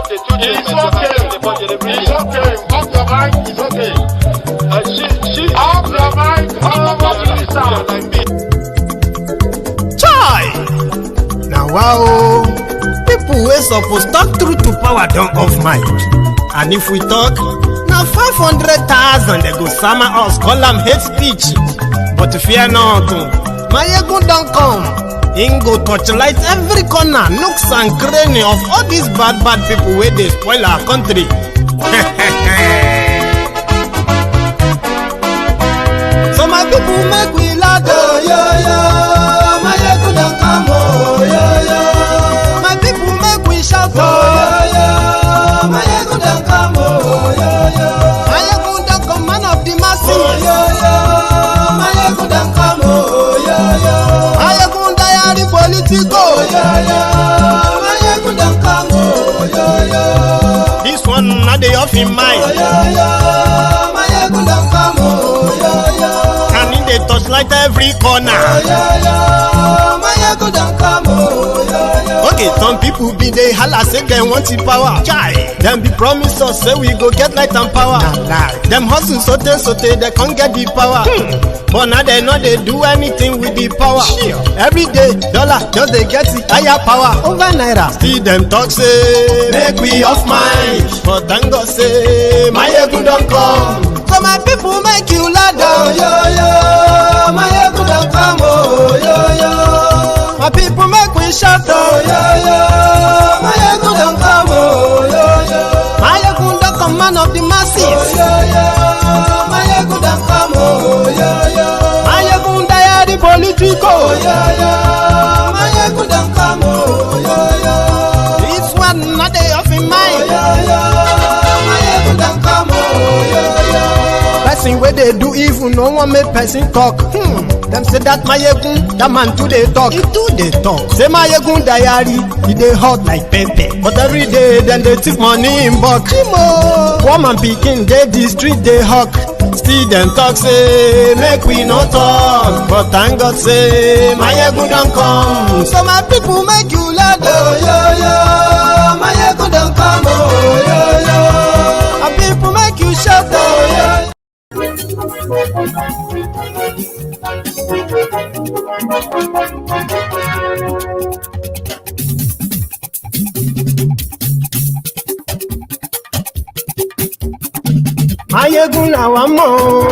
It's okay. Off your mic. It's okay. Off your mic. Chai! Now wow, people wey suppose talk truth to power don't off mic. And if we talk, now 500,000 they go sama us, call them hate speech. But fear not, Maiyegun don't come. Him go torchlight every corner, nooks and cranny of all these bad people where they spoil our country. So my people make we laugh, oh yo yo. Maiyegun don't come, oh yo yo. My people make we shout, oh yo yo. Maiyegun don't come, oh yo yo. Maiyegun don't come, man of the masses, oh yo yo. Maiyegun don't come, oh yo yo. Maiyegun diary Politico, oh yo yo. Maiyegun don't come, oh yo yo. This one not the off in mind, oh yo yo. Maiyegun don't come, oh yo yo. Can in the touchlight every corner, oh yo yo. Maiyegun don't come, oh yo yo. Okay, some people be they holla say they want the power. Chai, them be promise us say we go get light and power. Nah. Them hustle sote they can't get the power. But now they know they do anything with the power. Sure. Every day, dollar just they get the higher power over naira. See them talk say make we off mind, but thank God say Maiyegun don't come. So my people make you laugh, oh yo yo. Maiyegun don't come, oh yo yo. My people make we shout, oh yo yo. Maiyegun don't come, oh yo yo. Maiyegun don't come, man of the masses, oh yo yo. Maiyegun don't come, oh yo yo. Maiyegun diary Politico, oh yo yo. Maiyegun don't come, oh yo yo. This one not they off in mind, oh yo yo. Maiyegun don't come, oh yo yo. Person where they do evil, no one make person talk. Them say that Maiyegun, that man too they talk. He too they talk. Say Maiyegun diary, he they hot like pepper. But every day then they take money in bulk. Woman picking, they the street they hawk. Still them talk say make we no talk. But thank God say Maiyegun don't come. So my people make you laugh, oh yo yo. Maiyegun don't come, oh yo yo. My people make you shout, oh yo. Maiyegun làwa mọ̀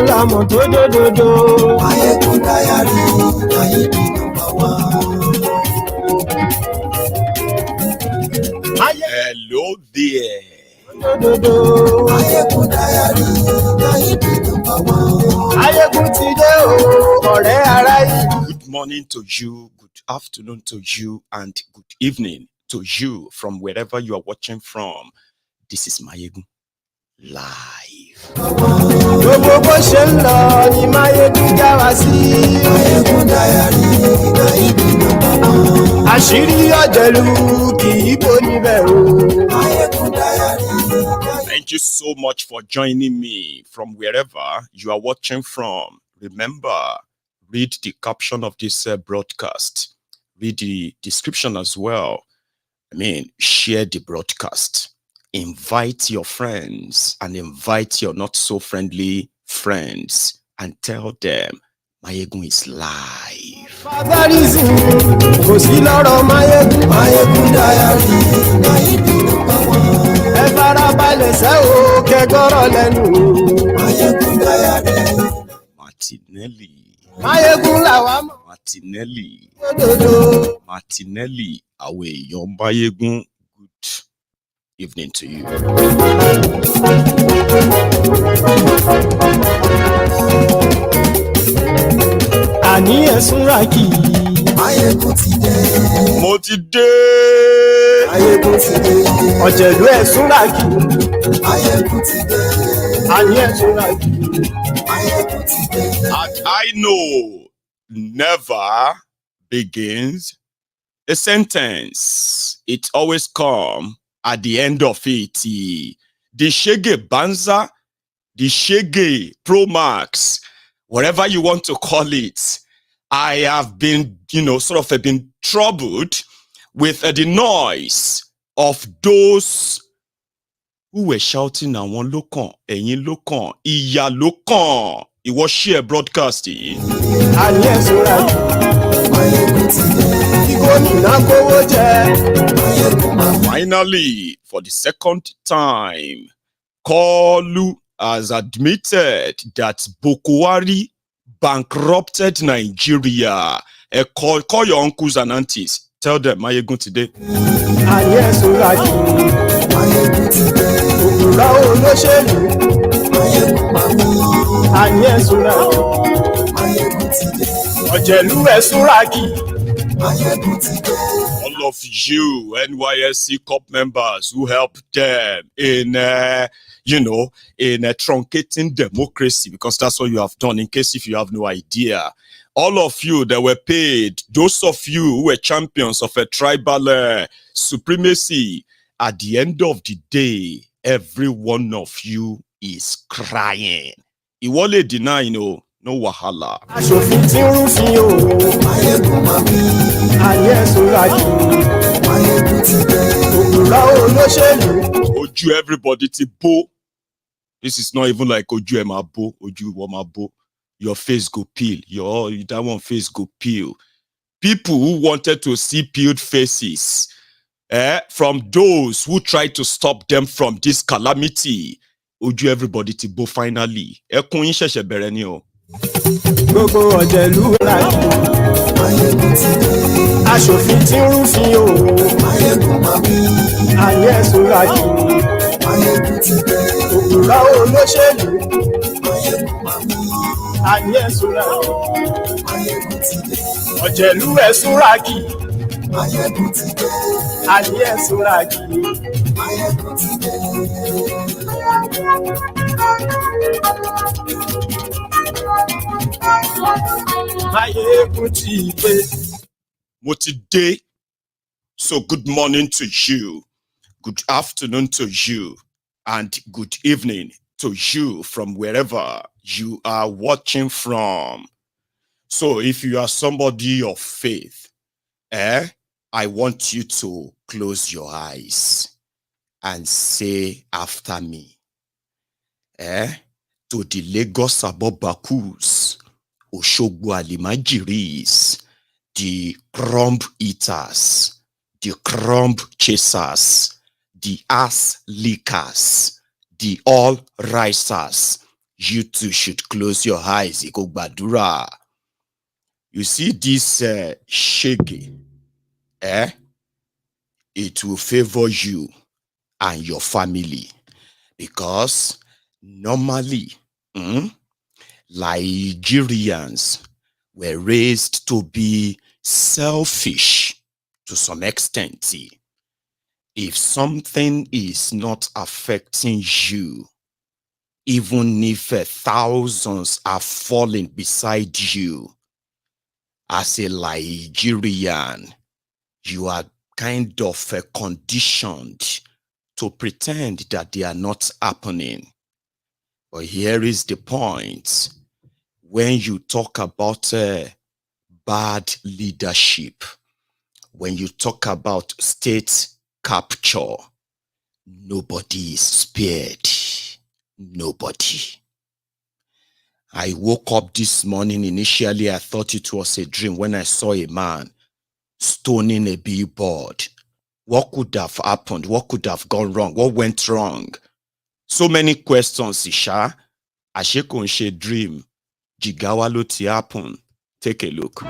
làmọ̀ tó dòdòdò. Maiyegun diary, Maiyegun number one. Hello there. Maiyegun diary, Maiyegun number one. Maiyegun ti dé o, ọ̀rẹ́ ara yìí. Good morning to you, good afternoon to you, and good evening to you from wherever you are watching from. This is Maiyegun live. Gbogbo bó ṣe ń lọ ni Maiyegun já wa sí. Maiyegun diary, Maiyegun number one. Àṣírí ọ̀jẹ̀lú kì í bò níbẹ̀ o. Maiyegun diary. Thank you so much for joining me from wherever you are watching from. Remember, read the caption of this broadcast. Read the description as well. Share the broadcast. Invite your friends and invite your not so friendly friends and tell them Maiyegun is live. Kò sí lọ́rọ̀ Maiyegun, Maiyegun diary, Maiyegun number one. Ẹ farabalẹ̀ sẹ́ o, kẹ́gọ́rọ̀ lẹ́nu o. Maiyegun diary. Martinelli. Maiyegun làwa mọ̀. Martinelli. Dòdòdò. Martinelli, àwọn èèyàn Maiyegun. Good evening to you. Àní ẹ̀sùn ràkì. Maiyegun ti dé. Mo ti dé. Maiyegun ti dé. Ọ̀jẹ̀lú ẹ̀sùn ràkì. Maiyegun ti dé. Àní ẹ̀sùn ràkì. Maiyegun ti dé. And I know never begins a sentence. It always comes at the end of it. The Shege Banza, the Shege Pro Max, whatever you want to call it. I have been, sort of been troubled with the noise of those who were shouting àwọn ló kàn, ẹ̀yin ló kàn, ìyà ló kàn. Ìwọ share broadcast yìí. Finally, for the second time, Kolu has admitted that Buhari bankrupted Nigeria. Call your uncles and aunties. Tell them, Maiyegun today. All of you NYSC COP members who helped them in truncating democracy, because that's what you have done, in case if you have no idea. All of you that were paid, those of you who were champions of a tribal supremacy, at the end of the day, every one of you is crying. You won't deny, no wahala. Oju everybody to bo. This is not even like Oju Emabo, Oju Wamabo. Your face go peel. That one face go peel. People who wanted to see peeled faces, from those who tried to stop them from this calamity. Oju everybody to bo finally. Ekun yin sese bere ni o. Gbogbo ọ̀jẹ̀lú ra Maiyegun ti dé. Aṣòfin tí ń rúfin o. Maiyegun máa wí. Ayé ẹ̀sùn rájì. Maiyegun ti dé. Òkúra olóṣèlú. Maiyegun máa wí. Ayé ẹ̀sùn rájì. Maiyegun ti dé. Ọ̀jẹ̀lú ẹ̀sùn rájì. Maiyegun ti dé. Ayé ẹ̀sùn rájì. Maiyegun ti dé. Today, so good morning to you, good afternoon to you, and good evening to you from wherever you are watching from. So if you are somebody of faith, I want you to close your eyes and say after me, to the Lagos Abobakus, Oshogbo Alimajiris, the crumb eaters, the crumb chasers, the ass lickers, the all risers. You too should close your eyes. Badura. You see this Shege, it will favor you and your family, because normally, Nigerians were raised to be selfish to some extent. If something is not affecting you, even if thousands are falling beside you, as a Nigerian, you are kind of conditioned to pretend that they are not happening. But here is the point. When you talk about bad leadership, when you talk about state capture, nobody is spared. Nobody. I woke up this morning. Initially, I thought it was a dream when I saw a man stoning a billboard. What could have happened? What could have gone wrong? What went wrong? So many questions, Isha. Ashekonshe dream. Jigawa lo ti happen. Take a look.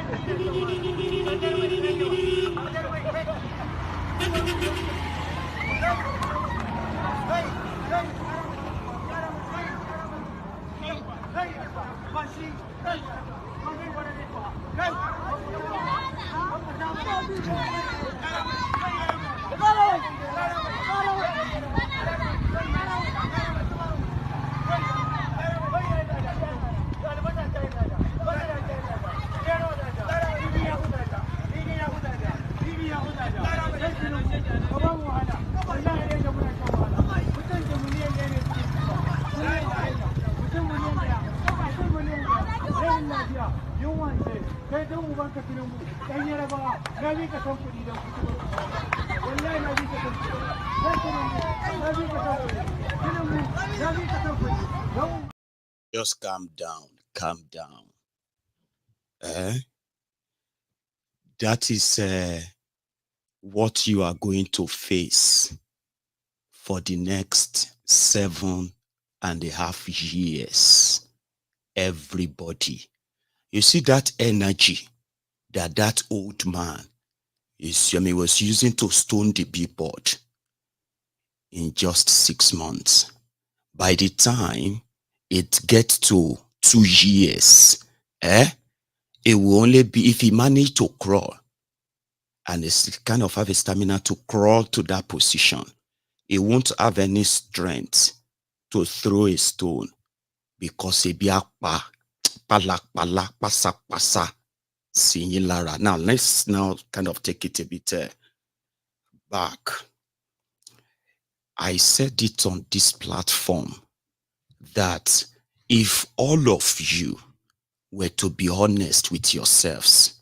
Just calm down, calm down. That is what you are going to face for the next 7.5 years. Everybody. You see that energy that old man was using to stone the billboard in just 6 months. By the time it gets to 2 years, it will only be if he managed to crawl and it's kind of have a stamina to crawl to that position. He won't have any strength to throw a stone because he be Now let's kind of take it a bit back. I said it on this platform that if all of you were to be honest with yourselves,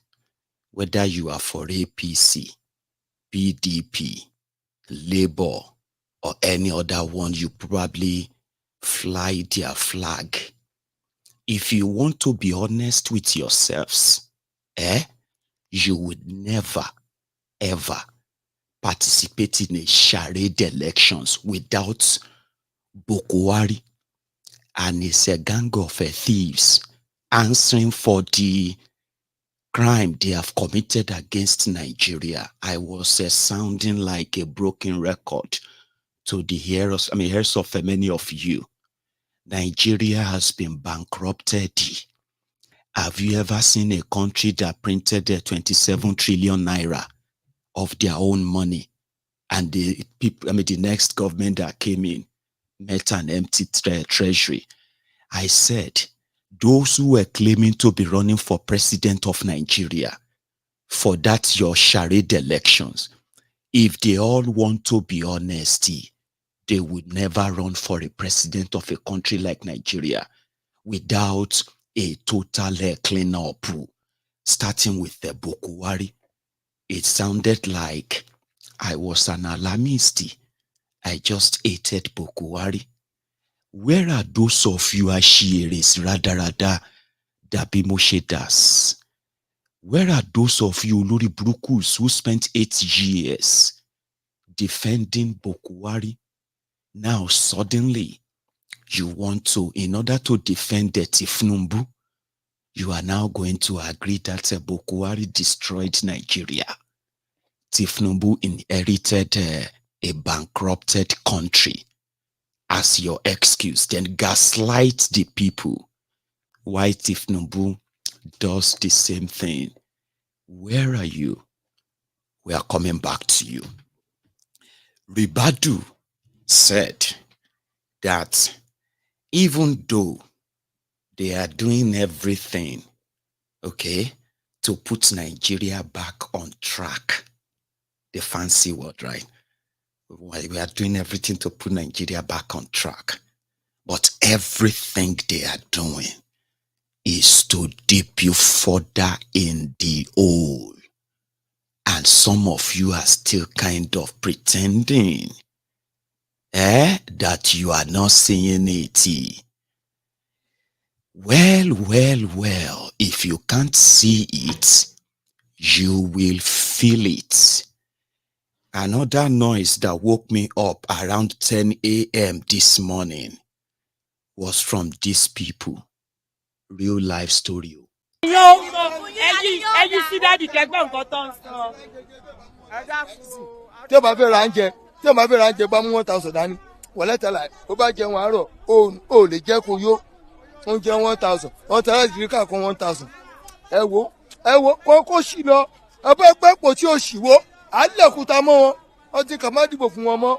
whether you are for APC, PDP, Labour, or any other one, you probably fly their flag. If you want to be honest with yourselves, you would never, ever participate in a charade elections without Buhari and his gang of thieves answering for the crime they have committed against Nigeria. I was sounding like a broken record to the hearers of many of you. Nigeria has been bankrupted. Have you ever seen a country that printed 27 trillion naira of their own money, and the people, the next government that came in met an empty treasury? I said, those who were claiming to be running for president of Nigeria for that your charade elections, if they all want to be honest, they would never run for a president of a country like Nigeria without a total clean-up, starting with the Buhari. It sounded like I was an alarmist. I just hated Buhari. Where are those of you Ashiris, Radarada, Dabimoshedas? Where are those of you Luri Brukus who spent 8 years defending Buhari? Now suddenly you want to, in order to defend the Tinubu, you are now going to agree that Buhari destroyed Nigeria. Tinubu inherited a bankrupted country as your excuse, then gaslight the people. Why Tinubu does the same thing? Where are you? We are coming back to you. Ribadu said that even though they are doing everything, to put Nigeria back on track, the fancy word, right? We are doing everything to put Nigeria back on track. But everything they are doing is to dip you further in the hole. And some of you are still kind of pretending that you are not seeing it. Well, if you can't see it, you will feel it. Another noise that woke me up around 10 a.m. this morning was from these people. Real life story. Oúnjẹ 1,000 ọ̀tá ìdíríkà kan 1,000 ẹ wo kókó sí lọ ẹgbẹ́ pẹ́pọ̀ tí ó ṣìwó àlẹ́kùtà mọ́ wọn wọ́n ti kà má dìbò fún wọn mọ́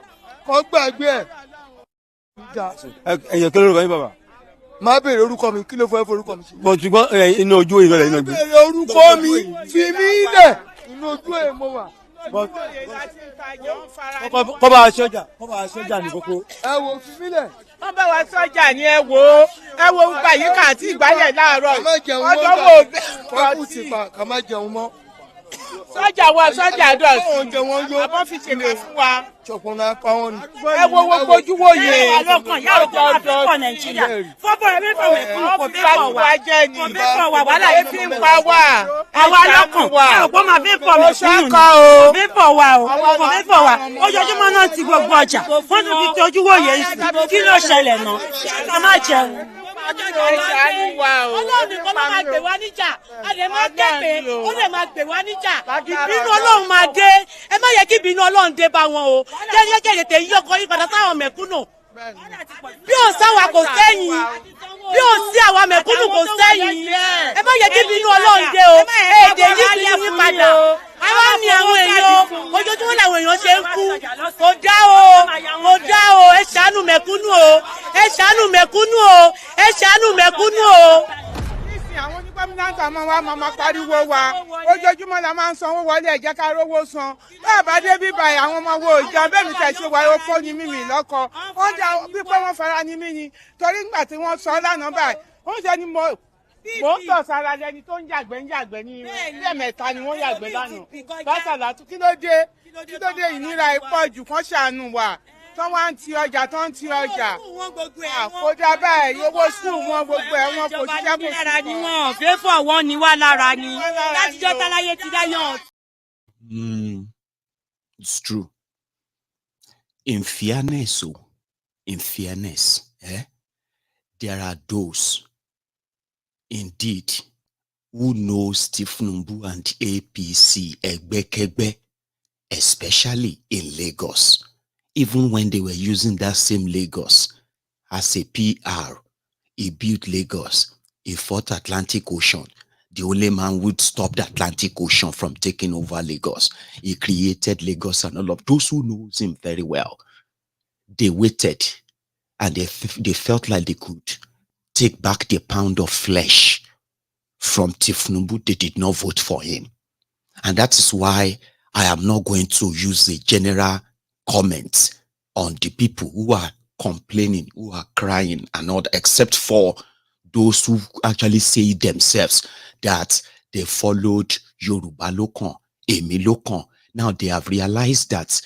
kọ́ gbàgbé ẹ̀. ẹ̀yẹ̀ kí lórúkọ yín bàbá. má béèrè orúkọ mi kí ló fẹ́ forúkọ mi sí. bọ̀ ṣùgbọ́n inú ojú ìrọ̀lẹ́ iná gbé. béèrè orúkọ mi fi mí lẹ̀ inú ojú ẹ̀ mo wà. kọ́ bá aṣọ́jà ní kókó. ẹ wo fi mí lẹ̀ wọ́n bá wa sọ́jà ní ẹ wo gbà yìí kà àti ìgbálẹ̀ láàárọ̀ ọjọ́ wo bẹ́ẹ̀ ká má jẹun mọ́. sọ́jà dọ̀tí àbọ̀ fi ṣèkà fún wa. ṣọkùnrin apá wọn ni. ẹ wo ojúwò yẹn. ọlọ́kàn yàrá tó máa fi kọ̀ nàìjíríà fọ́bọ̀ rẹ̀ mẹ́fọ̀ wẹ̀ fún kò mẹ́fọ̀ wà kò mẹ́fọ̀ wà wàhálà yìí fi ń pa wá. àwa lọ́kàn yàrá tó máa mẹ́fọ̀ mẹ́ fún yìí kò mẹ́fọ̀ wà kò mẹ́fọ̀ wà ojoojúmọ́ náà ti gbogbo ọjà wọ́n tún fi tojúwò yẹn sí kí ló ṣẹlẹ̀ náà ká má jẹun. Ọlọ́run nìkan máa gbè wá níjà a lè máa kẹ́pẹ́ ó lè máa gbè wá níjà ìbínú Ọlọ́run máa dé ẹ má yẹ kí ìbínú Ọlọ́run dé bá wọn o jẹ́jẹ́ tètè yí ọkọ yí padà sáwọn mẹ̀kúnnù bí ò sáwà kò sẹ́yìn bí ò sí àwa mẹ̀kúnnù kò sẹ́yìn ẹ má yẹ kí ìbínú Ọlọ́run dé o èdè yìí ti yí padà àwa ni àwọn èèyàn ojoojúmọ́ làwọn èèyàn ṣe ń kú kò dá o ẹ ṣàánú mẹ̀kúnnù o ẹ ṣàánú mẹ̀kúnnù o ẹ ṣàánú mẹ̀kúnnù o. nísìnyí àwọn onígbàmíláńtà máa pariwo wa ojoojúmọ́ la máa ń sanwó wọlé ẹ jẹ́ ká rówó san báà bá dé bíbá àwọn ọmọ wo ìjà bẹ́ẹ̀ mi tẹ̀ ṣe wáyé ó fọ́ ni mímì lọ́kọ wọ́n dá bí pé wọ́n fara ni mí ni torí nígbà tí wọ́n sọ lánàá báyìí wọ́n ṣe ni mo ń tọ̀ sára lẹni tó ń yàgbẹ́ ní lẹ́ẹ̀mẹ́ta ni wọ́n yàgbẹ́ lánàá bàtàlà kí ló dé ìnira ìpọ̀jù kan ṣàánú wa tó wá ń ti ọjà àkójá báyìí owó sùn wọn gbogbo ẹ̀ wọn kò ṣiṣẹ́ kò sí. ni wọn fẹ́fọ̀ wọn ni wá lára ni látijọ́ táláyé ti dáyọ̀. It's true. In fairness, there are those indeed who know Tinubu and APC Egbekegbe, especially in Lagos. Even when they were using that same Lagos as a PR, he built Lagos, he fought Atlantic Ocean. The only man would stop the Atlantic Ocean from taking over Lagos. He created Lagos, and all of those who knows him very well, they waited and they felt like they could take back the pound of flesh from Tinubu. They did not vote for him. And that is why I am not going to use the general comments on the people who are complaining, who are crying and all that, except for those who actually say themselves that they followed Yoruba Lokan, Emi Lokan. Now they have realized that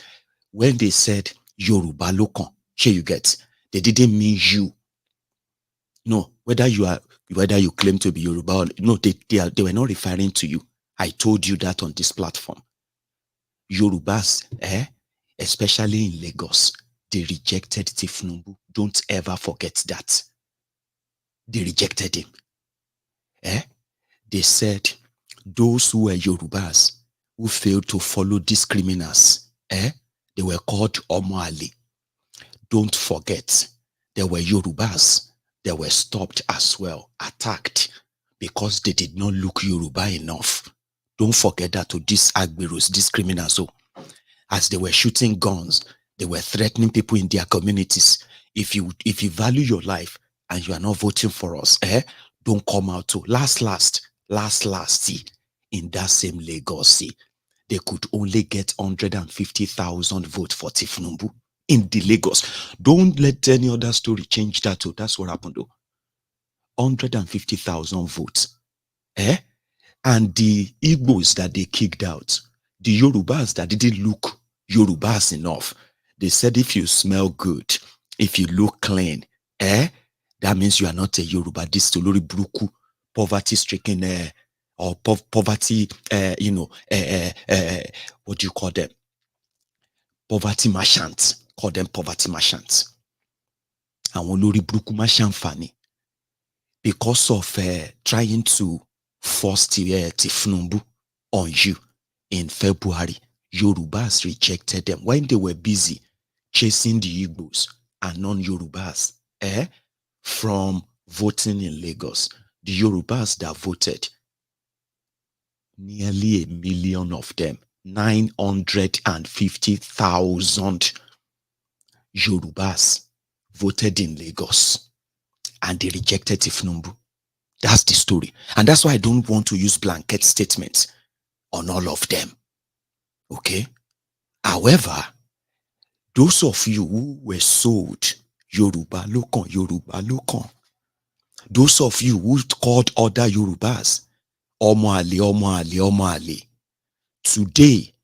when they said Yoruba Lokan, here you get, they didn't mean you. No, whether you claim to be Yoruba or no, they were not referring to you. I told you that on this platform. Yorubas, especially in Lagos, they rejected Tinubu. Don't ever forget that. They rejected him. They said those who were Yorubas who failed to follow these criminals, they were called Omoali. Don't forget, there were Yorubas that were stopped as well, attacked, because they did not look Yoruba enough. Don't forget that to these Agberos, these criminals, so as they were shooting guns, they were threatening people in their communities. If you value your life and you are not voting for us, don't come out to last, see, in that same Lagos, see, they could only get 150,000 votes for Tinubu in the Lagos. Don't let any other story change that. Oh, that's what happened though. 150,000 votes. And the Igbos that they kicked out, the Yorubas that didn't look Yorubas enough, they said if you smell good, if you look clean, that means you are not a Yoruba. This Tolori Bruku, poverty-stricken, or poverty, what do you call them? Poverty merchants. Call them poverty merchants. And Olori Bruku Mashan Fani, because of trying to force Tinubu on you in February, Yorubas rejected them when they were busy chasing the Igbos and non-Yorubas from voting in Lagos. The Yorubas that voted, nearly 1 million of them, 950,000 Yorubas voted in Lagos, and they rejected Tinubu. That's the story. And that's why I don't want to use blanket statements on all of them. Okay? However, those of you who were sold Yoruba ló kàn. Those of you who called other Yorubas, ọmọ àlè. Today,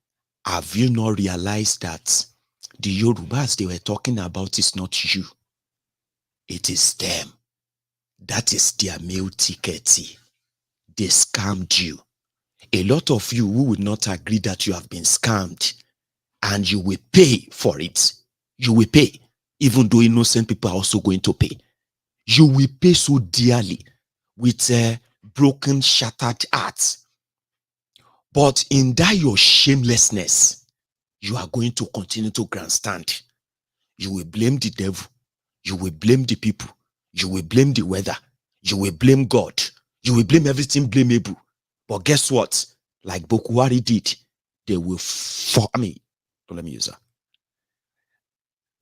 have you not realized that the Yorubas they were talking about is not you? It is them. That is their meal ticket. They scammed you. A lot of you who would not agree that you have been scammed, and you will pay for it. You will pay, even though innocent people are also going to pay. You will pay so dearly with broken, shattered hearts. But in that your shamelessness, you are going to continue to grandstand. You will blame the devil. You will blame the people. You will blame the weather. You will blame God. You will blame everything blamable. But guess what? Like Buhari did, they will let me use that.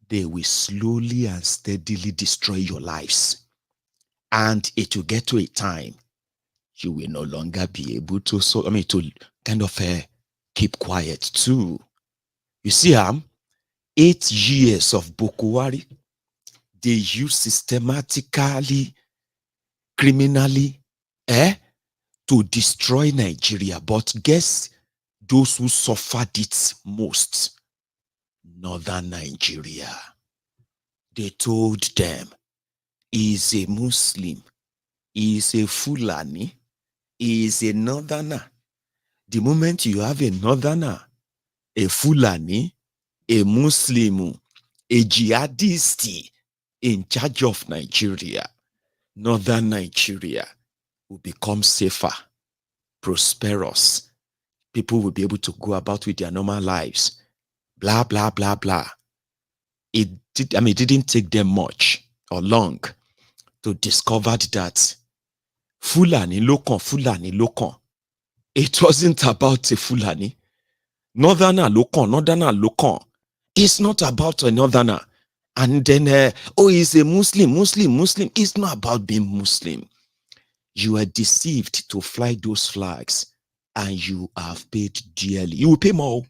They will slowly and steadily destroy your lives. And it will get to a time you will no longer be able to to kind of keep quiet too. You see, 8 years of Buhari, they use systematically, criminally, to destroy Nigeria. But guess those who suffered it most? Northern Nigeria. They told them, he's a Muslim, he's a Fulani, he's a Northerner. The moment you have a Northerner, a Fulani, a Muslim, a jihadist in charge of Nigeria, Northern Nigeria will become safer, prosperous. People will be able to go about with their normal lives. Blah, blah, blah, blah. It didn't take them much or long to discover that Fulani Lokon. It wasn't about a Fulani. Northerner Lokon. It's not about a Northerner. And then, he's a Muslim. It's not about being Muslim. You are deceived to fly those flags, and you have paid dearly. You will pay more.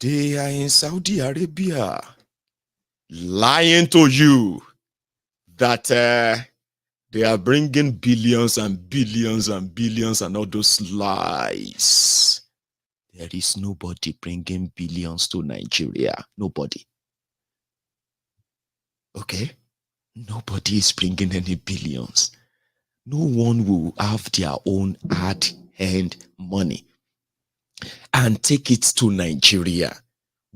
They are in Saudi Arabia lying to you that they are bringing billions and billions and billions and all those lies. There is nobody bringing billions to Nigeria. Nobody. Okay? Nobody is bringing any billions. No one will have their own hard-earned money and take it to Nigeria,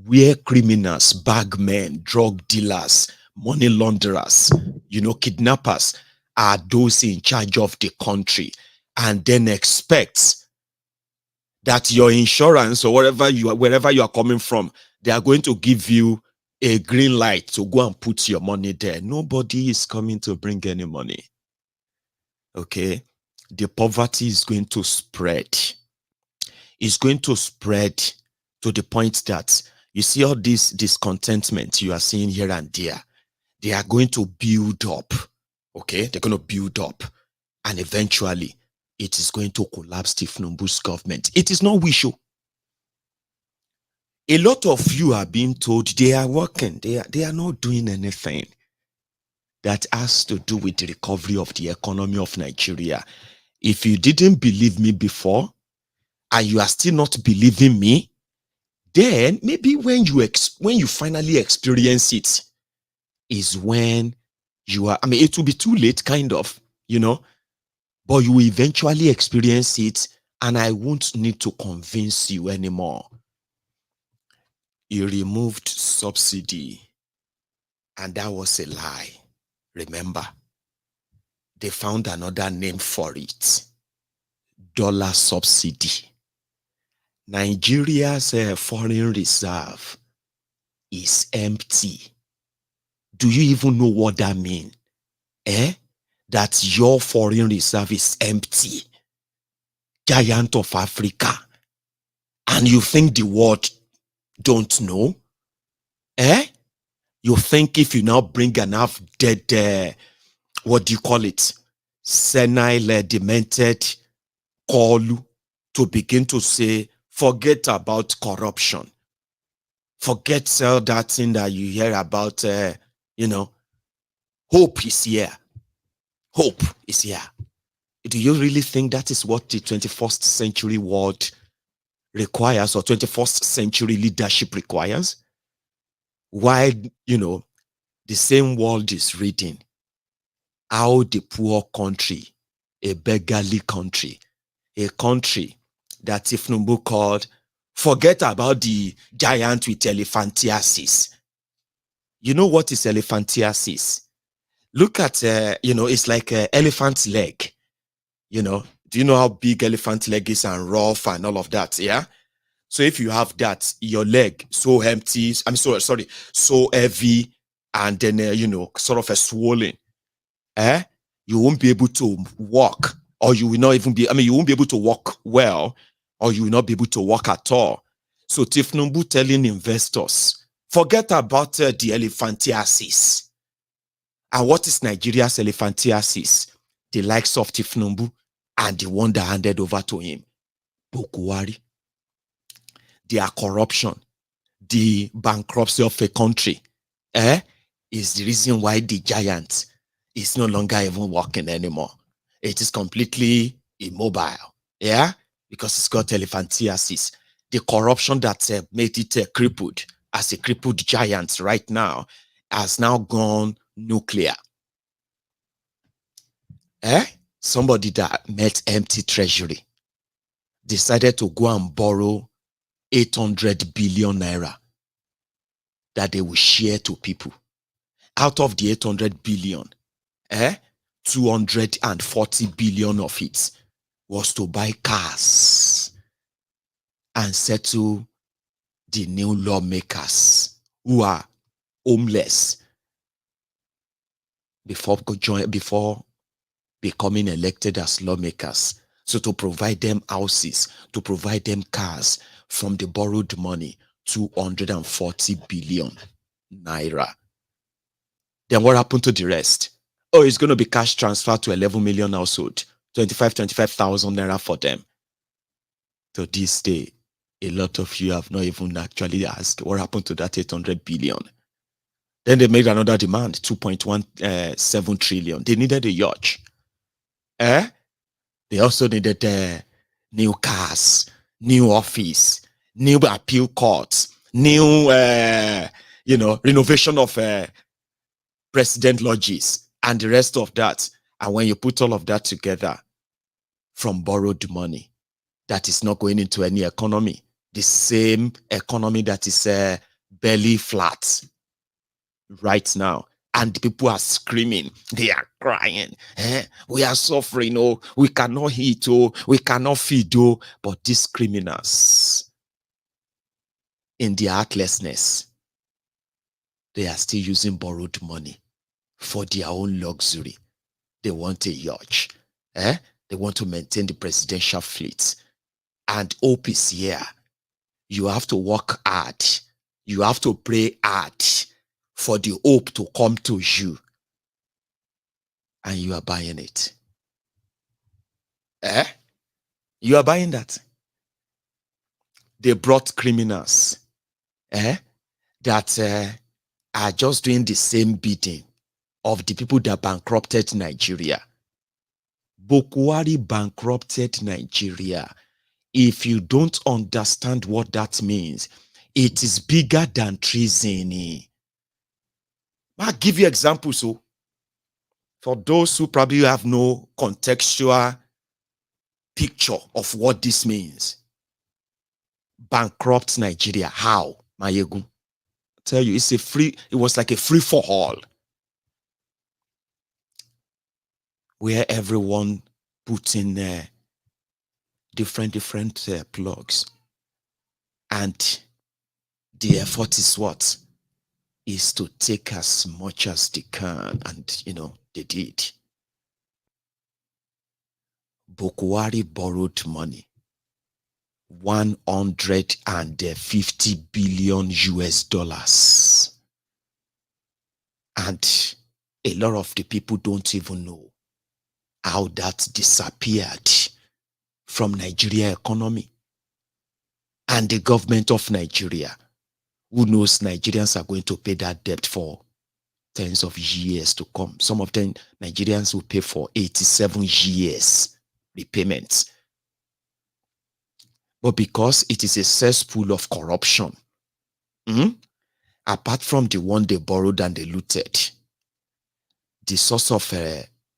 where criminals, bagmen, drug dealers, money launderers, kidnappers are those in charge of the country, and then expect that your insurance or wherever you are coming from, they are going to give you a green light to go and put your money there. Nobody is coming to bring any money. Okay? The poverty is going to spread. It's going to spread to the point that you see all this discontentment you are seeing here and there. They are going to build up. Okay? They're going to build up. And eventually, it is going to collapse Tinubu's government. It is not wishful. A lot of you are being told they are working. They are not doing anything that has to do with the recovery of the economy of Nigeria. If you didn't believe me before, and you are still not believing me, then maybe when you finally experience it, is when you are, it will be too late, kind of, but you will eventually experience it, and I won't need to convince you anymore. He removed subsidy, and that was a lie. Remember, they found another name for it. Dollar subsidy. Nigeria's foreign reserve is empty. Do you even know what that means? That your foreign reserve is empty. Giant of Africa. And you think the world don't know? You think if you now bring enough dead, what do you call it? Senile, demented Kolu to begin to say, forget about corruption. Forget all that thing that you hear about, hope is here. Hope is here. Do you really think that is what the 21st century world requires, or 21st century leadership requires? Why, the same world is reading how the poor country, a beggarly country, a country that Tinubu called, forget about the giant with elephantiasis. You know what is elephantiasis? Look at, it's like an elephant's leg. Do you know how big elephant leg is and rough and all of that? Yeah. So if you have that, your leg so empty, so heavy, and then, sort of a swollen, you won't be able to walk, or you will not even be, you won't be able to walk well, or you will not be able to walk at all. So Tinubu telling investors, forget about the elephantiasis. And what is Nigeria's elephantiasis? The likes of Tinubu and the one that handed over to him, Buhari. Their corruption, the bankruptcy of a country, is the reason why the giant is no longer even working anymore. It is completely immobile, because it's got elephantiasis. The corruption that made it crippled, as a crippled giant right now, has now gone nuclear. Somebody that met empty treasury decided to go and borrow 800 billion naira that they will share to people. Out of the 800 billion, 240 billion of it was to buy cars and settle the new lawmakers who are homeless before becoming elected as lawmakers. So to provide them houses, to provide them cars from the borrowed money, 240 billion naira. Then what happened to the rest? Oh, it's going to be cash transfer to 11 million household, 25,000 naira for them. To this day, a lot of you have not even actually asked what happened to that 800 billion. Then they made another demand, 2.17 trillion. They needed a yacht. They also needed new cars, new office, new appeal courts, new, renovation of president lodges, and the rest of that. And when you put all of that together from borrowed money, that is not going into any economy, the same economy that is belly flat right now. And the people are screaming, they are crying. We are suffering, we cannot eat, we cannot feed, but these criminals, in their heartlessness, they are still using borrowed money for their own luxury. They want a yacht. They want to maintain the presidential fleet. And hope is here. You have to work hard. You have to pray hard for the hope to come to you. And you are buying it. You are buying that. They brought criminals that are just doing the same bidding of the people that bankrupted Nigeria. Buhari bankrupted Nigeria. If you don't understand what that means, it is bigger than treason. I'll give you examples. So, for those who probably have no contextual picture of what this means, bankrupt Nigeria. How, Maiyegun? I tell you, it was like a free for all, where everyone put in different plugs, and the effort is what? Is to take as much as they can, and they did. Buhari borrowed money, 150 billion US dollars, and a lot of the people don't even know how that disappeared from Nigeria economy. And the government of Nigeria Who knows Nigerians are going to pay that debt for tens of years to come. Some of them, Nigerians will pay for 87 years repayments. But because it is a cesspool of corruption, apart from the one they borrowed and they looted, the source of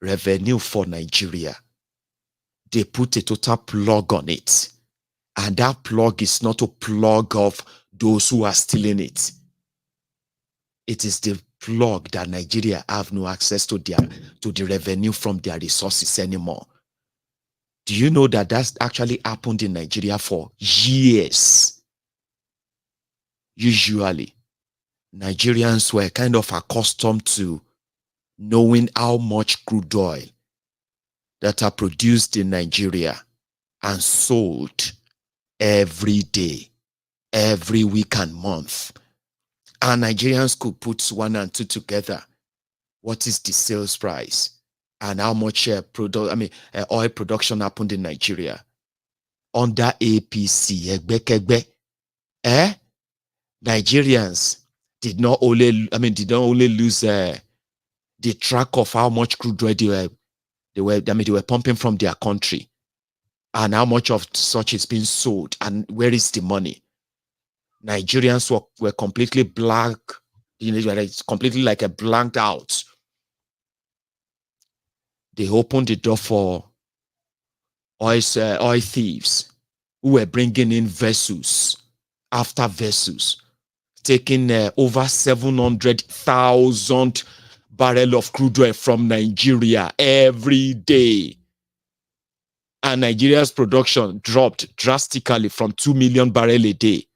revenue for Nigeria, they put a total plug on it. And that plug is not a plug of those who are stealing it. It is the plug that Nigeria have no access to the revenue from their resources anymore. Do you know that that's actually happened in Nigeria for years? Usually, Nigerians were kind of accustomed to knowing how much crude oil that are produced in Nigeria and sold every day, every week and month. And Nigerians could put 1 and 2 together. What is the sales price? And how much oil production happened in Nigeria? Under APC, Nigerians did not only lose the track of how much crude oil they were pumping from their country, and how much of such is being sold, and where is the money? Nigerians were completely blank, completely like a blanked out. They opened the door for oil thieves who were bringing in vessels after vessels, taking over 700,000 barrels of crude oil from Nigeria every day. And Nigeria's production dropped drastically from 2 million barrels a day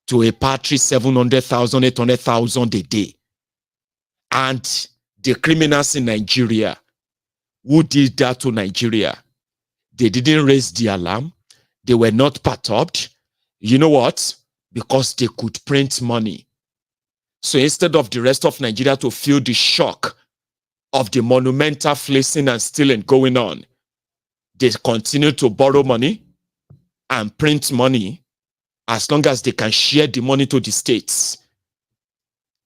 to a paltry 700,000, 800,000 a day. And the criminals in Nigeria who did that to Nigeria, they didn't raise the alarm. They were not perturbed. You know what? Because they could print money. So instead of the rest of Nigeria to feel the shock of the monumental fleecing and stealing going on, they continue to borrow money and print money as long as they can share the money to the states.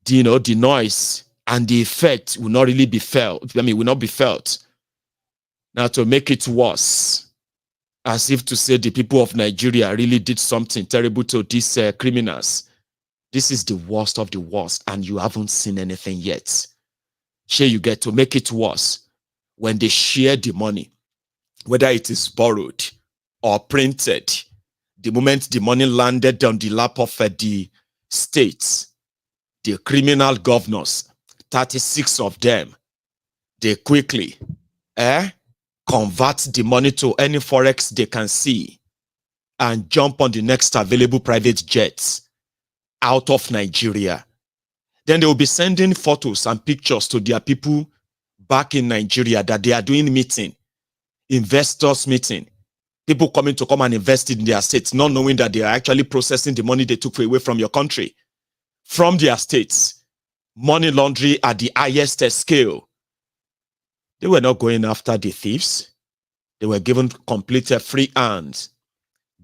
The noise and the effect will not really be felt. Will not be felt. Now, to make it worse, as if to say the people of Nigeria really did something terrible to these criminals. This is the worst of the worst, and you haven't seen anything yet. Here you get to make it worse when they share the money, whether it is borrowed or printed. The moment the money landed on the lap of the states, the criminal governors, 36 of them, they quickly convert the money to any forex they can see and jump on the next available private jets out of Nigeria. Then they will be sending photos and pictures to their people back in Nigeria that they are doing meeting, investors meeting, people coming to come and invest in their states, not knowing that they are actually processing the money they took away from your country, from their states. Money laundering at the highest scale. They were not going after the thieves. They were given complete free hands.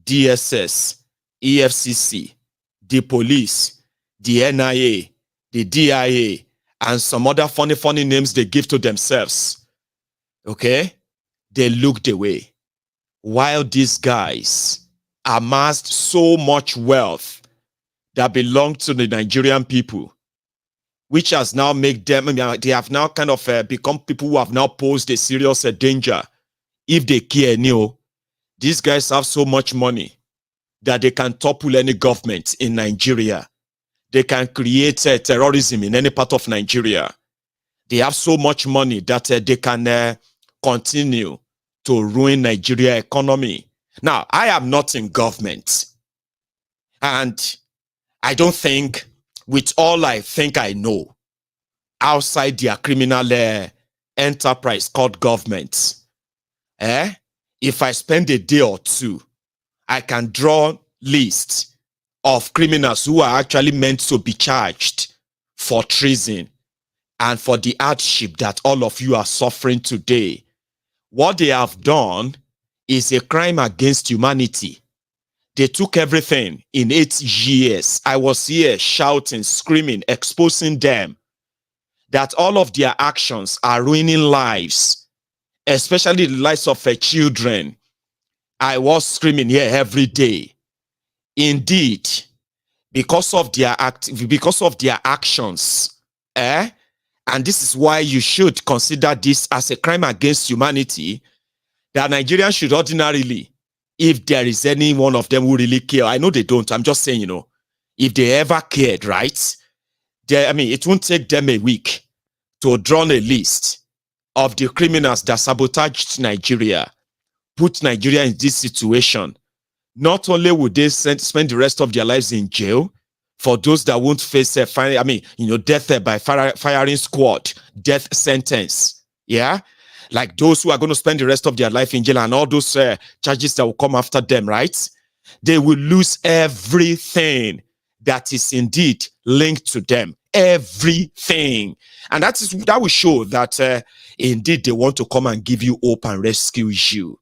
DSS, EFCC, the police, the NIA, the DIA, and some other funny names they give to themselves. Okay? They looked away. While these guys amassed so much wealth that belonged to the Nigerian people, which has now made them, they have now kind of become people who have now posed a serious danger. If they care, these guys have so much money that they can topple any government in Nigeria. They can create terrorism in any part of Nigeria. They have so much money that they can continue to ruin Nigeria economy. Now, I am not in government. And I don't think, with all I think I know, outside their criminal enterprise called government, if I spend a day or two, I can draw lists of criminals who are actually meant to be charged for treason and for the hardship that all of you are suffering today. What they have done is a crime against humanity They took everything in 8 years. I was here shouting, screaming, exposing them that all of their actions are ruining lives, especially the lives of children. I was screaming here every day. Indeed, because of their actions, and this is why you should consider this as a crime against humanity, that Nigerians should ordinarily, if there is any one of them who really care, I know they don't, I'm just saying, if they ever cared, right? It won't take them a week to draw a list of the criminals that sabotaged Nigeria, put Nigeria in this situation. Not only would they spend the rest of their lives in jail, for those that won't face death by firing squad, death sentence, yeah? Like those who are going to spend the rest of their life in jail and all those charges that will come after them, right? They will lose everything that is indeed linked to them. Everything. And that will show that indeed they want to come and give you hope and rescue you.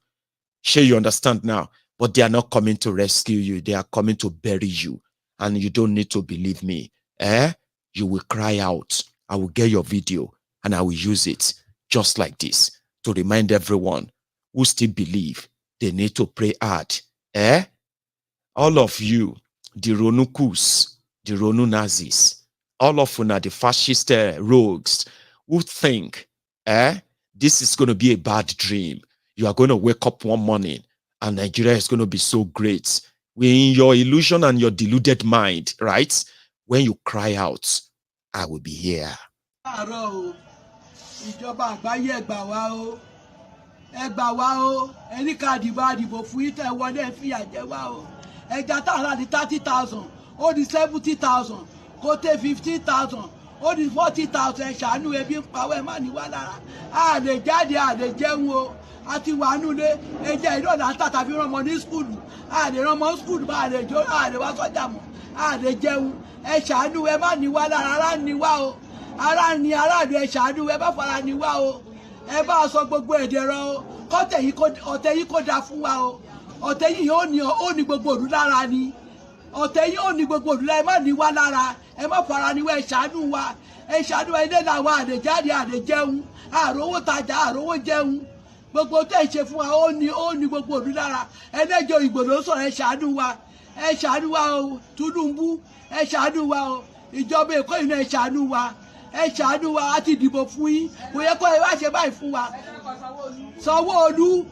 Sure, you understand now? But they are not coming to rescue you. They are coming to bury you. And you don't need to believe me. You will cry out. I will get your video and I will use it just like this to remind everyone who still believe they need to pray hard. All of you, the Ronukus, the Ronu Nazis, all of you are the fascist rogues who think this is going to be a bad dream. You are going to wake up one morning and Nigeria is going to be so great. We're in your illusion and your deluded mind, right? When you cry out, I will be here. Ìjọba àgbáyé ẹ gbà wá o, ẹ gbà wá o, ẹni ká dìbò fún yín tẹ́ wọlé fìyà jẹ wá o. Ẹja tá a rà ní 30,000, ó di 70,000, kó tẹ 15,000, ó di 40,000. Ẹ ṣàánú, ebi ń pa wá, ẹ má ní wá lára. A lè jáde, a lè jẹun o. A ti wà nulẹ̀, ẹjẹ ìdọ̀dà ń tàtà fi rán ọmọ ní skúlù. A lè rán ọmọ skúlù bá a lè jó, a lè wá sọ́jà mọ́, a lè jẹun. Ẹ ṣàánú, ẹ má ní wá lára, ara ní wá o. Ara ni aráàlú, ẹ ṣàánú, ẹ bá fara ní wá o. Ẹ bá sọ gbogbo èdè rọ o. Ọ̀tẹ̀ yìí kò dáa fún wa o. Ọ̀tẹ̀ yìí ó ní gbogbo òlú lára ni. Ọ̀tẹ̀ yìí ó ní gbogbo òlú lára, ẹ má ní wá lára. Ẹ má fara ní wá, ẹ ṣàánú wa. Ẹ ṣàánú wa, ilé làwọn àdèjáde àdèjẹun. Àròwó tajà, àròwó jẹun. Gbogbo tẹ́ ṣe fún wa ó ní gbogbo òlú lára. Ẹlẹ́jọ́ Ìgbòho sọ̀rọ̀, ẹ ṣàánú wa. Ẹ ṣàánú wa o. Tinubu, ẹ ṣàánú wa o. Ìjọba Èkó yìí náà, ẹ ṣàánú wa. Ẹ ṣàánú wa, a ti dìbò fún yín. Kò yẹ kó ẹ wá ṣe báyìí fún wa. Sanwó-Olú,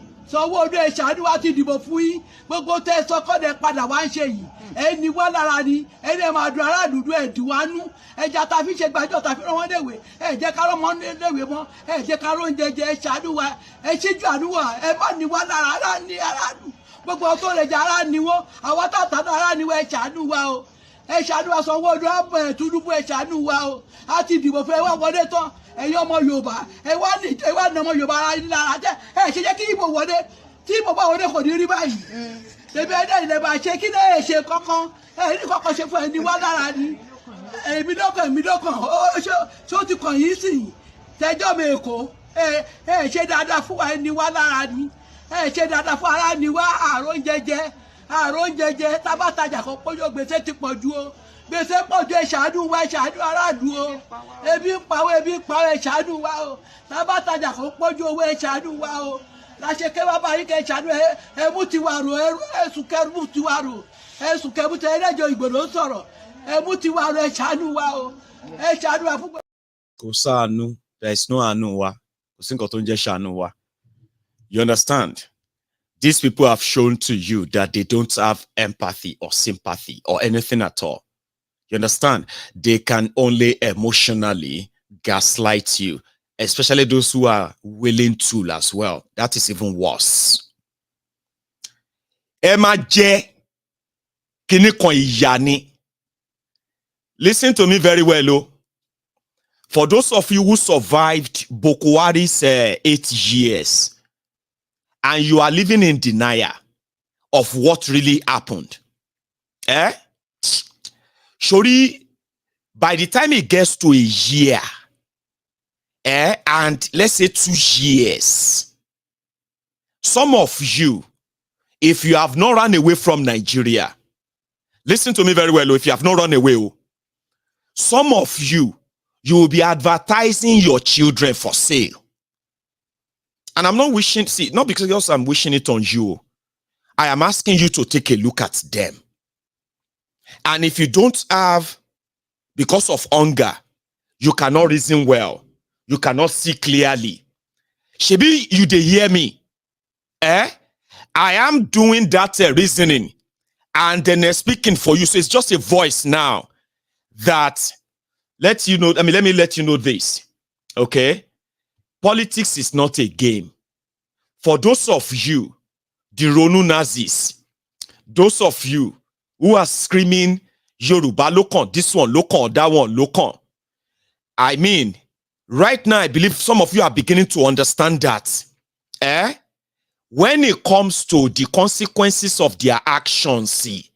ẹ ṣàánú wa, a ti dìbò fún yín. Gbogbo tẹ́ sọ kọ́dẹ̀ padà wá ń ṣe yìí. Ẹ ní wá lára ni. Ẹ ní ẹ máa dùn aráàlú dùn, ẹ dùn wá nú. Ẹja ta fi ṣe gbàjọ́, ta fi rán wọn léwe. Ẹ jẹ́ ká rán wọn léwe mọ́. Ẹ jẹ́ ká rán oúnjẹ jẹ, ẹ ṣàánú wa. Ẹ ṣíjú àánú wa, ẹ má ní wá lára, ara ní aráàlú. Gbogbo tó lè jẹ ara ni wọ́n. Àwọn tàtà náà ara ni wọ́n, ẹ ṣàánú wa o. Ẹ ṣàánú wa, Sanwó-Olú, Tinubu, ẹ ṣàánú wa o. A ti dìbò fún ẹ wá wọlé tán. Ẹ̀yin ọmọ Yorùbá, ẹ wá ní ọmọ Yorùbá ara yín lára jẹ́. Ẹ ṣe jẹ́ kí Ìgbò wọlé. Tí Ìgbò bá wọlé kò ní rí báyìí. Ṣèbí ẹ̀dá ilẹ̀ bá ṣe kí lè ṣe kankan. Ẹ ní kankan ṣe fún ẹni wá lára ni. Èmi lọ́kàn. Ṣó ti kàn yín sí tẹjọ́ mi Èkó. Ẹ ṣe dáadáa fún wa, ẹni wá lára ni. Ẹ ṣe dáadáa fún ara ni wá, àrùn jẹjẹ tábàtàjà kan pọ́jọ́ gbèsè ti pọ̀ ju o. Gbèsè pọ̀ ju, ẹ ṣàánú wa, ẹ ṣàánú aráàlú o. Ebi ń pa wá, ẹ ṣàánú wa o. Tábàtàjà kan pọ́jọ́ owó, ẹ ṣàánú wa o. Láṣẹ kẹ́ bàbá yín kẹ́ ṣàánú, ẹ mú tiwa rò, ẹ̀sùn kẹ́ mú tiwa rò. Ẹ̀sùn kẹ́ mú tiwa, ẹlẹ́jọ́ Ìgbòho sọ̀rọ̀. Ẹ mú tiwa rò, ẹ ṣàánú wa o. Ẹ ṣàánú wa fún. Kò sáànú, there is no àánú wa. Kò sí nǹkan tó ń jẹ́ ṣàánú wa. You understand? These people have shown to you that they don't have empathy or sympathy or anything at all. You understand? They can only emotionally gaslight you, especially those who are willing to as well. That is even worse. Emma J. Listen to me very well, oh. For those of you who survived Buhari's 8 years, and you are living in denial of what really happened. Shori, by the time it gets to a year, and let's say 2 years, some of you, if you have not run away from Nigeria, listen to me very well. If you have not run away, some of you will be advertising your children for sale. And I'm not wishing, see, not because I'm wishing it on you. I am asking you to take a look at them. And if you don't have, because of hunger, you cannot reason well, you cannot see clearly. Shebi, you dey hear me? I am doing that reasoning, and then speaking for you. So it's just a voice now that let you know. Let me let you know this. Okay, politics is not a game. For those of you, the Ronu Nazis, those of you who are screaming Yoruba lokan, this one lokan, that one lokan. I mean, right now, I believe some of you are beginning to understand that. When it comes to the consequences of their actions, see,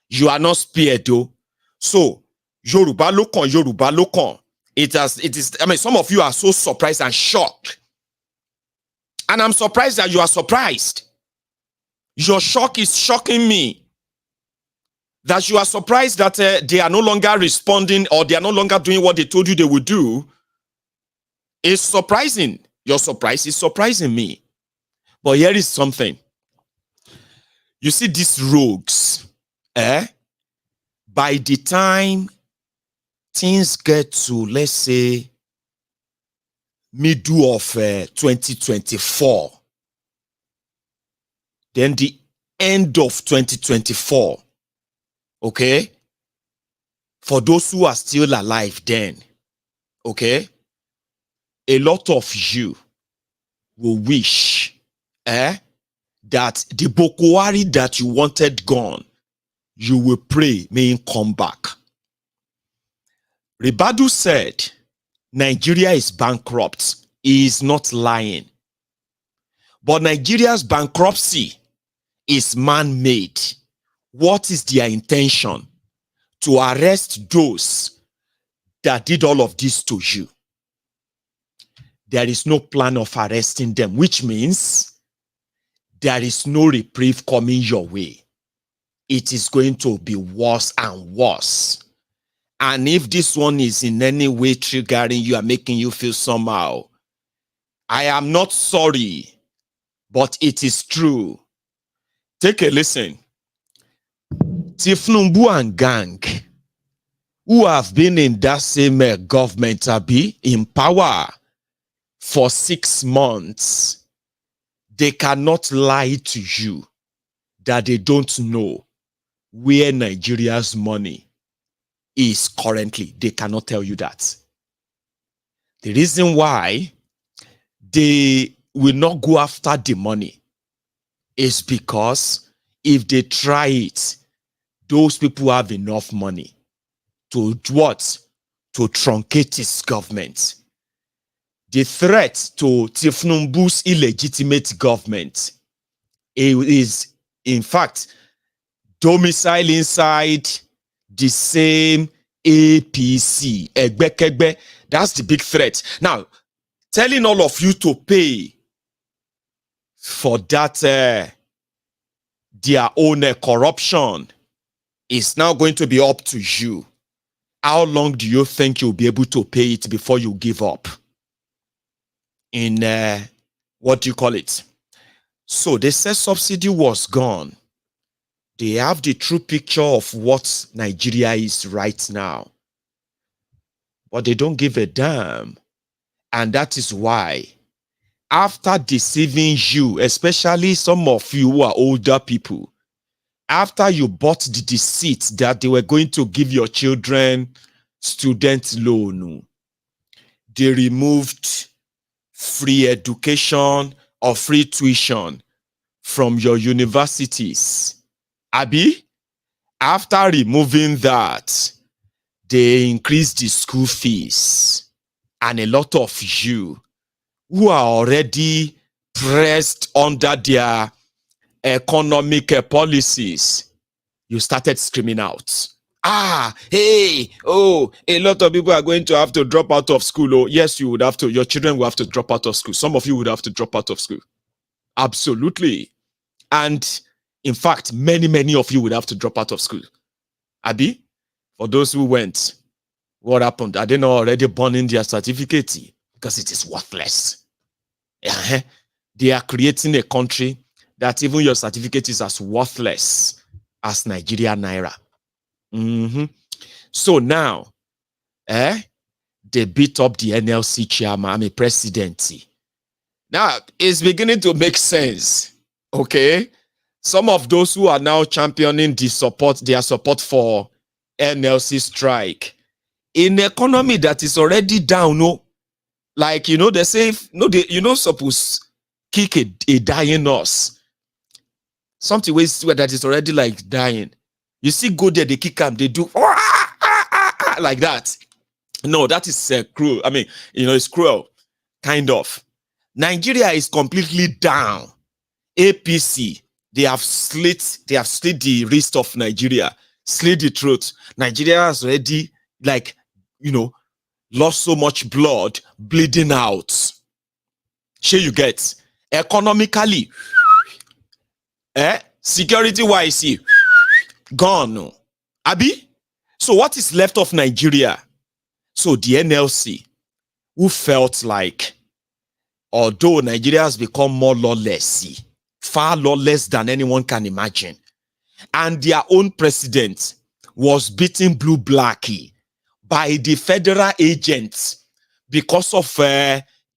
you are not spared though. So, Yoruba lokan. It is, I mean, some of you are so surprised and shocked. And I'm surprised that you are surprised. Your shock is shocking me. That you are surprised that they are no longer responding, or they are no longer doing what they told you they would do. It's surprising. Your surprise is surprising me. But here is something. You see these rogues, by the time things get to, let's say, middle of 2024, then the end of 2024, okay, for those who are still alive then, okay, a lot of you will wish that the Buhari that you wanted gone, you will pray may it come back. Ribadu said Nigeria is bankrupt. He is not lying. But Nigeria's bankruptcy is man-made. What is their intention? To arrest those that did all of this to you. There is no plan of arresting them, which means there is no reprieve coming your way. It is going to be worse and worse. And if this one is in any way triggering you and making you feel somehow, I am not sorry, but it is true. Take a listen. Tinubu and gang, who have been in that same government, in power for 6 months, they cannot lie to you that they don't know where Nigeria's money is currently. They cannot tell you that. The reason why they will not go after the money is because if they try it, those people have enough money to do what? To truncate his government. The threat to Tinubu's illegitimate government is, in fact, domicile inside the same APC. Egbekegbe. That's the big threat. Now, telling all of you to pay for that, their own corruption is now going to be up to you. How long do you think you'll be able to pay it before you give up? In, what do you call it? So they said subsidy was gone. They have the true picture of what Nigeria is right now. But they don't give a damn. And that is why, after deceiving you, especially some of you who are older people, after you bought the deceit that they were going to give your children student loan, they removed free education or free tuition from your universities. Abi, after removing that, they increased the school fees. And a lot of you who are already pressed under their economic policies, you started screaming out. Ah, hey, oh, a lot of people are going to have to drop out of school. Oh, yes, you would have to. Your children will have to drop out of school. Some of you would have to drop out of school. Absolutely. And in fact, many of you would have to drop out of school. Abi, for those who went, what happened? Are they not already burning their certificate? Because it is worthless. They are creating a country that even your certificate is as worthless as Nigeria Naira. So now, they beat up the NLC chairman, president. Now, it's beginning to make sense. Okay? Some of those who are now championing their support for NLC strike in an economy that is already down, no? Like, they say, you're not supposed to kick a dying horse. Something that is already like dying. You see, go there, they kick them, they do like that. No, that is cruel. I mean, it's cruel, kind of. Nigeria is completely down. APC, they have slit the wrist of Nigeria, slit the throat. Nigeria has already, lost so much blood, bleeding out. Sure, you get economically, security-wise, gone. Abi? So what is left of Nigeria? So the NLC, who felt like, although Nigeria has become more lawless, far lawless than anyone can imagine, and their own president was beaten blue-blacky by the federal agents because of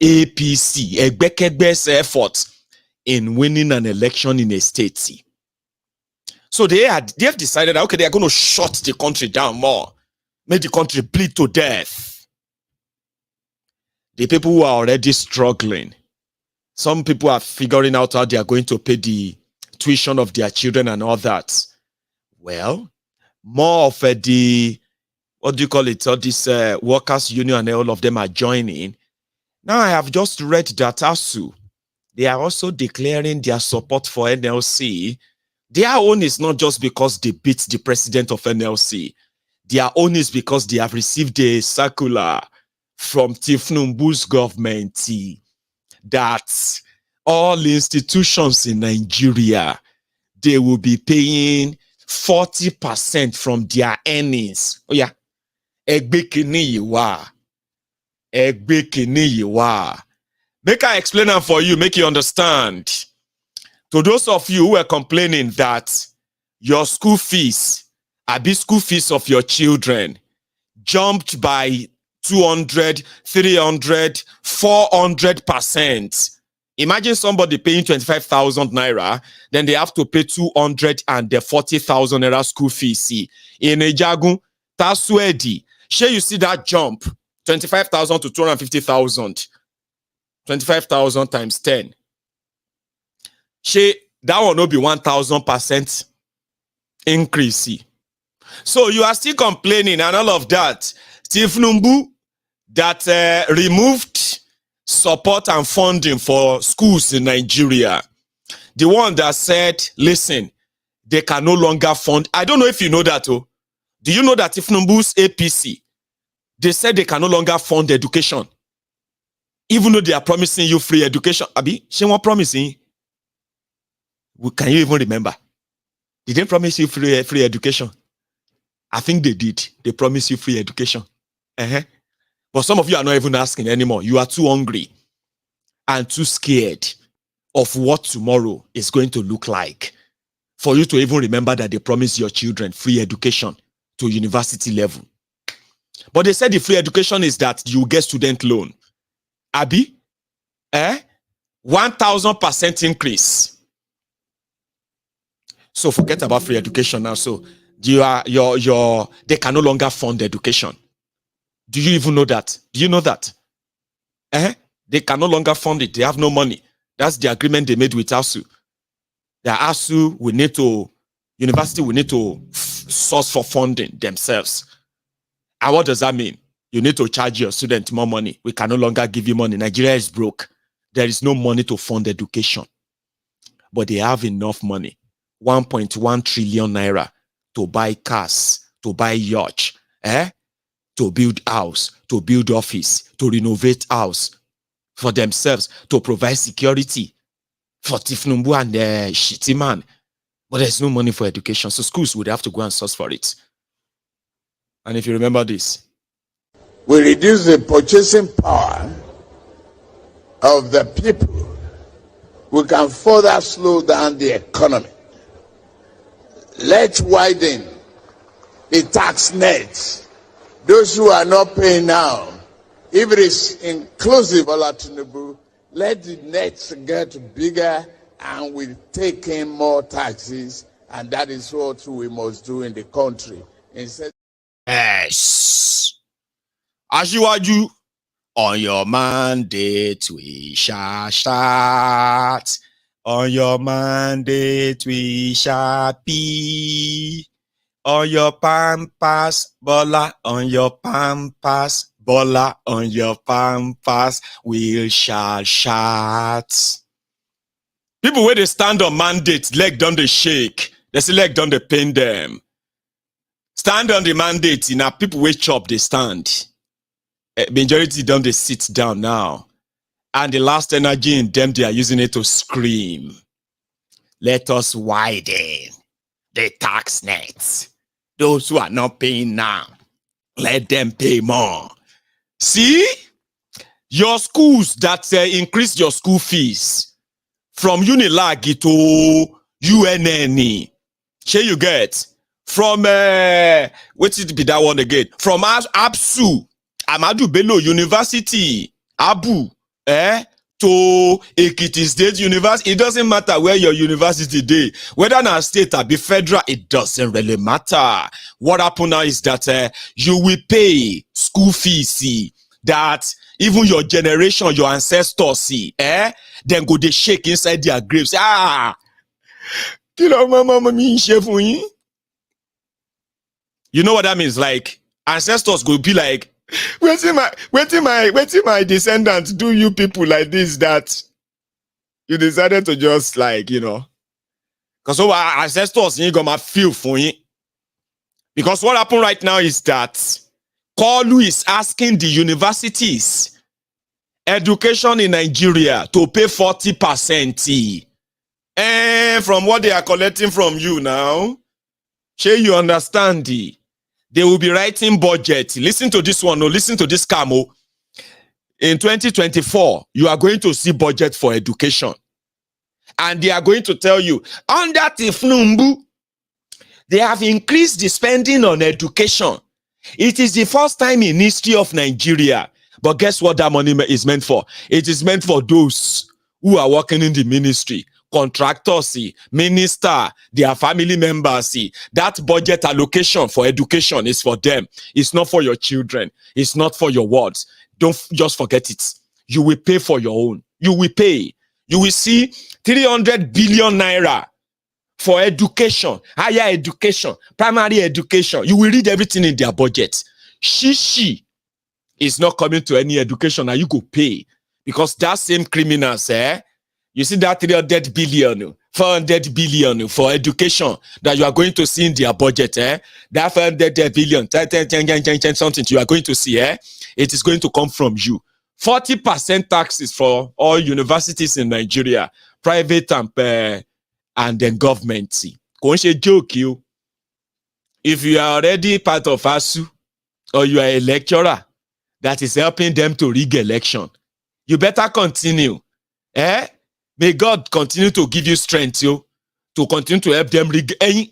APC, Egbekebe's effort in winning an election in a state. So they have decided, okay, they are going to shut the country down more, make the country bleed to death. The people who are already struggling, some people are figuring out how they are going to pay the tuition of their children and all that. Well, more of all these workers' union and all of them are joining. Now I have just read that ASU, they are also declaring their support for NLC. Their own is not just because they beat the president of NLC. Their own is because they have received a circular from Tinubu's government that all institutions in Nigeria, they will be paying 40% from their earnings. Oh yeah. Make I explain them for you, make you understand. To those of you who are complaining that your school fees, school fees of your children jumped by 200, 300, 400%. Imagine somebody paying 25,000 naira, then they have to pay 240,000 naira school fees. In Maiyegun, Taswedi, share you see that jump, 25,000 to 250,000. 25,000 times 10. That will not be 1,000% increase. So you are still complaining and all of that. Tinubu that removed support and funding for schools in Nigeria. The one that said, listen, they can no longer fund. I don't know if you know that. Oh. Do you know that Tinubu's APC, they said they can no longer fund education? Even though they are promising you free education. Abi, she won't promising. Can you even remember? They didn't promise you free education. I think they did. They promised you free education. But some of you are not even asking anymore. You are too hungry and too scared of what tomorrow is going to look like for you to even remember that they promised your children free education to university level. But they said the free education is that you get student loan. Abi? 1,000% increase. So forget about free education now. So they can no longer fund education. Do you even know that? Do you know that? They can no longer fund it. They have no money. That's the agreement they made with ASU. The ASU university will need to source for funding themselves. And what does that mean? You need to charge your student more money. We can no longer give you money. Nigeria is broke. There is no money to fund education. But they have enough money. 1.1 trillion naira to buy cars, to buy yacht, to build house, to build office, to renovate house for themselves, to provide security for Tifnumbu and Shitty man. But there's no money for education. So schools would have to go and source for it. And if you remember this, We reduce the purchasing power of the people. We can further slow down the economy. Let's widen the tax net. Those who are not paying now, if it is inclusive of Tinubu, let the nets get bigger and we take in more taxes, and that is what we must do in the country. Instead, yes, Ajiwaju, on your mandate we shall start. On your mandate we shall be. On your pampas, Bola, on your pampas, Bola, on your pampas, we shall shout. People where they stand on mandate, leg down the shake. They say leg down the pain them. Stand on the mandate, now people where chop they stand. Majority down they sit down now. And the last energy in them, they are using it to scream. Let us widen the tax nets. Those who are not paying now, let them pay more. See, your schools that increase your school fees from Unilag to UNN, share you get from what did be that one again? From ABSU, Amadu Bello University, Abu, to Ekiti State University. It doesn't matter where your university is, whether na state or be federal, it doesn't really matter. What happened now is that you will pay school fees that even your generation, your ancestors then go they shake inside their graves. You know what that means? Like ancestors go be like, waiting my descendants do you people like this that you decided to just like, because our ancestors ain't gonna feel for you. Because what happened right now is that Kolu is asking the universities, education in Nigeria to pay 40%. And from what they are collecting from you now, sure you understand the. They will be writing budget. Listen to this one. No, listen to this camo. In 2024, you are going to see budget for education. And they are going to tell you, under Tifnumbu, they have increased the spending on education. It is the first time in history of Nigeria. But guess what that money is meant for? It is meant for those who are working in the ministry. Contractors, minister, their family members. That budget allocation for education is for them. It's not for your children. It's not for your wards. Don't just forget it. You will pay for your own. You will pay. You will see 300 billion naira for education, higher education, primary education. You will read everything in their budget. She is not coming to any education and you go pay. Because that same criminals, you see that 300 billion, 400 billion for education that you are going to see in their budget, that 400 billion, 10, something you are going to see, it is going to come from you. 40% taxes for all universities in Nigeria, private and then government. Joke you. If you are already part of ASU or you are a lecturer that is helping them to rig election, you better continue. May God continue to give you strength, to continue to help them rig. I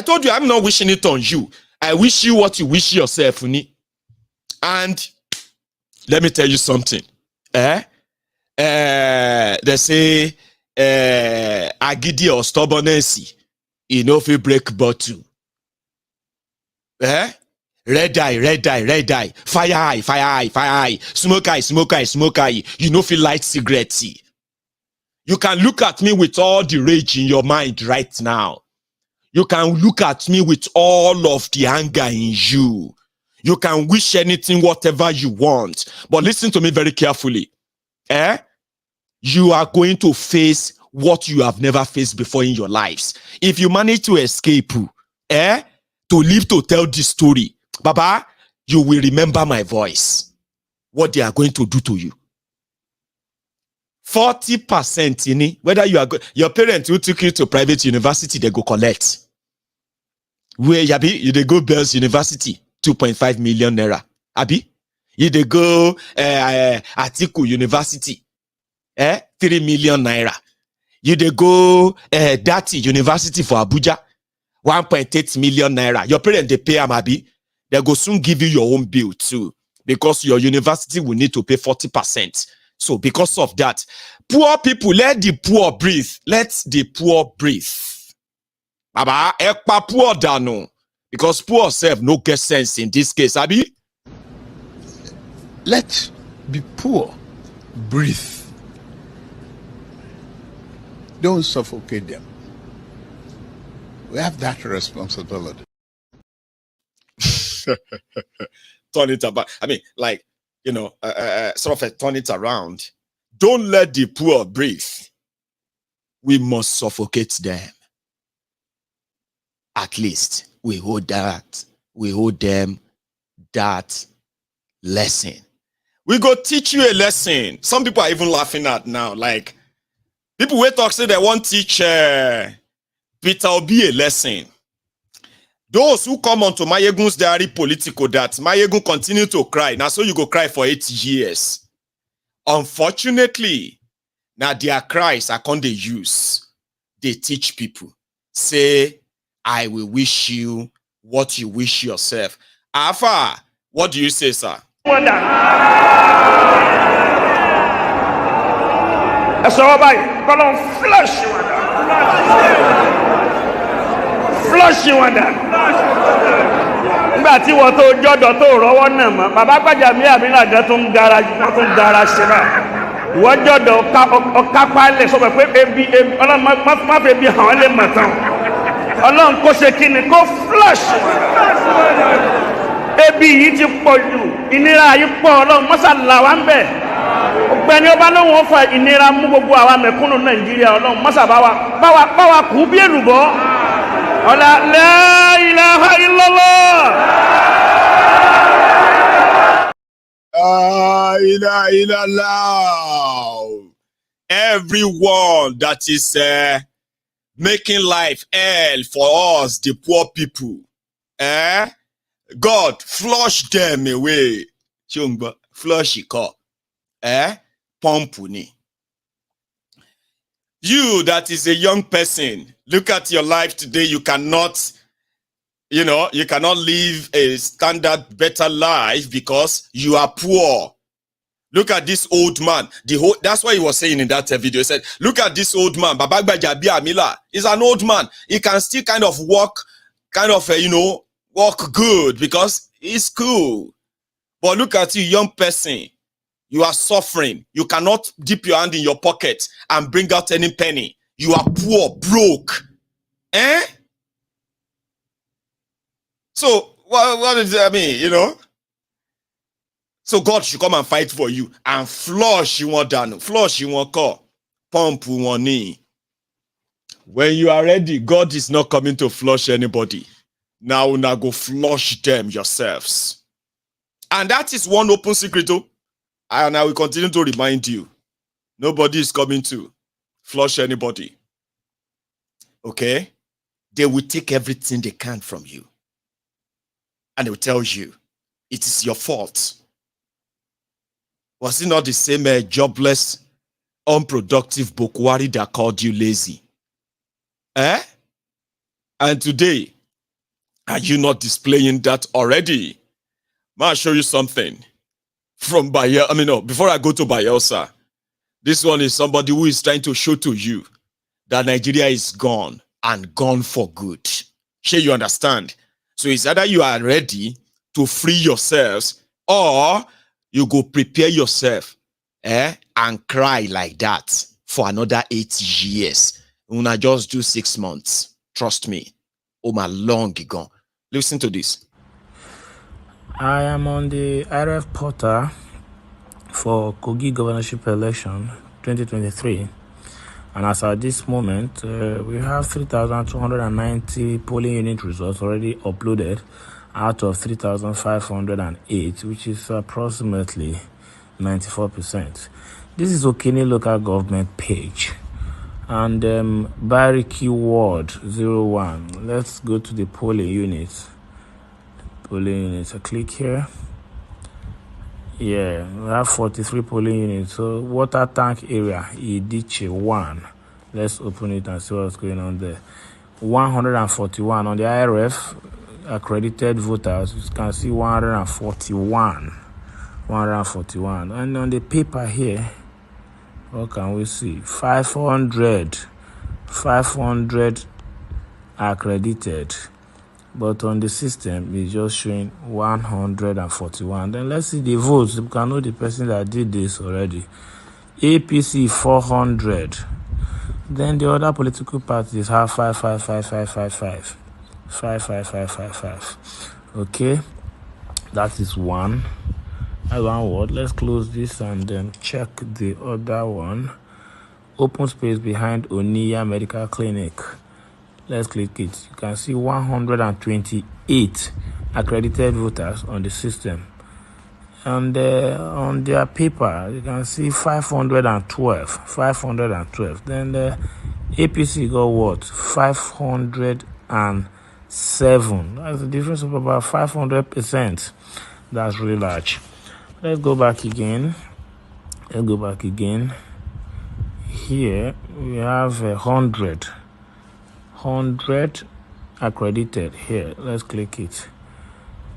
told you, I'm not wishing it on you. I wish you what you wish yourself. And let me tell you something. They say, agidi or stubbornness, if you break bottle. Red eye, fire eye, smoke eye. You know feel light cigarette. You can look at me with all the rage in your mind right now. You can look at me with all of the anger in you. You can wish anything, whatever you want. But listen to me very carefully. You are going to face what you have never faced before in your lives. If you manage to escape, to live to tell this story, Baba, you will remember my voice. What they are going to do to you. 40% in it, whether you are your parents who took you to private university, they go collect. Where you they go Bells University, 2.5 million naira. Abi? You they go Atiku University, 3 million naira. You they go Dati University for Abuja, 1.8 million naira. Your parents they pay Abi. They go soon give you your own bill too, because your university will need to pay 40%. So because of that, poor people, let the poor breathe. Let the poor breathe. Baba, ekpa poor dano. Because poor self no get sense in this case, Abi. Let the poor breathe. Don't suffocate them. We have that responsibility. Turn it about. I mean, like, you know, sort of turn it around. Don't let the poor breathe. We must suffocate them. At least we hold that. We hold them that lesson. We go teach you a lesson. Some people are even laughing at now. Like, people will talk, say they want to teach Peter Obi a lesson. Those who come onto MaiyegunsDiary Politico that Maiyegun continue to cry. Now, so you go cry for 8 years. Unfortunately, now their cries are con they use. They teach people. Say, I will wish you what you wish yourself. Alpha, what do you say, sir? That's all right. But on flush you under. Flush you under. Nígbà tí wọ́n tó jọ́dọ̀ tó rọ́wọ́ náà mọ́, bàbá Gbàjàmí Àmínà tó ń gara ṣe náà. Wọ́n jọ́dọ̀ ọ̀kápálẹ̀ sọ pé ebi ọlọ́run má fẹ́ bí hàn lè mọ̀ tán. Ọlọ́run kó ṣe kí ni kó flush. Ebi yìí ti pọ̀ jù, ìnira yìí pọ̀, ọlọ́run mọ́sà là wá ń bẹ̀. Ọ̀gbẹ́ni ọba ló wọ́n fa ìnira mú gbogbo àwa mẹ̀kúnnù Nàìjíríà, ọlọ́run mọ́sà bá wa kú bí èlùbọ́. Ọlá la ilaha illallah. La ilaha illallah. Everyone that is making life hell for us, the poor people, God, flush them away. Flush it up. Pompuni. You that is a young person, look at your life today. You cannot live a standard better life because you are poor. Look at this old man. That's what he was saying in that video. He said, look at this old man. Baba Gbàjàmí Àmínà is an old man. He can still kind of walk good because he's cool. But look at you, young person. You are suffering. You cannot dip your hand in your pocket and bring out any penny. You are poor, broke. So, what does that mean, So God should come and fight for you and flush you one down. Flush you one car. Pump one knee. When you are ready, God is not coming to flush anybody. Now go flush them yourselves. And that is one open secret. And I will continue to remind you, nobody is coming to flush anybody. Okay? They will take everything they can from you. And they will tell you, it is your fault. Was it not the same jobless, unproductive Buhari that called you lazy? And today, are you not displaying that already? May I show you something? From before I go to Bayelsa, this one is somebody who is trying to show to you that Nigeria is gone and gone for good. Sure, you understand? So it's either you are ready to free yourselves or you go prepare yourself and cry like that for another 8 years. Una just do 6 months. Trust me. Oh my long gone. Listen to this. I am on the IRF portal for Kogi governorship election 2023, and as at this moment, we have 3,290 polling unit results already uploaded out of 3,508, which is approximately 94%. This is Okene local government page. And Bariki Ward 01. Let's go to the polling units. Polling units. I click here. Yeah, we have 43 polling units. So water tank area, Idiche 1. Let's open it and see what's going on there. 141 on the IRF accredited voters. You can see 141. 141. And on the paper here, what can we see? 500 accredited, but on the system it's just showing 141. Then let's see the votes. You can know the person that did this already. APC 400. Then the other political parties have 5555555. Okay, that is one. That's one word. Let's close this and then check the other one. Open space behind Oniya Medical Clinic. Let's click it. You can see 128 accredited voters on the system. And on their paper, you can see 512. 512. Then the APC got what? 507. That's a difference of about 500%. That's really large. Let's go back again. Here we have 100 accredited here. Let's click it.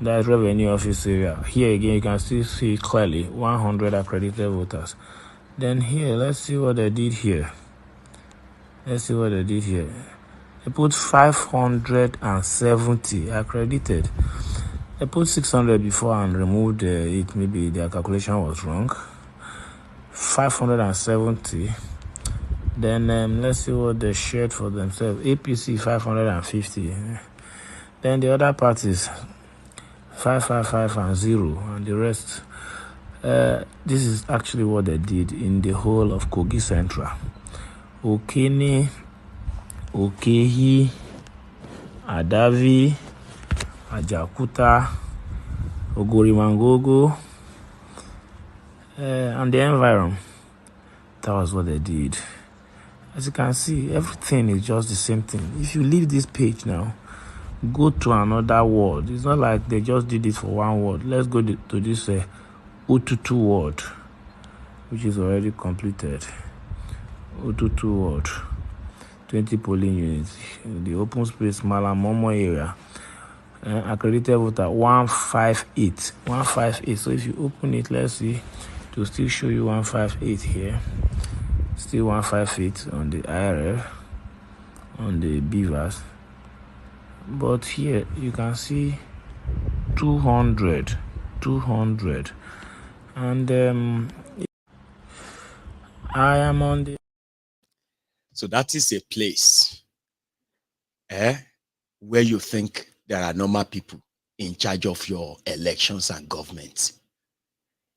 That's revenue office area. Here again you can still see clearly 100 accredited voters. Then here, let's see what they did here. They put 570 accredited. They put 600 before and removed it. Maybe their calculation was wrong. 570. Then let's see what they shared for themselves. APC 550. Then the other parties 555 and 0, and the rest. This is actually what they did in the whole of Kogi Central. Okene, Okehi, Adavi, Ajakuta, Ogorimangogo, and the environment. That was what they did. As you can see, everything is just the same thing. If you leave this page now, go to another word. It's not like they just did it for one word. Let's go to this Ututu word, which is already completed. Ututu word, 20 polling units. The open space Malamomo area. Accredited voter 158. 158. So if you open it, let's see, to still show you 158 here. Still 158 on the IRF, on the beavers. But here you can see 200. And I am on the. So that is a place where you think there are normal people in charge of your elections and government.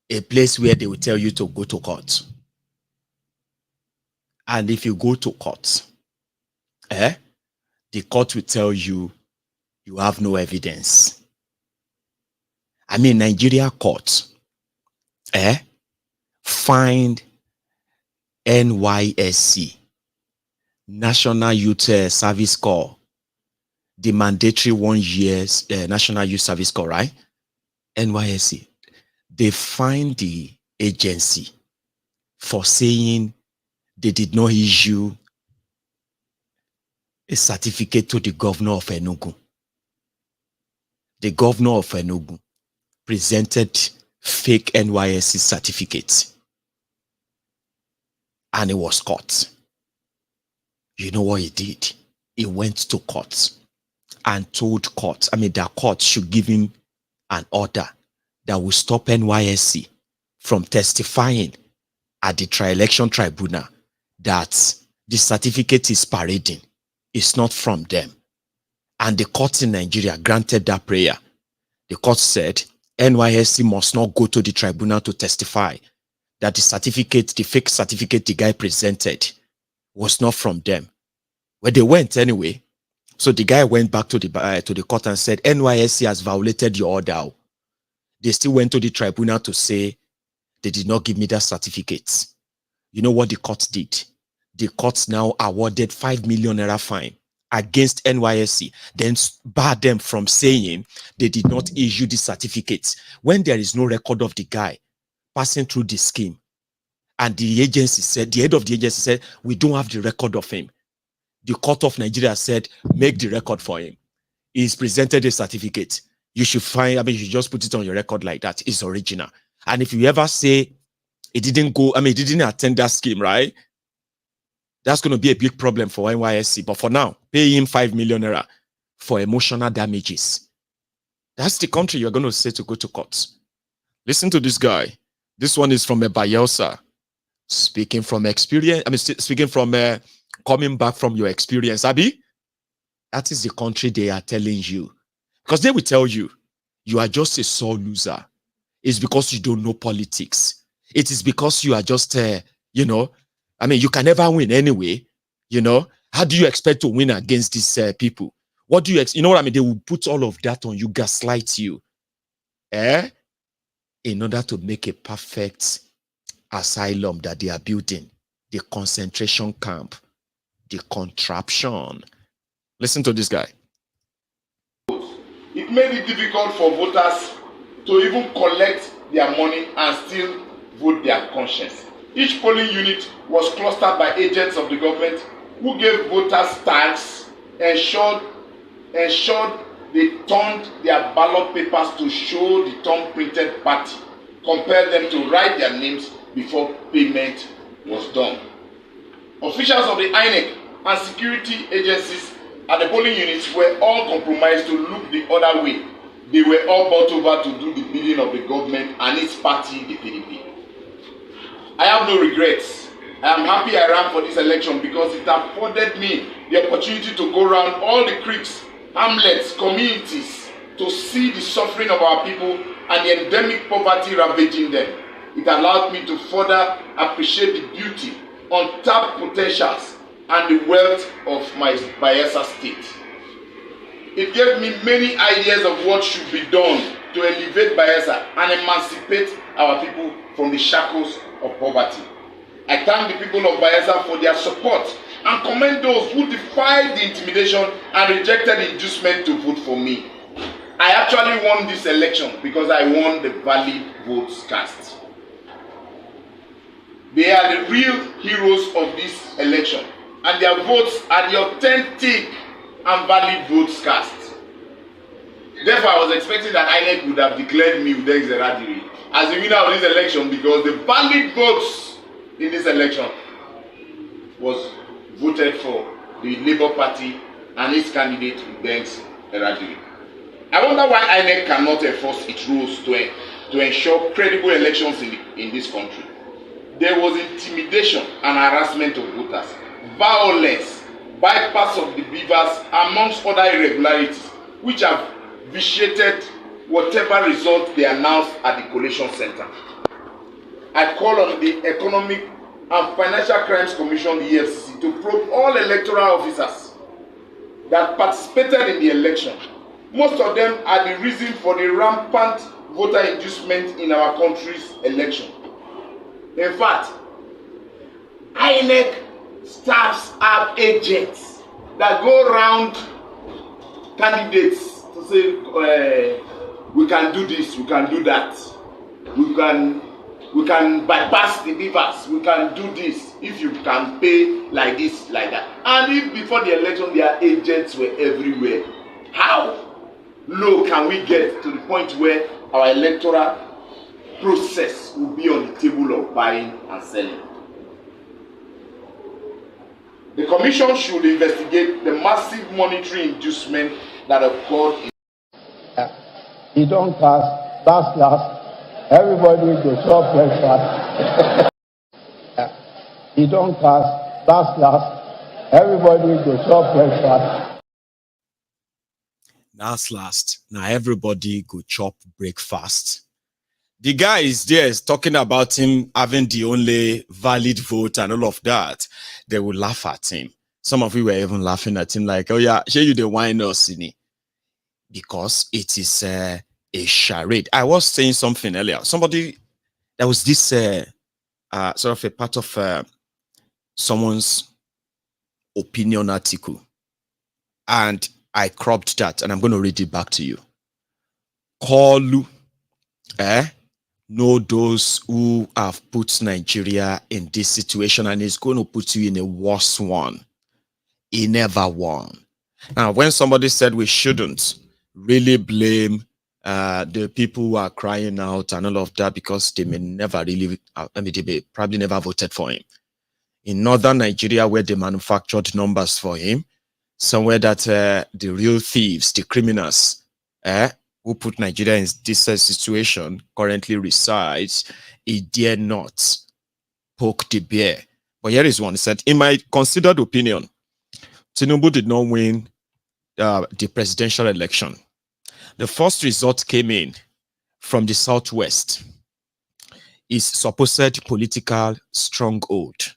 A place where they will tell you to go to court. And if you go to court, the court will tell you you have no evidence. I mean, Nigeria court find NYSC, National Youth Service Corps, the mandatory 1 year National Youth Service Corps, right? NYSC. They find the agency for saying they did not issue a certificate to the governor of Enugu. The governor of Enugu presented fake NYSC certificates, and he was caught. You know what he did? He went to court and told court, the court should give him an order that will stop NYSC from testifying at the election tribunal that the certificate is parading. It's not from them. And the court in Nigeria granted that prayer. The court said NYSC must not go to the tribunal to testify that the certificate, the fake certificate the guy presented, was not from them. Well, they went anyway. So the guy went back to the court and said, NYSC has violated your order. They still went to the tribunal to say they did not give me that certificate. You know what the court did? The courts now awarded 5 million naira fine against NYSC, then barred them from saying they did not issue the certificates when there is no record of the guy passing through the scheme. And the agency said, the head of the agency said, we don't have the record of him. The court of Nigeria said, make the record for him. He's presented a certificate. You should find, you should just put it on your record like that. It's original. And if you ever say it didn't go, it didn't attend that scheme, right? That's going to be a big problem for NYSC. But for now, pay him 5 million naira for emotional damages. That's the country you're going to say to go to court. Listen to this guy. This one is from a Bayelsa. Speaking from experience, speaking from coming back from your experience, Abi. That is the country they are telling you. Because they will tell you, you are just a sore loser. It's because you don't know politics. It is because you are just, you can never win anyway. How do you expect to win against these people? What do you, They will put all of that on you, gaslight you. In order to make a perfect asylum that they are building, the concentration camp, the contraption. Listen to this guy. It made it difficult for voters to even collect their money and still vote their conscience. Each polling unit was clustered by agents of the government who gave voters tags, ensured they turned their ballot papers to show the thumb-printed party, compelled them to write their names before payment was done. Officials of the INEC and security agencies at the polling units were all compromised to look the other way. They were all bought over to do the bidding of the government and its party, the PDP. I have no regrets. I am happy I ran for this election because it afforded me the opportunity to go around all the creeks, hamlets, communities to see the suffering of our people and the endemic poverty ravaging them. It allowed me to further appreciate the beauty, untapped potentials, and the wealth of my Bayelsa state. It gave me many ideas of what should be done to elevate Bayelsa and emancipate our people from the shackles of poverty. I thank the people of Bayelsa for their support and commend those who defied the intimidation and rejected the inducement to vote for me. I actually won this election because I won the valid votes cast. They are the real heroes of this election, and their votes are the authentic and valid votes cast. Therefore, I was expecting that INEC would have declared me with Charade as the winner of this election because the valid votes in this election was voted for the Labour Party and its candidate Charade. I wonder why INEC cannot enforce its rules to ensure credible elections in this country. There was intimidation and harassment of voters, violence, bypass of the beavers, amongst other irregularities, which have vitiated whatever result they announced at the collation center. I call on the Economic and Financial Crimes Commission, the EFCC, to probe all electoral officers that participated in the election. Most of them are the reason for the rampant voter inducement in our country's election. In fact, INEC staffs have agents that go around candidates to say, we can do this, we can do that, we can bypass the beavers, we can do this if you can pay like this, like that. And if before the election their agents were everywhere, how low can we get to the point where our electoral process will be on the table of buying and selling? The commission should investigate the massive monetary inducement that occurred in. He don't cast, last, everybody go chop breakfast. He don't cast, last, everybody go chop breakfast. That's last. Now everybody go chop breakfast. The guy is there is talking about him having the only valid vote and all of that. They will laugh at him. Some of you were even laughing at him like, oh yeah, show you the wine or cine. Because it is a charade. I was saying something earlier. Somebody, there was this sort of a part of someone's opinion article, and I cropped that, and I'm going to read it back to you. Kolu, know those who have put Nigeria in this situation, and it's going to put you in a worse one. He never won. Now, when somebody said we shouldn't really blame the people who are crying out and all of that, because they may never really, they may probably never voted for him. In northern Nigeria, where they manufactured numbers for him, somewhere that the real thieves, the criminals, who put Nigeria in this situation currently resides, he dare not poke the bear. But here is one. He said, in my considered opinion, Tinubu did not win the presidential election. The first result came in from the southwest, his supposed political stronghold.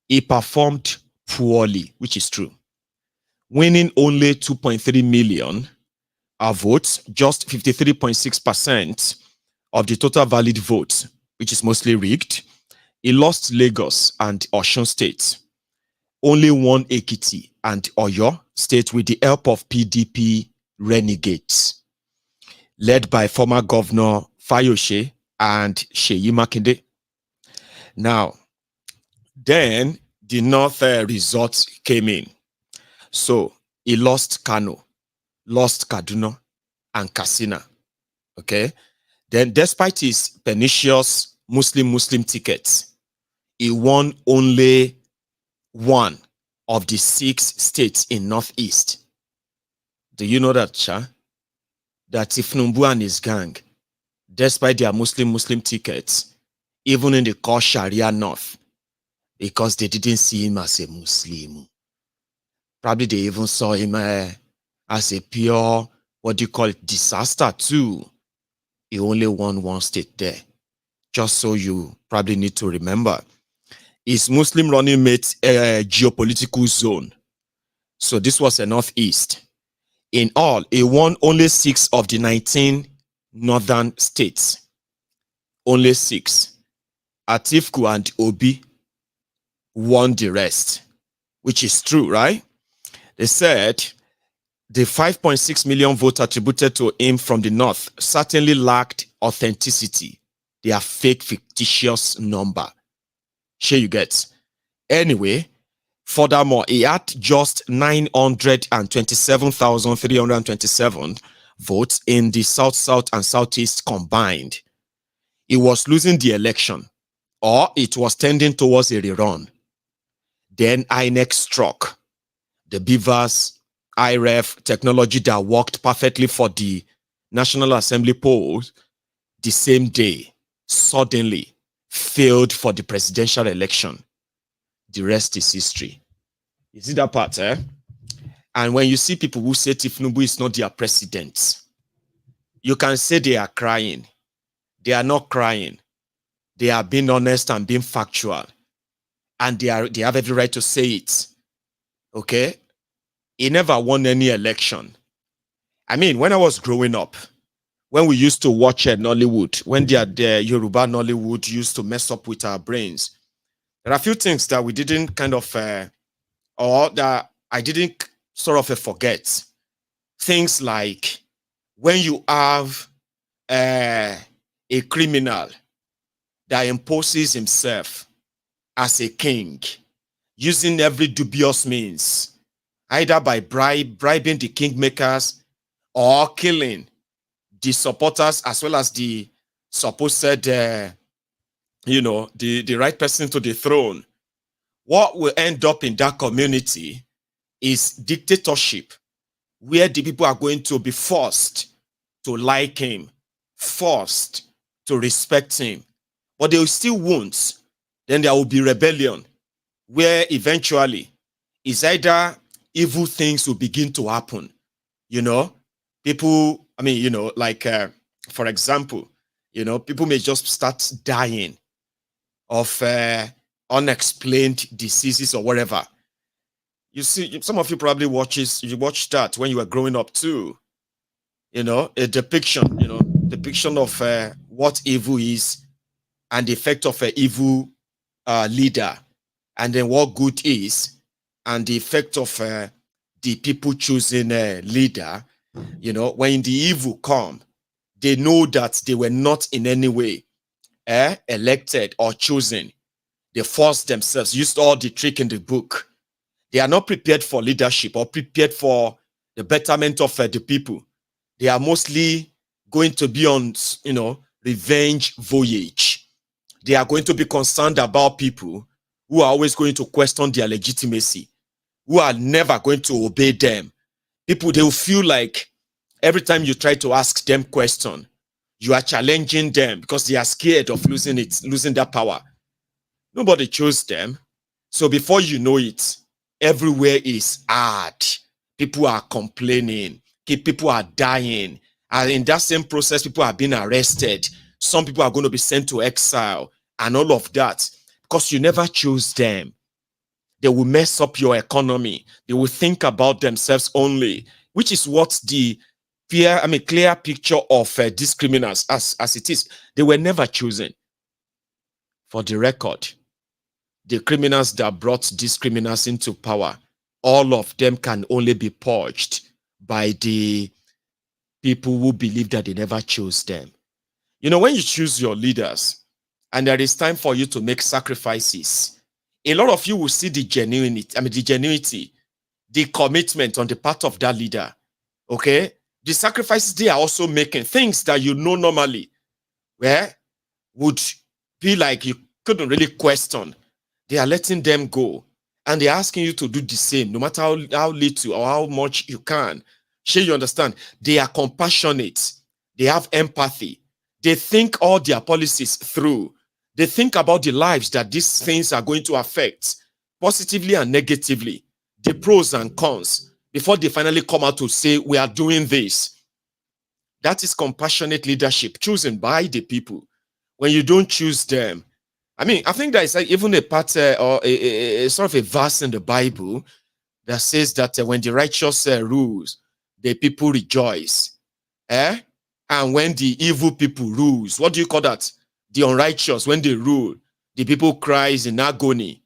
He performed poorly, which is true, winning only 2.3 million votes, just 53.6% of the total valid votes, which is mostly rigged. He lost Lagos and Osun State, only won Ekiti and Oyo State with the help of PDP renegades, led by former Governor Fayose and Seyi Makinde. Now, then the north results came in. So he lost Kano, lost Kaduna, and Katsina. Okay. Then, despite his pernicious Muslim tickets, he won only one of the 6 states in Northeast. Do you know that, Cha? That Tinubu and his gang, despite their Muslim tickets, even in the core Sharia North, because they didn't see him as a Muslim. Probably they even saw him as a pure, what do you call it, disaster too. He only won one state there. Just so you probably need to remember. His Muslim running mate geopolitical zone. So this was a Northeast. In all, he won only 6 of the 19 northern states. Only 6. Atiku and Obi won the rest, which is true, right? They said the 5.6 million votes attributed to him from the north certainly lacked authenticity. They are fake, fictitious number. Sure you get. Anyway, furthermore, he had just 927,327 votes in the South, and Southeast combined. He was losing the election, or it was tending towards a rerun. Then INEC struck. The Beavers, IREF technology that worked perfectly for the National Assembly polls the same day suddenly failed for the presidential election. The rest is history. You see that part, eh? And when you see people who say Tinubu is not their president, you can say they are crying. They are not crying. They are being honest and being factual. And they have every right to say it. Okay? He never won any election. I mean, when I was growing up, when we used to watch Nollywood, when the Yoruba Nollywood used to mess up with our brains, there are a few things that we didn't kind of, or that I didn't sort of forget. Things like when you have a criminal that imposes himself as a king, using every dubious means, either by bribing the kingmakers or killing the supporters as well as the supposed, the right person to the throne. What will end up in that community is dictatorship, where the people are going to be forced to like him, forced to respect him, but they still won't. Then there will be rebellion, where eventually it's either evil things will begin to happen. People, for example, people may just start dying of unexplained diseases or whatever. You see, some of you probably watched that when you were growing up too. A depiction of what evil is and the effect of an evil leader, and then what good is, and the effect of the people choosing a leader, you know, when the evil come, they know that they were not in any way elected or chosen. They forced themselves, used all the trick in the book. They are not prepared for leadership or prepared for the betterment of the people. They are mostly going to be on, you know, revenge voyage. They are going to be concerned about people who are always going to question their legitimacy, who are never going to obey them. People, they will feel like every time you try to ask them question, you are challenging them because they are scared of losing that power. Nobody chose them. So before you know it, everywhere is hard. People are complaining. People are dying. And in that same process, people are being arrested. Some people are going to be sent to exile and all of that because you never chose them. They will mess up your economy. They will think about themselves only, which is what the clear picture of these criminals as it is. They were never chosen. For the record, the criminals that brought these criminals into power, all of them can only be purged by the people who believe that they never chose them. You know, when you choose your leaders and there is time for you to make sacrifices, a lot of you will see the genuinity, the commitment on the part of that leader. Okay? The sacrifices they are also making, things that you know normally, where would be like you couldn't really question. They are letting them go. And they're asking you to do the same, no matter how little or how much you can. Sure, you understand? They are compassionate. They have empathy. They think all their policies through. They think about the lives that these things are going to affect, positively and negatively, the pros and cons, before they finally come out to say, we are doing this. That is compassionate leadership, chosen by the people. When you don't choose them, I mean, I think there is even a part or a sort of a verse in the Bible that says that when the righteous rules, the people rejoice. And when the evil people rules, what do you call that? The unrighteous, when they rule, the people cries in agony.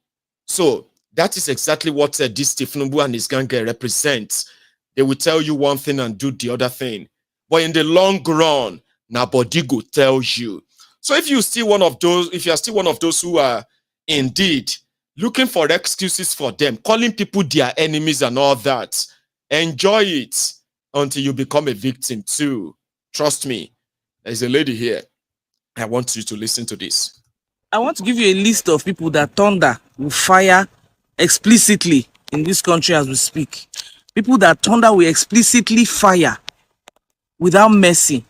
So that is exactly what this Tinubu and his gang represents. They will tell you one thing and do the other thing. But in the long run, Nabodigo tells you. So if you are still one of those who are indeed looking for excuses for them, calling people their enemies and all that, enjoy it until you become a victim too. Trust me. There's a lady here. I want you to listen to this. I want to give you a list of people that thunder will fire explicitly in this country as we speak. People that thunder will explicitly fire without mercy.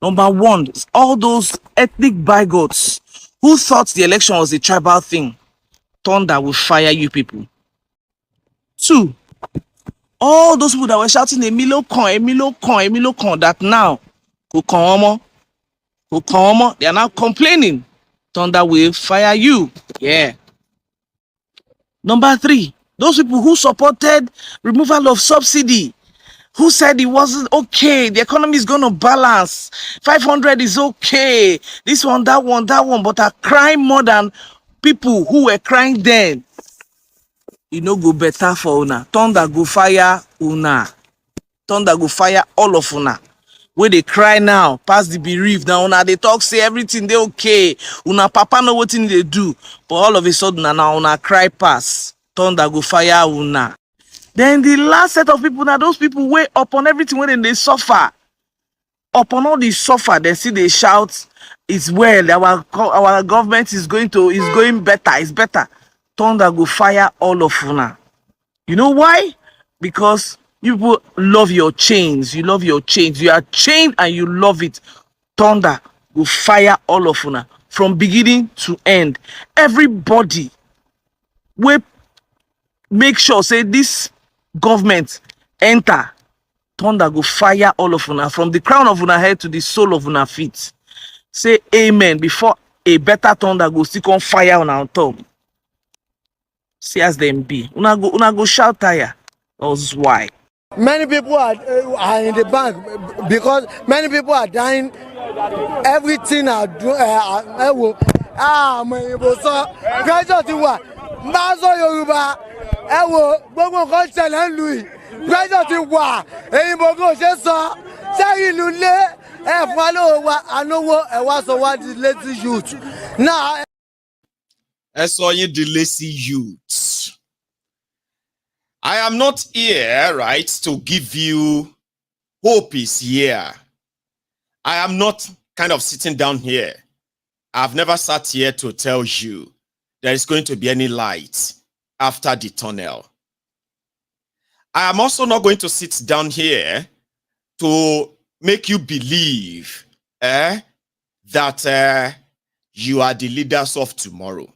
Number one, all those ethnic bigots who thought the election was a tribal thing. Thunder will fire you people. Two, all those people that were shouting Emilio Con, that now, they are now complaining. Thunder will fire you. Yeah. Number three, those people who supported removal of subsidy, who said it wasn't okay, the economy is going to balance, 500 is okay, this one, that one, but are crying more than people who were crying then. You know, go better for una. Thunder go fire una. Thunder go fire all of una. Where they cry now, pass the bereaved. Now una they talk, say everything they okay. Una papa know what thing they do. But all of a sudden now una cry pass. Thunder go fire una. Then the last set of people, now those people wait upon everything when they suffer. Upon all this suffer, they see they shout, it's well, our government is going better, it's better. Thunder go fire all of una. You know why? Because you people love your chains. You love your chains. You are chained and you love it. Thunder go fire all of una from beginning to end. Everybody will make sure say this government enter. Thunder go fire all of una from the crown of una head to the sole of una feet. Say amen before a better thunder go still on fire on top. See as them be. Una go shout tire. That's why. Many people are in the bank because many people are dying. Everything are àmọ́ ìbò sọ pressure ti wà máa sọ Yorùbá ẹ wo gbogbo nǹkan ṣẹlẹ̀ ń lu yìí pressure ti wà èyìnbó kò ṣe sọ sẹ́yìn ìlú lé ẹ̀ fún wa lówó wa ànówó ẹ̀ wá sọ wá di lazy youth náà. Ẹ sọ yín di lazy youth. I am not here, right, to give you hope is here. I am not kind of sitting down here. I've never sat here to tell you there is going to be any light after the tunnel. I am also not going to sit down here to make you believe that you are the leaders of tomorrow.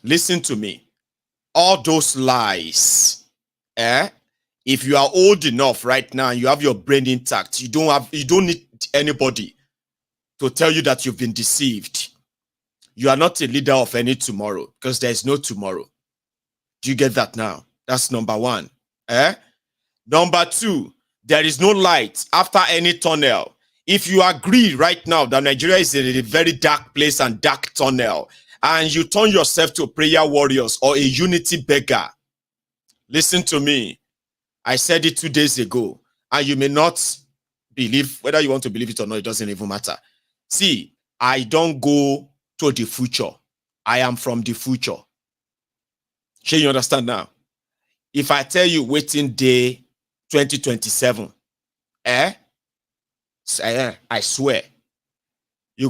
Listen to me. All those lies, if you are old enough right now, you have your brain intact, you don't need anybody to tell you that you've been deceived. You are not a leader of any tomorrow because there is no tomorrow. Do you get that now? That's number one. Number two, there is no light after any tunnel. If you agree right now that Nigeria is a very dark place and dark tunnel, and you turn yourself to prayer warriors or a unity beggar, listen to me. I said it 2 days ago, and you may not believe, whether you want to believe it or not, it doesn't even matter. See, I don't go to the future. I am from the future. Shall you understand now? If I tell you waiting day 2027, I swear, you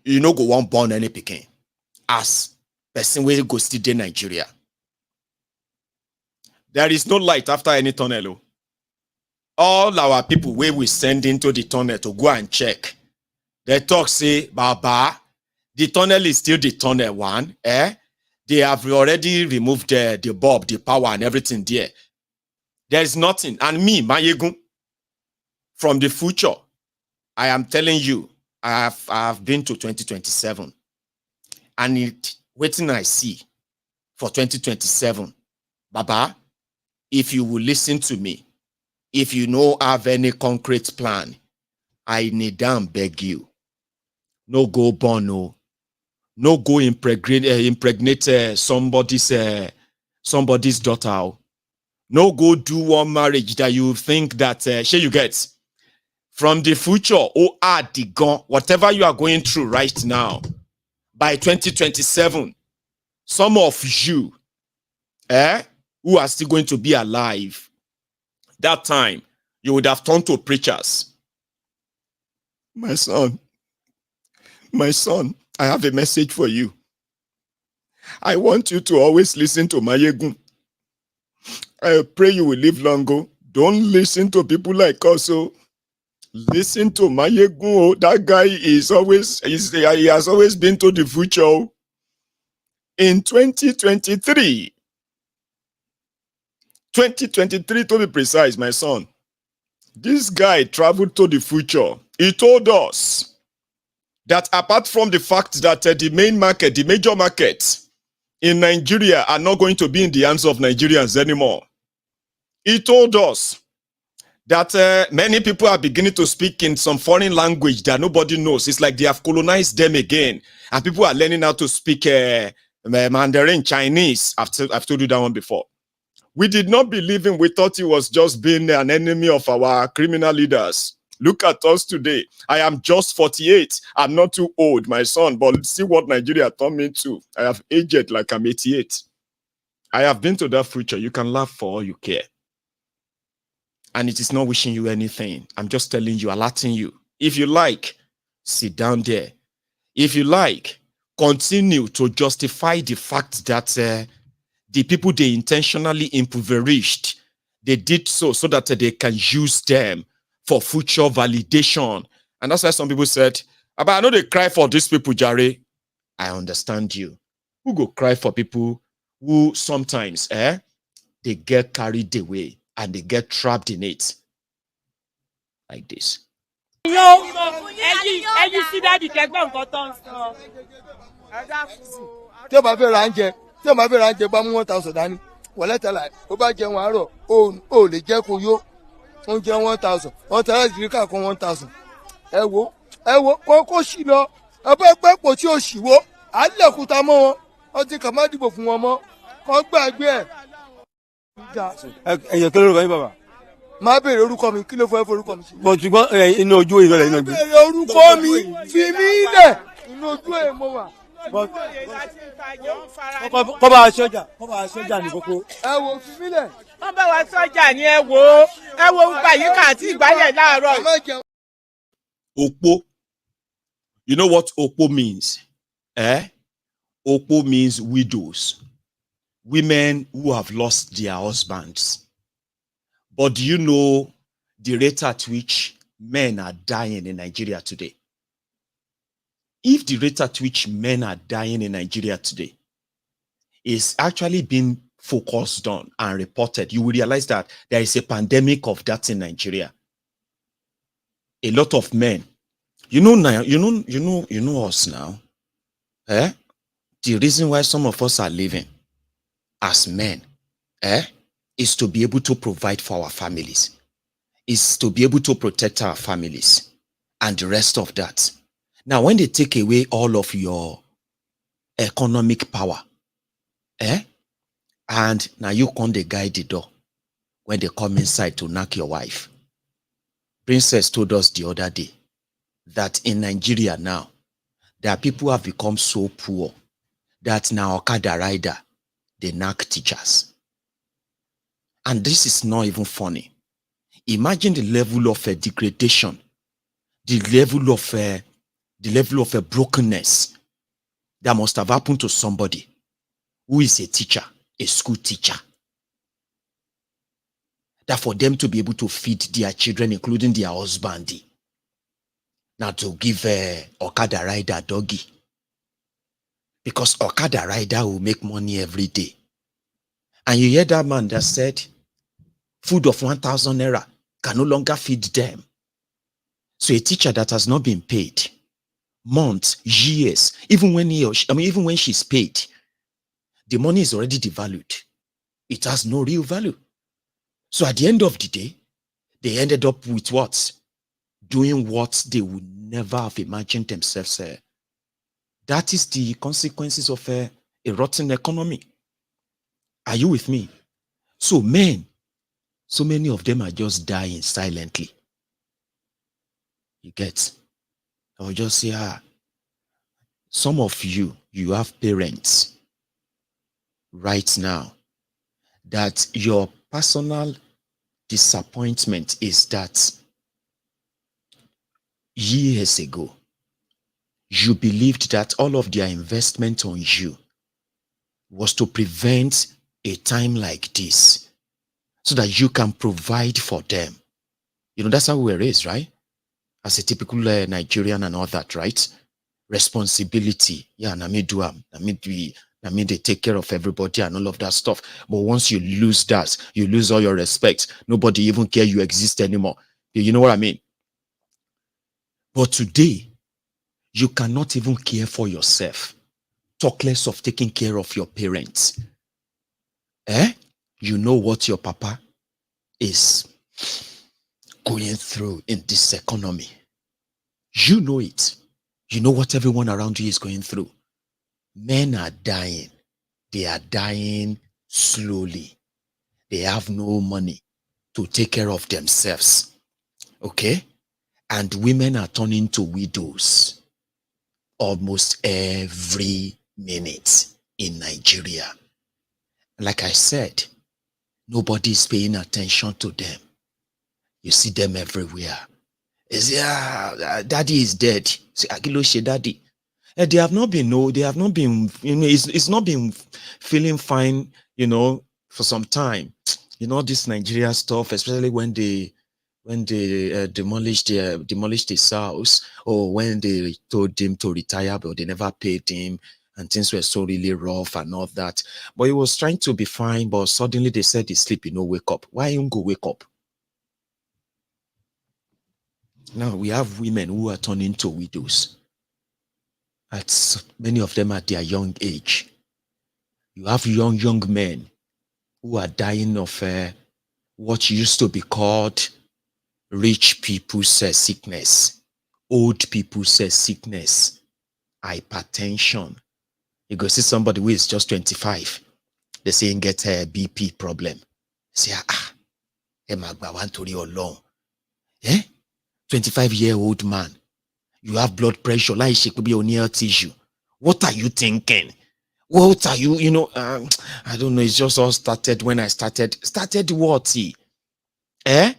no go one born any pikin as person wey go still dey Nigeria. There is no light after any tunnel. All our people wey we send into the tunnel to go and check, they talk say, Baba, the tunnel is still the tunnel one. They have already removed the bulb, the power and everything there. There is nothing. And me, Maiyegun, from the future, I am telling you, I have been to 2027. And waiting I see for 2027. Baba, if you will listen to me, if you don't have any concrete plan, I need and beg you. No go born, no go impregnate somebody's daughter. No go do one marriage that you think that you get from the future or the gun, whatever you are going through right now. By 2027, some of you who are still going to be alive, that time you would have turned to preachers. My son, I have a message for you. I want you to always listen to Maiyegun. I pray you will live longer. Don't listen to people like us. Listen to Maiyegun. That guy he has always been to the future. In 2023 to be precise, my son, this guy traveled to the future. He told us that apart from the fact that the major markets in Nigeria are not going to be in the hands of Nigerians anymore, he told us that many people are beginning to speak in some foreign language that nobody knows. It's like they have colonized them again. And people are learning how to speak Mandarin, Chinese. I've told you that one before. We did not believe him. We thought he was just being an enemy of our criminal leaders. Look at us today. I am just 48. I'm not too old, my son, but see what Nigeria turned me to. I have aged like I'm 88. I have been to that future. You can laugh for all you care. And it is not wishing you anything. I'm just telling you, alerting you. If you like, sit down there. If you like, continue to justify the fact that the people they intentionally impoverished, they did so that they can use them for future validation. And that's why some people said, but I know they cry for these people, Jare. I understand you. Who go cry for people who sometimes they get carried away and they get trapped in it like this. Tí o bá fẹ́ ra oúnjẹ bá mú 1,000 dání wọlé tẹ́lá ó bá jẹun àárọ̀ ó lè jẹ́ kó yó oúnjẹ 1,000 wọ́n tẹ́lá ìdílé káàkan 1,000 ẹ wo kó sì lọ ẹ bá pẹ́ pò tí ó sì wo àlẹkùtà mọ wọn ọtí kà má dìbò fún wọn mọ kàn gbàgbé ẹ. ẹ̀yẹ kí lórúkọ yín bàbá. má béèrè orúkọ mi kí ló fẹ́ forúkọ mi sí. bọ̀ ṣùgbọ́n inú ojú ìlọ rẹ̀ iná gbé. béèrè orúkọ mi fi mí lẹ̀ inú ojú ẹ̀ mo wà. kọ́ba sọ́jà ní kókó. ẹ wo fi mí lẹ̀. wọ́n bá wa sọ́jà ní ẹ wo gbogbo àyíká àti ìgbálẹ̀ láàárọ̀. Opo. You know what Opo means? Opo means widows. Women who have lost their husbands. But do you know the rate at which men are dying in Nigeria today? If the rate at which men are dying in Nigeria today is actually being focused on and reported, you will realize that there is a pandemic of that in Nigeria. A lot of men, you know us now. The reason why some of us are living as men, is to be able to provide for our families, is to be able to protect our families, and the rest of that. Now, when they take away all of your economic power, and now you can't guide the door when they come inside to knock your wife. Princess told us the other day that in Nigeria now, there are people who have become so poor that now Okada rider, they knock teachers. And this is not even funny. Imagine the level of degradation, the level of brokenness that must have happened to somebody who is a teacher, a school teacher. That for them to be able to feed their children, including their husband, now to give Okada rider doggy. Because Okada rider will make money every day. And you hear that man that said, food of 1,000 naira can no longer feed them. So a teacher that has not been paid, months, years, even when even when she's paid, the money is already devalued. It has no real value. So at the end of the day, they ended up with what? Doing what they would never have imagined themselves. That is the consequences of a rotten economy. Are you with me? So men, so many of them are just dying silently. You get? I will just say, some of you have parents right now that your personal disappointment is that years ago, you believed that all of their investment on you was to prevent a time like this so that you can provide for them. You know, that's how we were raised, right? As a typical Nigerian and all that, right? Responsibility. Yeah, na me do they take care of everybody and all of that stuff. But once you lose that, you lose all your respect. Nobody even care you exist anymore. You know what I mean? But today, you cannot even care for yourself. Talk less of taking care of your parents. You know what your papa is going through in this economy. You know it. You know what everyone around you is going through. Men are dying. They are dying slowly. They have no money to take care of themselves. Okay? And women are turning to widows almost every minute in Nigeria. Like I said, nobody is paying attention to them. You see them everywhere. Daddy is dead. Say, Agiloshe, daddy. They have not been, it's not been feeling fine, for some time. This Nigeria stuff, especially when they demolished his house, or when they told him to retire, but they never paid him, and things were so really rough and all that. But he was trying to be fine, but suddenly they said he's sleeping, wake up. Why him go wake up? Now we have women who are turning to widows. Many of them at their young age. You have young men who are dying of what used to be called rich people's sickness, old people's sickness, hypertension, You go see somebody who is just 25. They say he get a BP problem. Say, eh? 25-year-old man. You have blood pressure, like she could be on your tissue. What are you thinking? What are you, I don't know. It's just all started when I started. Started what? Eh?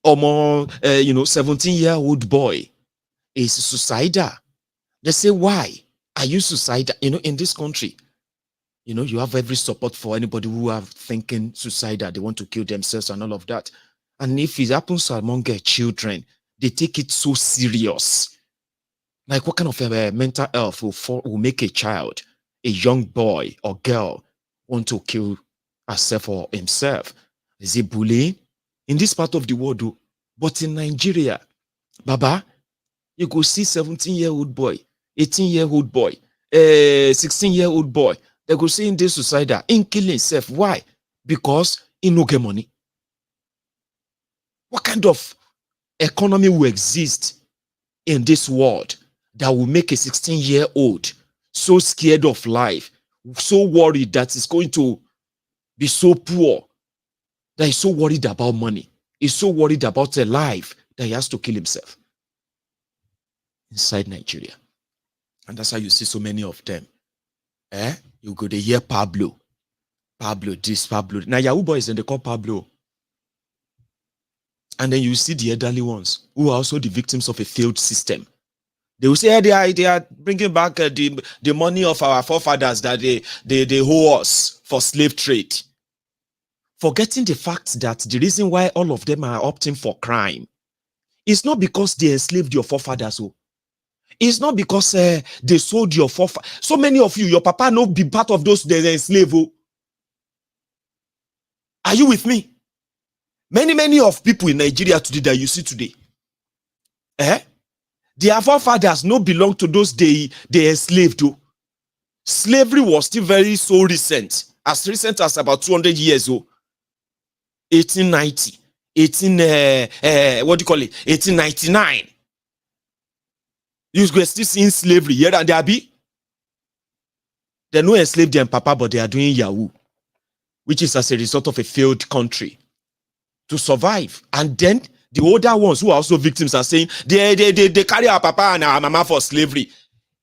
Or more, 17-year-old boy is suicidal. They say, why are you suicidal? In this country, you have every support for anybody who are thinking suicidal. They want to kill themselves and all of that. And if it happens among children, they take it so serious. Like, what kind of mental health will make a child, a young boy or girl, want to kill herself or himself? Is it bullying? In this part of the world, though, but in Nigeria, Baba, you go see 17-year-old boy, 18-year-old boy, 16-year-old boy. They go see in this suicidal, in killing himself. Why? Because he no get money. What kind of economy will exist in this world that will make a 16-year-old so scared of life, so worried that he's going to be so poor, that he's so worried about money, he's so worried about a life that he has to kill himself inside Nigeria? And that's how you see so many of them. You go to hear Pablo this, Pablo. Now Yahoo boys, and they call Pablo. And then you see the elderly ones who are also the victims of a failed system. They will say they are bringing back the money of our forefathers that they owe us for slave trade. Forgetting the fact that the reason why all of them are opting for crime is not because they enslaved your forefathers. It's not because they sold your forefathers. So many of you, your papa no be part of those they enslaved. Are you with me? Many of people in Nigeria today that you see today, their forefathers no belong to those they enslaved. Slavery was still very so recent as about 200 years old. 1890, 1899. You were still seeing slavery here and there. They no enslaved them, papa, but they are doing Yahoo, which is as a result of a failed country to survive. And then the older ones who are also victims are saying they carry our papa and our mama for slavery.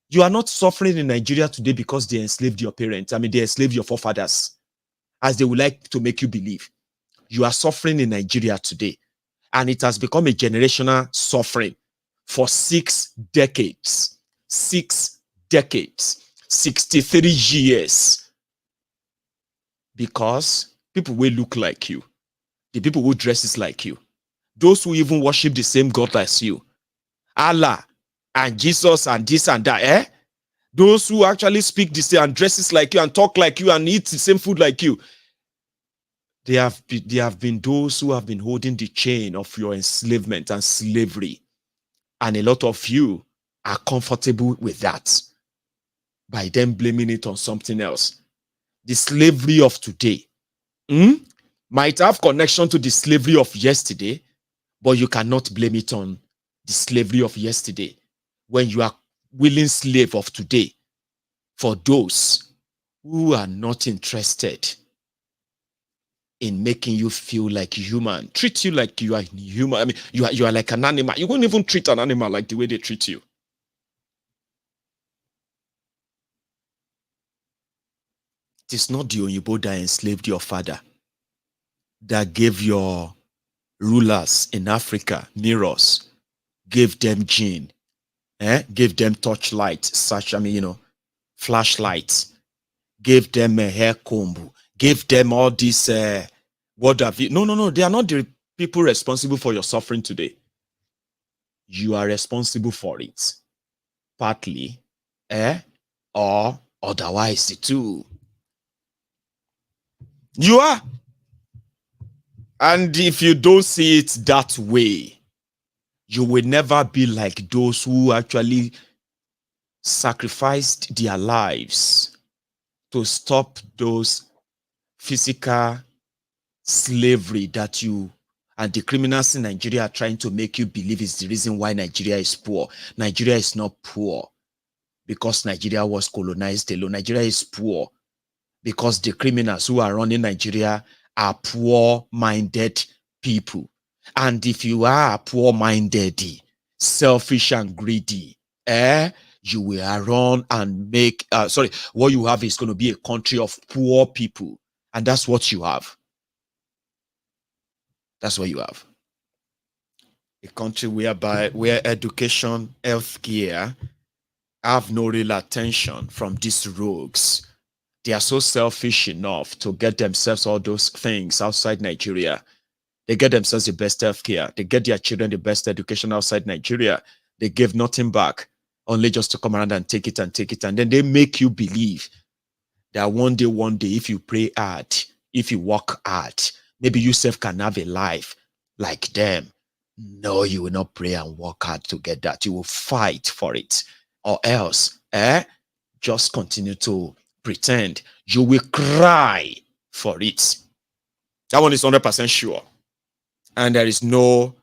You are not suffering in Nigeria today because they enslaved your parents. They enslaved your forefathers, as they would like to make you believe. You are suffering in Nigeria today, and it has become a generational suffering for 6 decades. 6 decades, 63 years. Because people will look like you, the people who dresses like you, those who even worship the same God as you, Allah and Jesus and this and that, those who actually speak the same and dresses like you and talk like you and eat the same food like you, they have been those who have been holding the chain of your enslavement and slavery. And a lot of you are comfortable with that by them blaming it on something else. The slavery of today might have connection to the slavery of yesterday, but you cannot blame it on the slavery of yesterday when you are willing slave of today for those who are not interested in making you feel like human, treat you like you are human. You are like an animal. You won't even treat an animal like the way they treat you. It is not the Oyibo that enslaved your father, that gave your rulers in Africa mirrors, gave them gin, gave them torchlight, flashlights, gave them a hair comb, gave them all this. What have you? No. They are not the people responsible for your suffering today. You are responsible for it, partly, or otherwise too. You are. And if you don't see it that way, you will never be like those who actually sacrificed their lives to stop those physical slavery that you and the criminals in Nigeria are trying to make you believe is the reason why Nigeria is poor. Nigeria is not poor. because Nigeria was colonized alone. Nigeria is poor because the criminals who are running Nigeria are poor-minded people. And if you are poor-minded, selfish and greedy, you will run and make, what you have is going to be a country of poor people. And that's what you have. That's what you have. A country where education, healthcare have no real attention from these rogues. They are so selfish enough to get themselves all those things outside Nigeria. They get themselves the best healthcare. They get their children the best education outside Nigeria. They give nothing back, only just to come around and take it. And then they make you believe that one day, if you pray hard, if you work hard, maybe you self can have a life like them. No, you will not pray and work hard to get that. You will fight for it. Or else, just continue to pretend. You will cry for it. That one is 100% sure. And there is no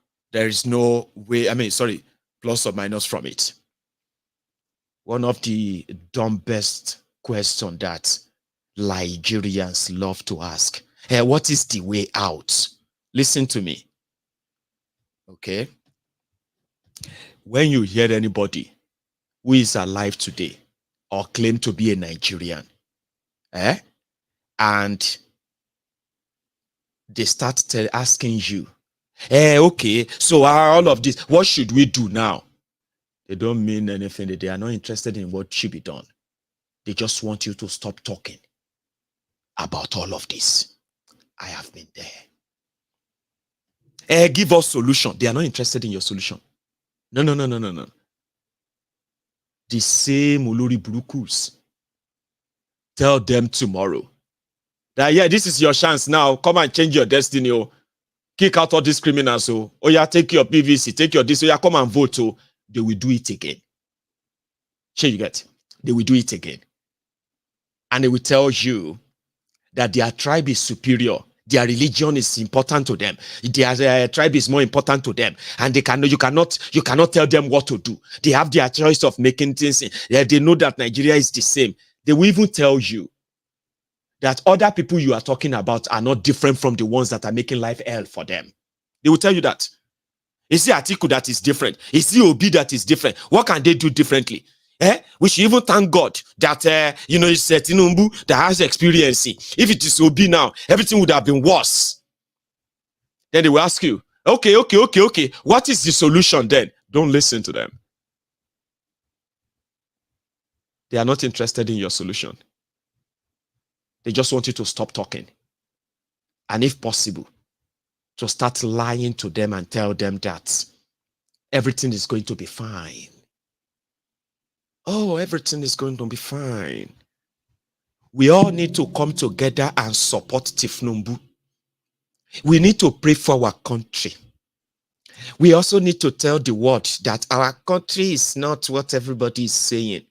way, plus or minus from it. One of the dumbest questions that Nigerians love to ask. What is the way out? Listen to me. Okay? When you hear anybody who is alive today or claim to be a Nigerian, and they start asking you, okay, so all of this, what should we do now? They don't mean anything. They are not interested in what should be done. They just want you to stop talking about all of this. I have been there. Give us solution. They are not interested in your solution. No. The same Olori Burukus. Tell them tomorrow that, yeah, this is your chance now. Come and change your destiny. Oh. Kick out all these criminals. Oh, yeah, take your PVC, take your this. Oh, yeah, come and vote. Oh, they will do it again. Sure, you get? They will do it again. And they will tell you that their tribe is superior. Their religion is important to them. Their tribe is more important to them. And you cannot tell them what to do. They have their choice of making things. They know that Nigeria is the same. They will even tell you that other people you are talking about are not different from the ones that are making life hell for them. They will tell you that. Is the Atiku that is different? Is the Obi that is different? What can they do differently? We should even thank God that, it's Tinubu that has experience. If it is Obi now, everything would have been worse. Then they will ask you, okay. What is the solution then? Don't listen to them. They are not interested in your solution. They just want you to stop talking. And if possible, to start lying to them and tell them that everything is going to be fine. Oh, everything is going to be fine. We all need to come together and support Tinubu. We need to pray for our country. We also need to tell the world that our country is not what everybody is saying.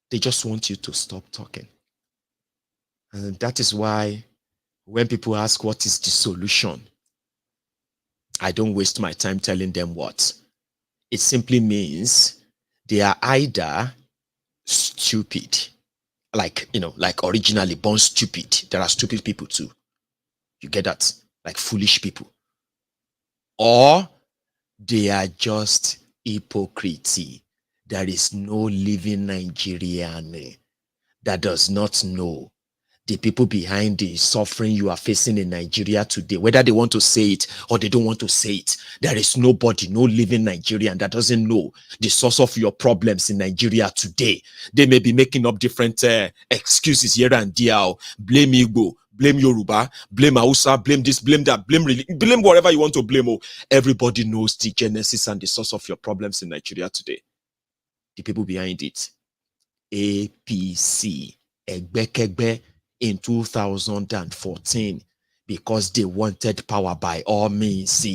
They just want you to stop talking. And that is why when people ask what is the solution, I don't waste my time telling them what. It simply means they are either stupid, like originally born stupid. There are stupid people too. You get that? Like foolish people. Or they are just hypocrites. There is no living Nigerian that does not know the people behind the suffering you are facing in Nigeria today, whether they want to say it or they don't want to say it. There is nobody, no living Nigerian that doesn't know the source of your problems in Nigeria today. They may be making up different excuses here and there. Blame Igbo, blame Yoruba, blame Hausa, blame this, blame that, blame whatever you want to blame. Oh, everybody knows the genesis and the source of your problems in Nigeria today. The people behind it. APC, Egbekegbe, in 2014, because they wanted power by all means.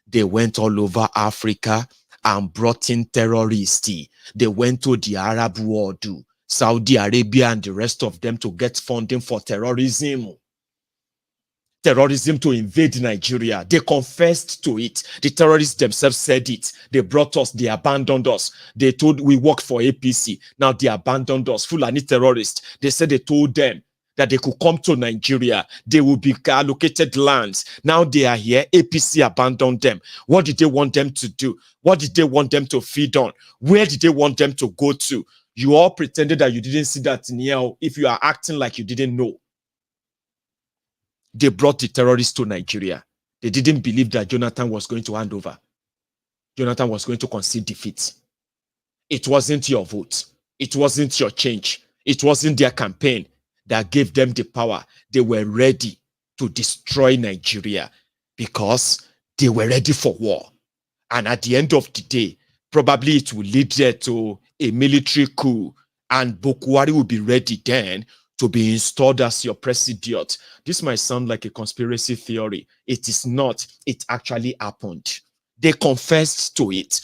They went all over Africa and brought in terrorists. They went to the Arab world, Saudi Arabia and the rest of them to get funding for terrorism. terrorism to invade Nigeria. They confessed to it. The terrorists themselves said it. They brought us, they abandoned us. They told we worked for APC. Now they abandoned us. Fulani terrorists. They said they told them that they could come to Nigeria. They will be allocated lands. Now they are here. APC abandoned them. What did they want them to do? What did they want them to feed on? Where did they want them to go to? You all pretended that you didn't see that in here. If you are acting like you didn't know. They brought the terrorists to Nigeria. They didn't believe that Jonathan was going to hand over. Jonathan was going to concede defeat. It wasn't your vote. It wasn't your change. It wasn't their campaign that gave them the power. They were ready to destroy Nigeria because they were ready for war. And at the end of the day, probably it will lead there to a military coup, and Buhari will be ready then to be installed as your president. This might sound like a conspiracy theory. It is not. It actually happened. They confessed to it.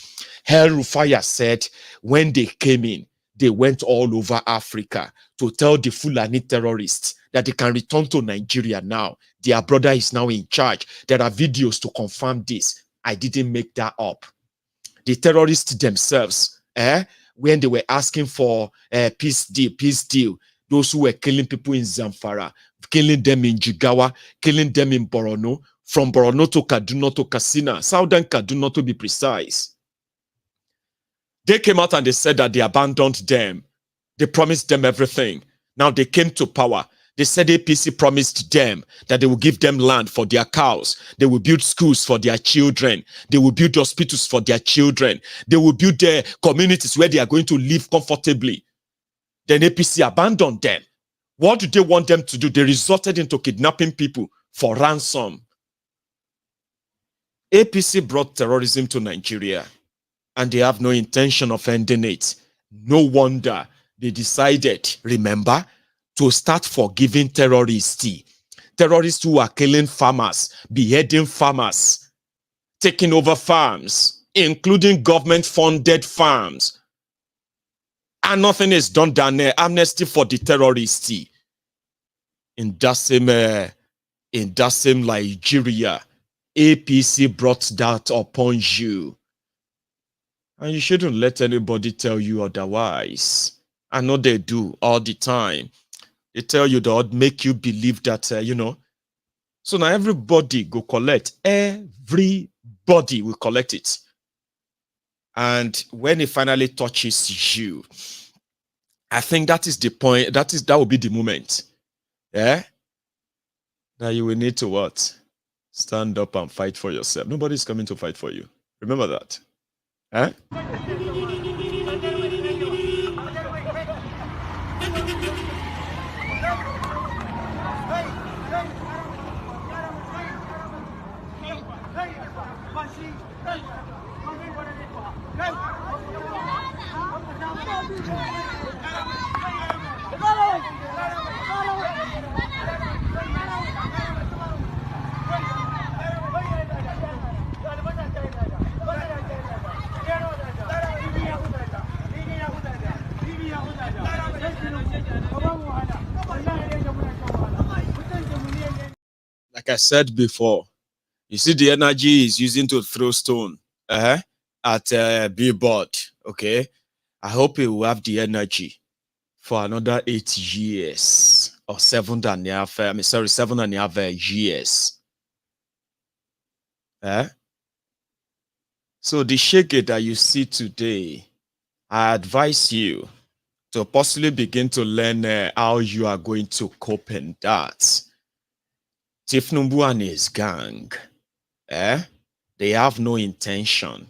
El Rufai said when they came in, they went all over Africa to tell the Fulani terrorists that they can return to Nigeria now. Their brother is now in charge. There are videos to confirm this. I didn't make that up. The terrorists themselves, when they were asking for peace deal, those who were killing people in Zamfara, killing them in Jigawa, killing them in Borno, from Borno to Kaduna to Katsina, southern Kaduna to be precise. They came out and they said that they abandoned them. They promised them everything. Now they came to power. They said APC promised them that they will give them land for their cows. They will build schools for their children. They will build hospitals for their children. They will build their communities where they are going to live comfortably. Then APC abandoned them. What do they want them to do? They resorted into kidnapping people for ransom. APC brought terrorism to Nigeria, and they have no intention of ending it. No wonder they decided, remember, to start forgiving terrorists. Terrorists who are killing farmers, beheading farmers, taking over farms, including government-funded farms. And nothing is done than amnesty for the terrorists. In that same Nigeria, APC brought that upon you. And you shouldn't let anybody tell you otherwise. I know they do all the time. They tell you that, make you believe that, So now everybody go collect. Everybody will collect it. And when it finally touches you, I think that is the point. That will be the moment. Yeah? Now you will need to what? Stand up and fight for yourself. Nobody's coming to fight for you. Remember that. Huh? Like I said before, you see the energy he's using to throw stone at billboard. Okay, I hope he will have the energy for another 8 years or 7.5 years. So the Shege that you see today, I advise you to possibly begin to learn how you are going to cope in that. Tinubu and his gang, they have no intention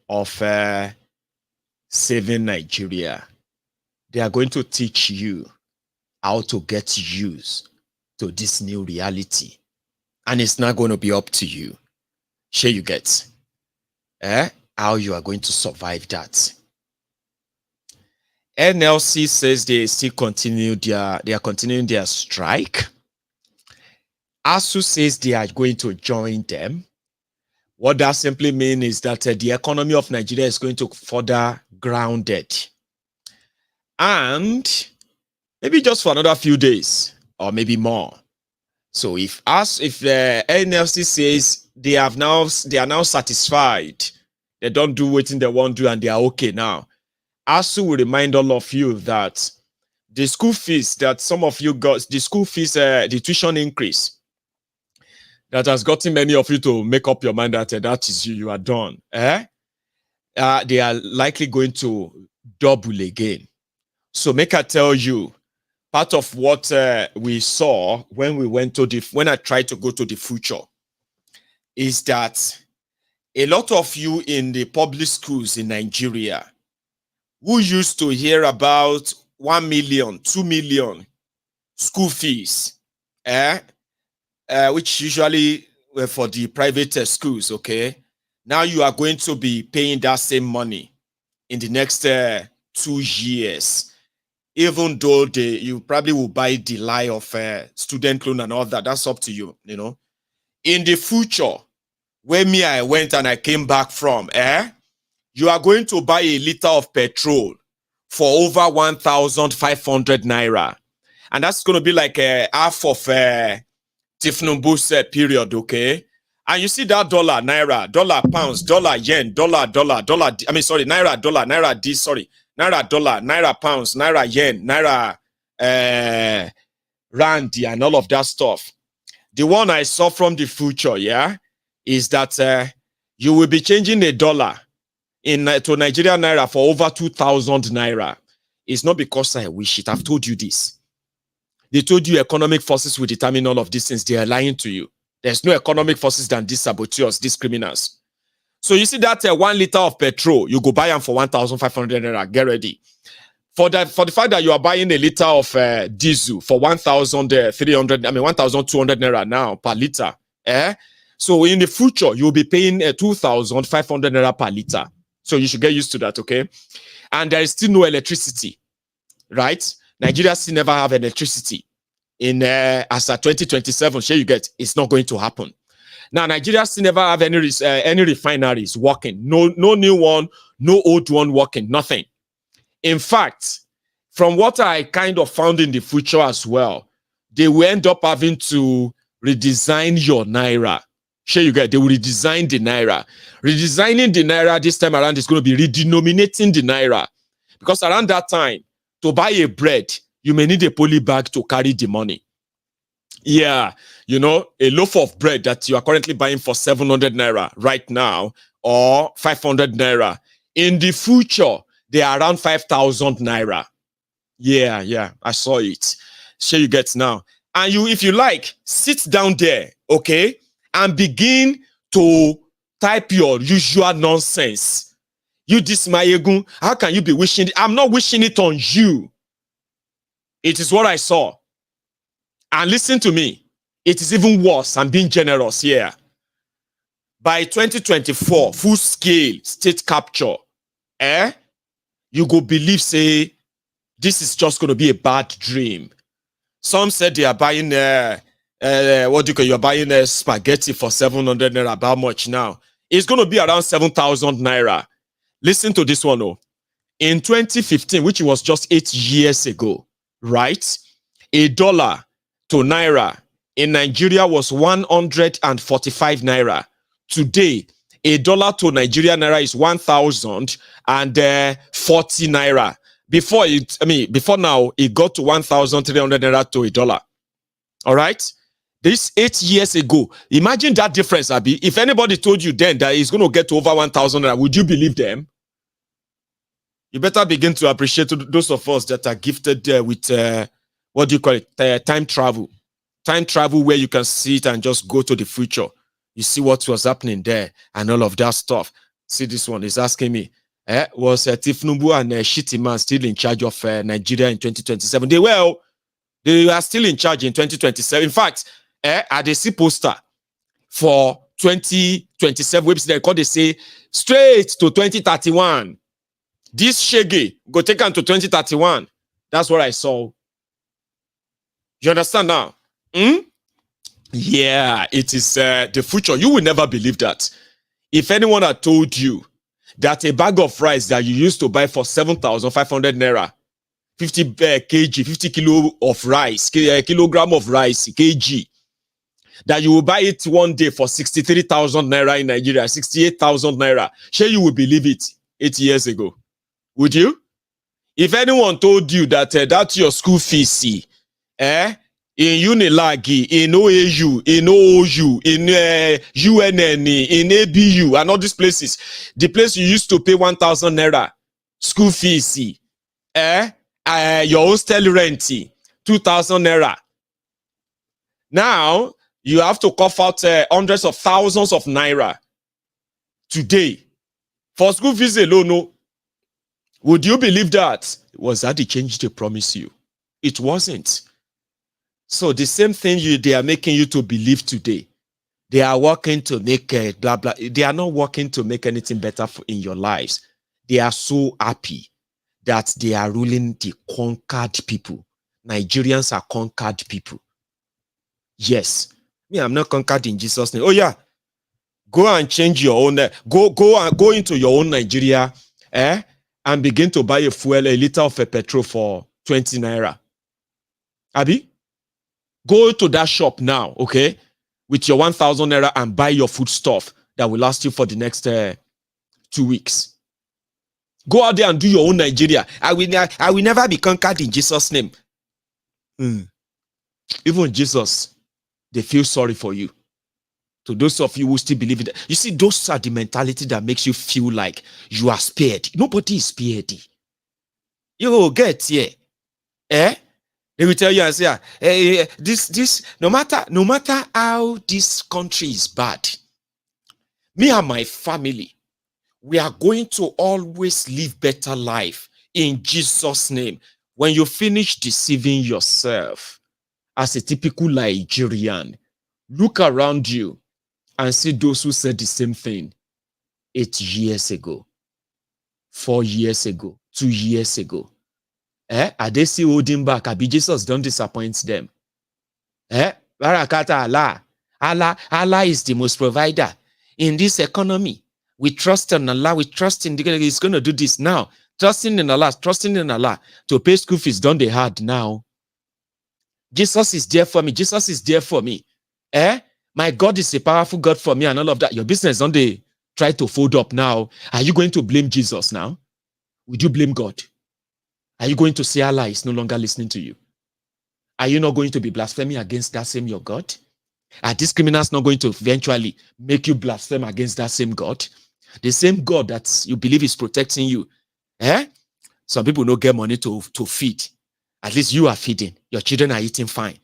of saving Nigeria. They are going to teach you how to get used to this new reality. And it's not going to be up to you. Sure you get how you are going to survive that. NLC says they still they are continuing their strike. ASU says they are going to join them. What that simply means is that the economy of Nigeria is going to further grounded. And maybe just for another few days, or maybe more, So if the NLC says they are now satisfied, they don't do what they want to do and they are okay now, ASU will remind all of you that the school fees that some of you got, the school fees, the tuition increase that has gotten many of you to make up your mind that that is you are done. They are likely going to double again. So make I tell you, part of what we saw when we went to when I tried to go to the future is that a lot of you in the public schools in Nigeria who used to hear about 1 million, 2 million school fees, which usually were for the private schools, okay? Now you are going to be paying that same money in the next 2 years, even though you probably will buy the lie of student loan and all that. That's up to you, you know. In the future, where I went and I came back from, you are going to buy a liter of petrol for over 1,500 naira. And that's going to be like half of Tinubu's period, okay? And you see that dollar, naira, dollar, pounds, dollar, yen, dollar, naira, dollar, naira, naira, dollar, naira, pounds, naira, yen, naira, rand, and all of that stuff. The one I saw from the future, is that you will be changing a dollar to Nigerian naira for over 2,000 naira. It's not because I wish it. I've told you this. They told you economic forces will determine all of these things. They are lying to you. There's no economic forces than these saboteurs, these criminals. So you see that 1 liter of petrol, you go buy them for 1,500 naira. Get ready. For the fact that you are buying a liter of diesel for 1,200 naira now per liter. So in the future, you'll be paying 2,500 naira per liter. So you should get used to that, okay? And there is still no electricity, right? Nigeria still never have electricity. In as at 2027, sure you get, it's not going to happen. Now, Nigeria still never have any refineries working. No new one, no old one working, nothing. In fact, from what I kind of found in the future as well, they will end up having to redesign your naira. Sure you get, they will redesign the naira. Redesigning the naira this time around is going to be redenominating the naira. Because around that time, to buy a bread, you may need a poly bag to carry the money. Yeah, you know, a loaf of bread that you are currently buying for 700 naira right now, or 500 naira. In the future, they are around 5,000 naira. Yeah, I saw it. Sure you get now. And you, if you like, sit down there, okay, and begin to type your usual nonsense. You this Maiyegun, how can you be wishing it? I'm not wishing it on you. It is what I saw. And listen to me. It is even worse. I'm being generous here. By 2024, full-scale state capture, you go believe, say, this is just going to be a bad dream. Some said they are buying, you're buying spaghetti for 700 naira. How much now? It's going to be around 7,000 naira. Listen to this one, oh. In 2015, which was just 8 years ago, right? $1 to naira in Nigeria was 145 naira. Today, $1 to Nigerian naira is 1,040 naira. Before now, it got to 1,300 naira to $1. All right? This 8 years ago. Imagine that difference, Abi. If anybody told you then that it's going to get to over 1,000 naira, would you believe them? You better begin to appreciate those of us that are gifted with, what do you call it? Time travel. Time travel where you can sit and just go to the future. You see what was happening there and all of that stuff. See, this one is asking me, was Tinubu and Shitty Man still in charge of Nigeria in 2027? They are still in charge in 2027. In fact, at the C poster for 2027 website, they say straight to 2031. This Shege go take on to 2031. That's what I saw. You understand now? Yeah, it is the future. You will never believe that. If anyone had told you that a bag of rice that you used to buy for 7,500 naira, 50 kg, 50 kilo of rice, kilogram of rice, kg, that you will buy it one day for 63,000 naira in Nigeria, 68,000 naira. Sure, you would believe it 8 years ago. Would you? If anyone told you that that's your school fees, in Unilagi, in OAU, in OOU, in UNN, in ABU, and all these places, the place you used to pay 1,000 naira school fees, your hostel rent, 2,000 naira. Now, you have to cough out hundreds of thousands of naira today for school fees alone. No. Would you believe that? Was that the change they promised you? It wasn't. So the same thing they are making you to believe today. They are working to make blah, blah. They are not working to make anything better in your lives. They are so happy that they are ruling the conquered people. Nigerians are conquered people. Yes. Me, I'm not conquered in Jesus' name. Oh yeah. Go and change your own. Go into your own Nigeria, and begin to buy a liter of a petrol for 20 naira. Abi? Go to that shop now, okay, with your 1,000 naira and buy your food stuff that will last you for the next 2 weeks. Go out there and do your own Nigeria. I will never be conquered in Jesus' name. Even Jesus, they feel sorry for you. To those of you who still believe it, you see, those are the mentality that makes you feel like you are spared. Nobody is spared. You will get here. They will tell you and say, this, no matter how this country is bad, me and my family, we are going to always live better life in Jesus' name. When you finish deceiving yourself as a typical Nigerian, look around you and see those who said the same thing 8 years ago, 4 years ago, 2 years ago. Are they still holding back? Abi Jesus don't disappoint them. Barakata Allah. Allah is the most provider in this economy. We trust in Allah. We trust in He's going to do this now. Trusting in Allah to pay school fees. Don't they hard now? Jesus is there for me. Jesus is there for me. My God is a powerful God for me and all of that. Your business, don't they try to fold up now? Are you going to blame Jesus now? Would you blame God? Are you going to say Allah is no longer listening to you? Are you not going to be blaspheming against that same your God? Are these criminals not going to eventually make you blaspheme against that same God? The same God that you believe is protecting you. Some people don't get money to feed. At least you are feeding. Your children are eating fine.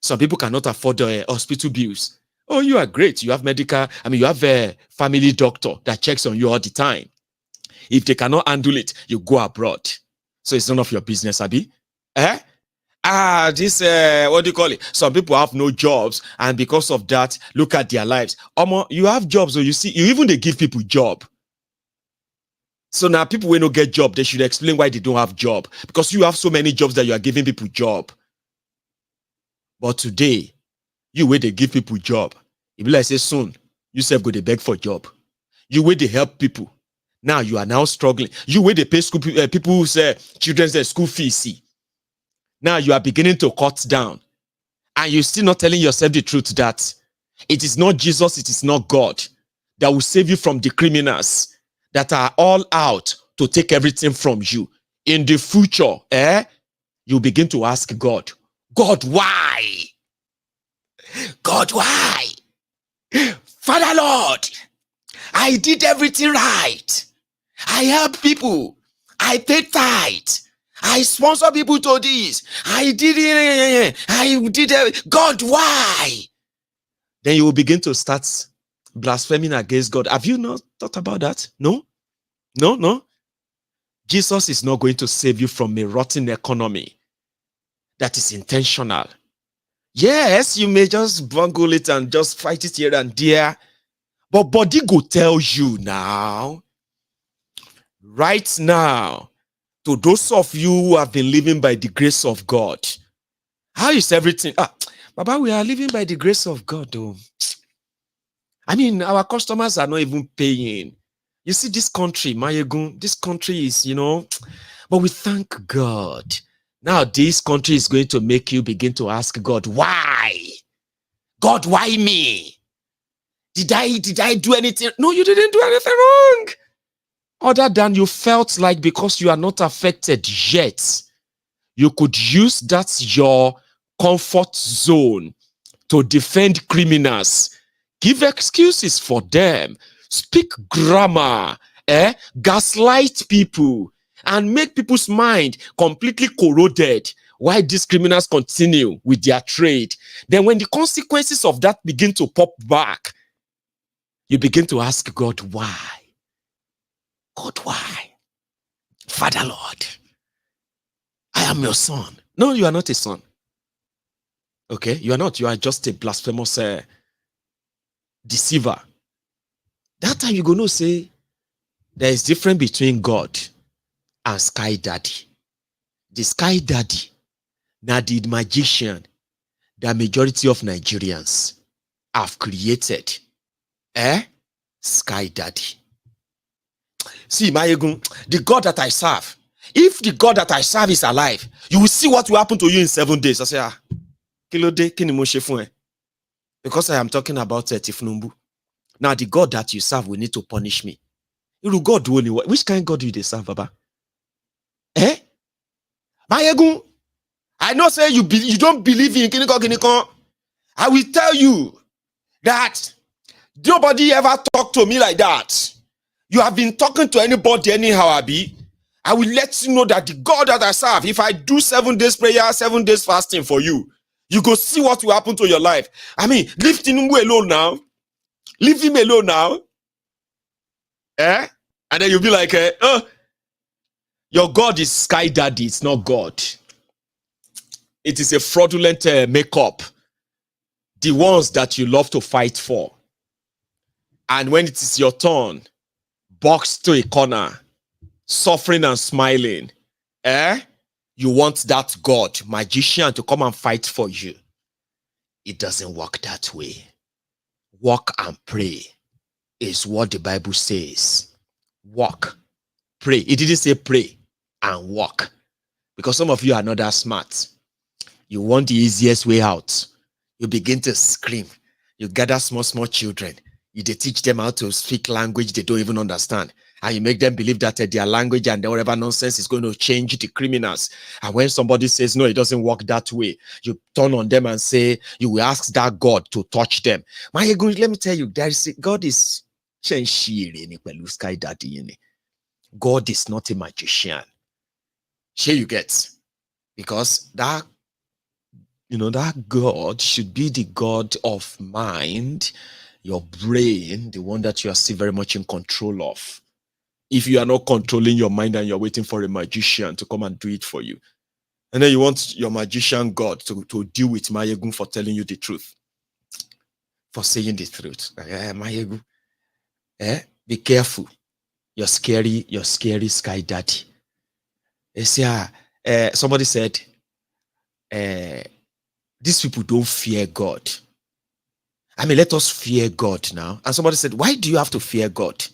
Some people cannot afford hospital bills. Oh, you are great. You have you have a family doctor that checks on you all the time. If they cannot handle it, you go abroad. So it's none of your business, Abi. What do you call it? Some people have no jobs, and because of that, look at their lives. You have jobs, so you see, they give people job. So now people will not get job, they should explain why they don't have job. Because you have so many jobs that you are giving people job. But today, you wait they give people job. If like say soon, you self go to beg for job. You wait they help people. Now you are now struggling. You wait they pay school people's children's school fees. See. Now you are beginning to cut down. And you're still not telling yourself the truth that it is not Jesus, it is not God that will save you from the criminals that are all out to take everything from you. In the future, you begin to ask God, God, why? God, why? Father Lord, I did everything right. I help people. I pay tithe. I sponsor people to this. I did it. God, why? Then you will begin to start blaspheming against God. Have you not thought about that? No? Jesus is not going to save you from a rotten economy that is intentional. Yes, you may just bungle it and just fight it here and there, but body go tell you now, right now, to those of you who have been living by the grace of God, how is everything? Baba, we are living by the grace of God, though. Our customers are not even paying. You see, this country, Maiyegun, this country is, but we thank God. Now, this country is going to make you begin to ask God, why? God, why me? Did I do anything? No, you didn't do anything wrong. Other than you felt like because you are not affected yet, you could use that your comfort zone to defend criminals, give excuses for them, speak grammar, gaslight people, and make people's mind completely corroded while these criminals continue with their trade. Then when the consequences of that begin to pop back, you begin to ask God, why? God, why? Father Lord, I am your son. No, you are not a son. Okay, you are not. You are just a blasphemous deceiver. That time you go no say there is difference between God and Sky Daddy. The Sky Daddy, now the magician, the majority of Nigerians have created. Sky Daddy. See, Maiyegun, the God that I serve, if the God that I serve is alive, you will see what will happen to you in 7 days. I say, because I am talking about Tinubu. Now, the God that you serve will need to punish me. God only. Which kind of God do they serve, Baba? Maiyegun, I know say you don't believe in Kiniko. I will tell you that nobody ever talked to me like that. You have been talking to anybody anyhow, Abi. I will let you know that the God that I serve, if I do 7 days prayer, 7 days fasting for you, you go see what will happen to your life. I mean, leave Tinubu alone now. Leave him alone now. And then you'll be like, your God is Sky Daddy. It's not God. It is a fraudulent makeup. The ones that you love to fight for. And when it is your turn, boxed to a corner, suffering and smiling, you want that God, magician, to come and fight for you. It doesn't work that way. Walk and pray is what the Bible says. Walk, pray. It didn't say pray and walk. Because some of you are not that smart. You want the easiest way out. You begin to scream. You gather small children. You teach them how to speak language they don't even understand. And you make them believe that their language and whatever nonsense is going to change the criminals. And when somebody says, no, it doesn't work that way, you turn on them and say, you will ask that God to touch them. Maiyegun, let me tell you, God is Sky Daddy. God is not a magician. Here you get. Because that God should be the God of mind, your brain, the one that you are still very much in control of. If you are not controlling your mind and you're waiting for a magician to come and do it for you, and then you want your magician God to deal with Maiyegun for telling you the truth, for saying the truth. Maiyegun, be careful. You're scary Sky Daddy. Somebody said, these people don't fear God. I mean, let us fear God now. And somebody said, why do you have to fear God?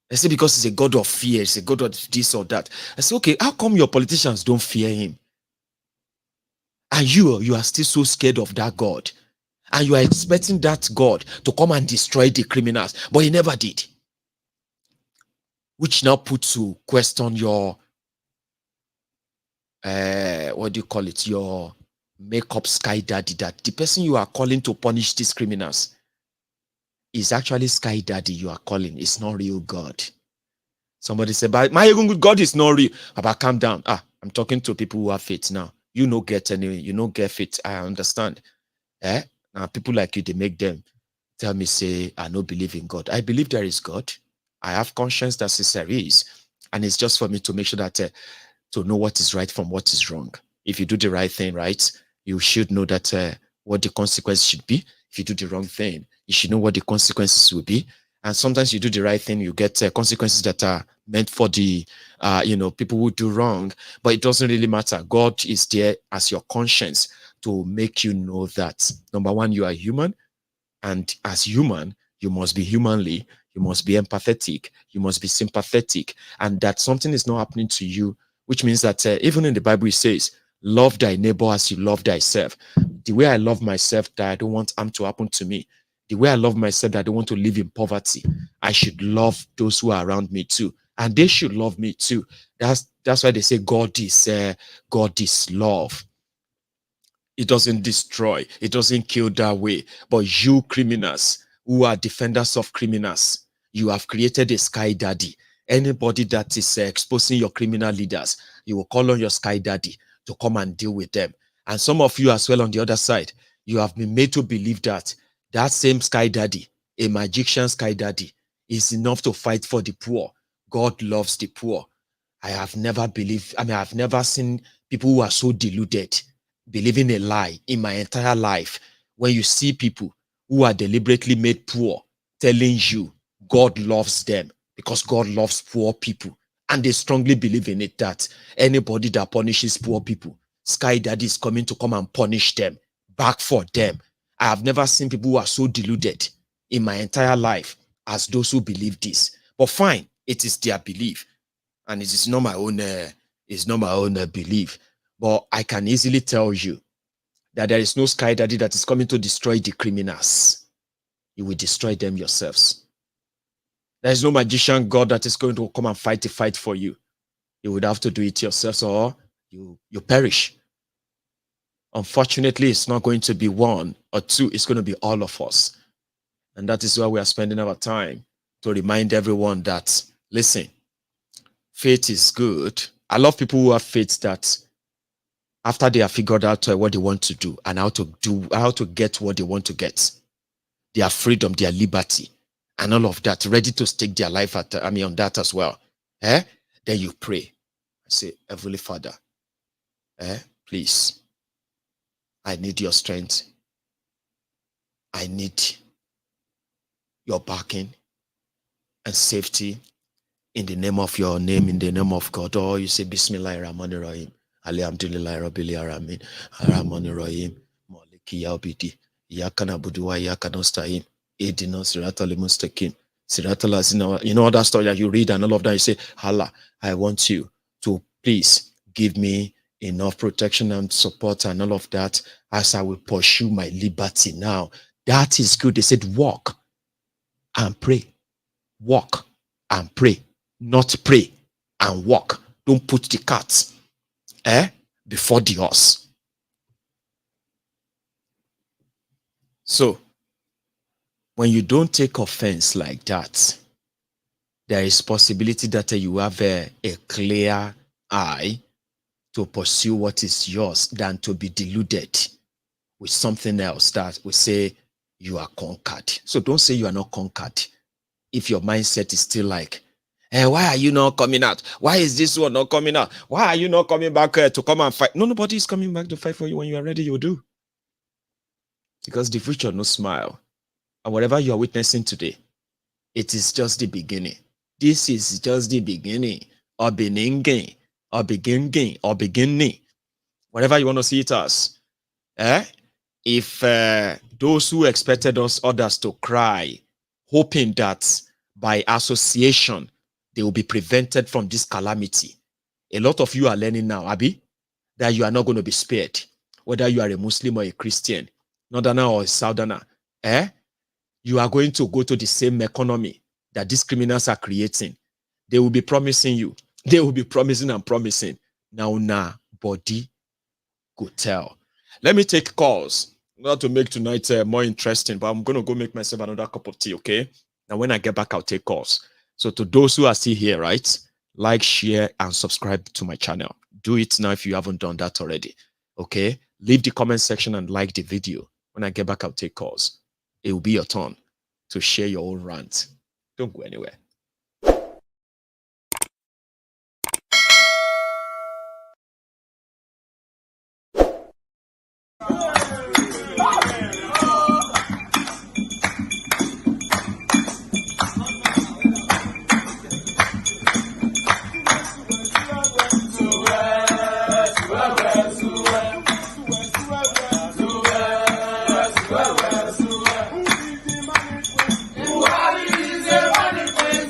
I said, because it's a God of fear. It's a God of this or that. I said, okay, how come your politicians don't fear him? And you are still so scared of that God. And you are expecting that God to come and destroy the criminals. But he never did. Which now puts to question your, what do you call it? Your makeup Sky Daddy, that the person you are calling to punish these criminals is actually Sky Daddy you are calling. It's not real God. Somebody said, but Maiyegun, God is not real. But calm down. I'm talking to people who have faith now. You don't get anyway. You don't get faith. I understand. Now people like you, they make them tell me, say, I don't believe in God. I believe there is God. I have conscience that there is. And it's just for me to make sure that to know what is right from what is wrong. If you do the right thing, right, you should know that what the consequence should be. If you do the wrong thing, you should know what the consequences will be. And sometimes you do the right thing, you get consequences that are meant for the, people who do wrong. But it doesn't really matter. God is there as your conscience to make you know that, number one, you are human. And as human, you must be humanly, you must be empathetic, you must be sympathetic. And that something is not happening to you, which means that even in the Bible, it says, Love thy neighbor as you love thyself. The way I love myself, that I don't want harm to happen to me. The way I love myself, that I don't want to live in poverty. I should love those who are around me too. And they should love me too. That's why they say God is love. It doesn't destroy. It doesn't kill that way. But you criminals who are defenders of criminals, you have created a sky daddy. Anybody that is exposing your criminal leaders, you will call on your sky daddy to come and deal with them. And some of you as well on the other side, you have been made to believe that that same sky daddy, a magician sky daddy, is enough to fight for the poor. God loves the poor. I have never seen people who are so deluded, believing a lie in my entire life. When you see people who are deliberately made poor, telling you God loves them because God loves poor people, and they strongly believe in it, that anybody that punishes poor people, Sky Daddy is coming to come and punish them, back for them. I have never seen people who are so deluded in my entire life as those who believe this. But fine, it is their belief, and it is not my own. It's not my own belief. But I can easily tell you that there is no Sky Daddy that is coming to destroy the criminals. You will destroy them yourselves. There is no magician God that is going to come and fight the fight for you. You would have to do it yourselves, or you perish. Unfortunately, it's not going to be one or two. It's going to be all of us. And that is why we are spending our time to remind everyone that, listen, faith is good. I love people who have faith that after they have figured out what they want to do and how to get what they want to get, their freedom, their liberty, and all of that, ready to stake their life on that as well. Then you pray. I say, Heavenly Father, please, I need your strength. I need your backing and safety in the name of your name, in the name of God. Or you say, Bismillahirrahmanirrahim. Alhamdulillah Rabbil Alamin. Ar-Rahmanir-Rahim. Maliki Yawmiddin. Iyyaka na'budu wa iyyaka nasta'in. Ihdinas siratal mustaqim. Siratal ladzina. You know that story that you read and all of that. You say, Allah, I want you to please give me enough protection and support and all of that as I will pursue my liberty now. That is good. They said, walk and pray. Walk and pray. Not pray and walk. Don't put the cart before the horse. So, when you don't take offense like that, there is possibility that you have a clear eye to pursue what is yours than to be deluded with something else that will say you are conquered. So don't say you are not conquered if your mindset is still like, why are you not coming out? Why is this one not coming out? Why are you not coming back to come and fight? No, nobody is coming back to fight for you. When you are ready, you do. Because the future no smile. And whatever you are witnessing today, it is just the beginning. This is just the beginning or beginning or beginning or beginning. Whatever you want to see it as. If those who expected others to cry, hoping that by association they will be prevented from this calamity. A lot of you are learning now, Abi, that you are not going to be spared, whether you are a Muslim or a Christian, Northerner or a Southerner. You are going to go to the same economy that these criminals are creating. They will be promising you. They will be promising and promising. Now, body could tell. Let me take calls. Not to make tonight more interesting, but I'm going to go make myself another cup of tea, okay? Now, when I get back, I'll take calls. So to those who are still here, right? Like, share, and subscribe to my channel. Do it now if you haven't done that already, okay? Leave the comment section and like the video. When I get back, I'll take calls. It will be your turn to share your own rant. Don't go anywhere. Buhari is a money queen.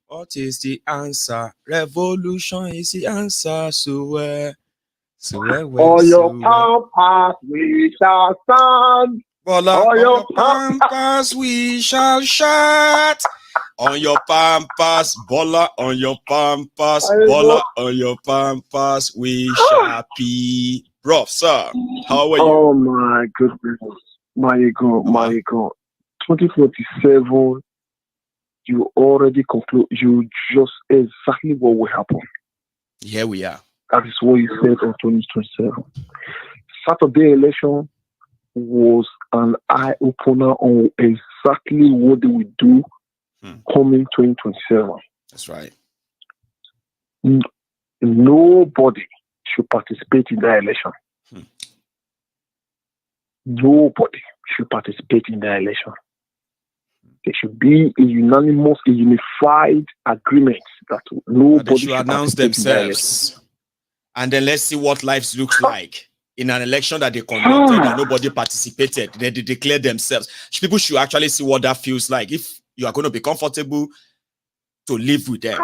What is the answer? Revolution is the answer. On your pampas we shall stand. Bola, on your pampas we shall shout. On your pampas, Bola, on your pampas, Bola, on your pampas we shall be. Bro, sir, how are you? Oh my goodness. Maiyegun. 2047, you already conclude. You just exactly what will happen. Here we are. That is what you said on 2027. Saturday election was an eye-opener on exactly what they will do coming 2027. That's right. Nobody should participate in that election. Nobody should participate in that election. There should be a unanimous, a unified agreement that nobody should announce themselves. And then let's see what life looks like in an election that they conducted and nobody participated. They declare themselves. People should actually see what that feels like. If you are going to be comfortable to live with them.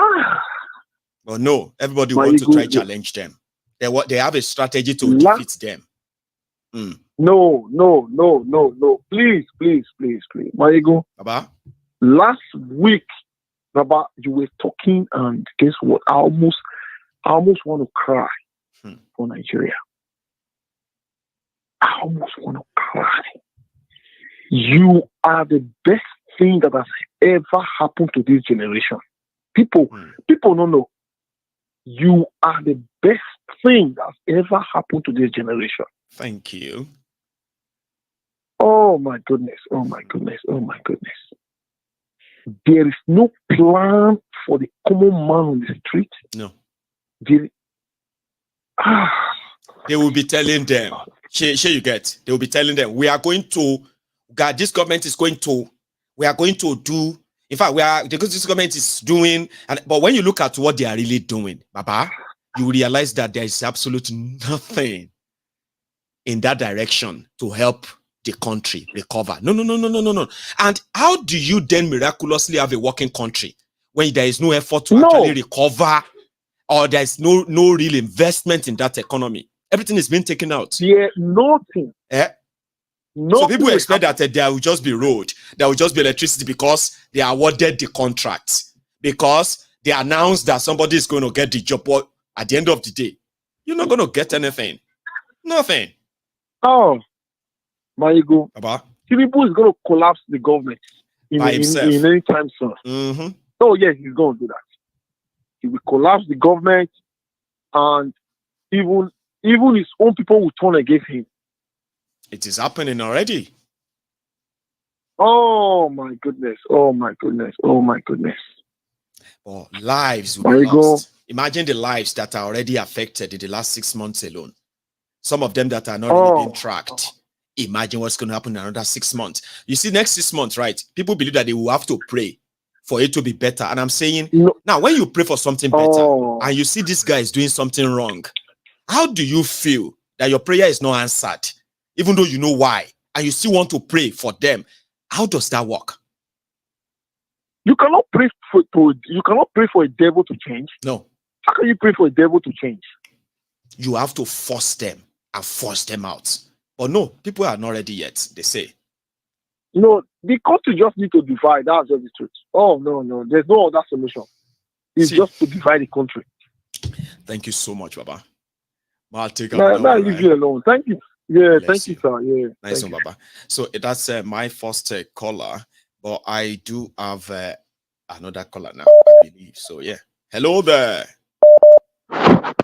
But no, everybody wants to try to challenge them. They have a strategy to defeat them. No. Please. Maiyegun. Baba? Last week, Baba, you were talking, and guess what? I almost want to cry for Nigeria. I almost want to cry. You are the best thing that has ever happened to this generation. People don't know. You are the best thing that's ever happened to this generation. Thank you. Oh my goodness. There is no plan for the common man on the street. No. They will be telling them, they will be telling them, this government is going to, we are going to do, in fact, because this government is doing, but when you look at what they are really doing, Baba, you realize that there is absolutely nothing in that direction to help the country recover. No. And how do you then miraculously have a working country when there is no effort to actually recover, or there is no real investment in that economy? Everything is being taken out. Yeah, nothing. So people expect that there will just be road, there will just be electricity because they awarded the contract, because they announced that somebody is going to get the job. But at the end of the day, you're not going to get anything. Nothing. Oh, Maiyegun. Tinubu is going to collapse the government in any time soon. Oh, yes, he's going to do that. He will collapse the government, and even his own people will turn against him. It is happening already. Oh my goodness. Well, lives will be lost. Imagine the lives that are already affected in the last 6 months alone. Some of them that are not really being tracked. Imagine what's going to happen in another 6 months. You see, next 6 months, right? People believe that they will have to pray for it to be better. And I'm saying, now, when you pray for something better and you see this guy is doing something wrong, how do you feel that your prayer is not answered? even though you know why, and you still want to pray for them. How does that work? You cannot pray for a devil to change. No. How can you pray for a devil to change? You have to force them and force them out. But no, people are not ready yet, they say. No, the country just need to divide. That's just the truth. Oh, no. There's no other solution. It's just to divide the country. Thank you so much, Baba. I'll take leave you alone. Thank you. Yeah, thank you, sir. Yeah. Nice one, Baba. So that's my first caller. But I do have another caller now, I believe. So, yeah. Hello there.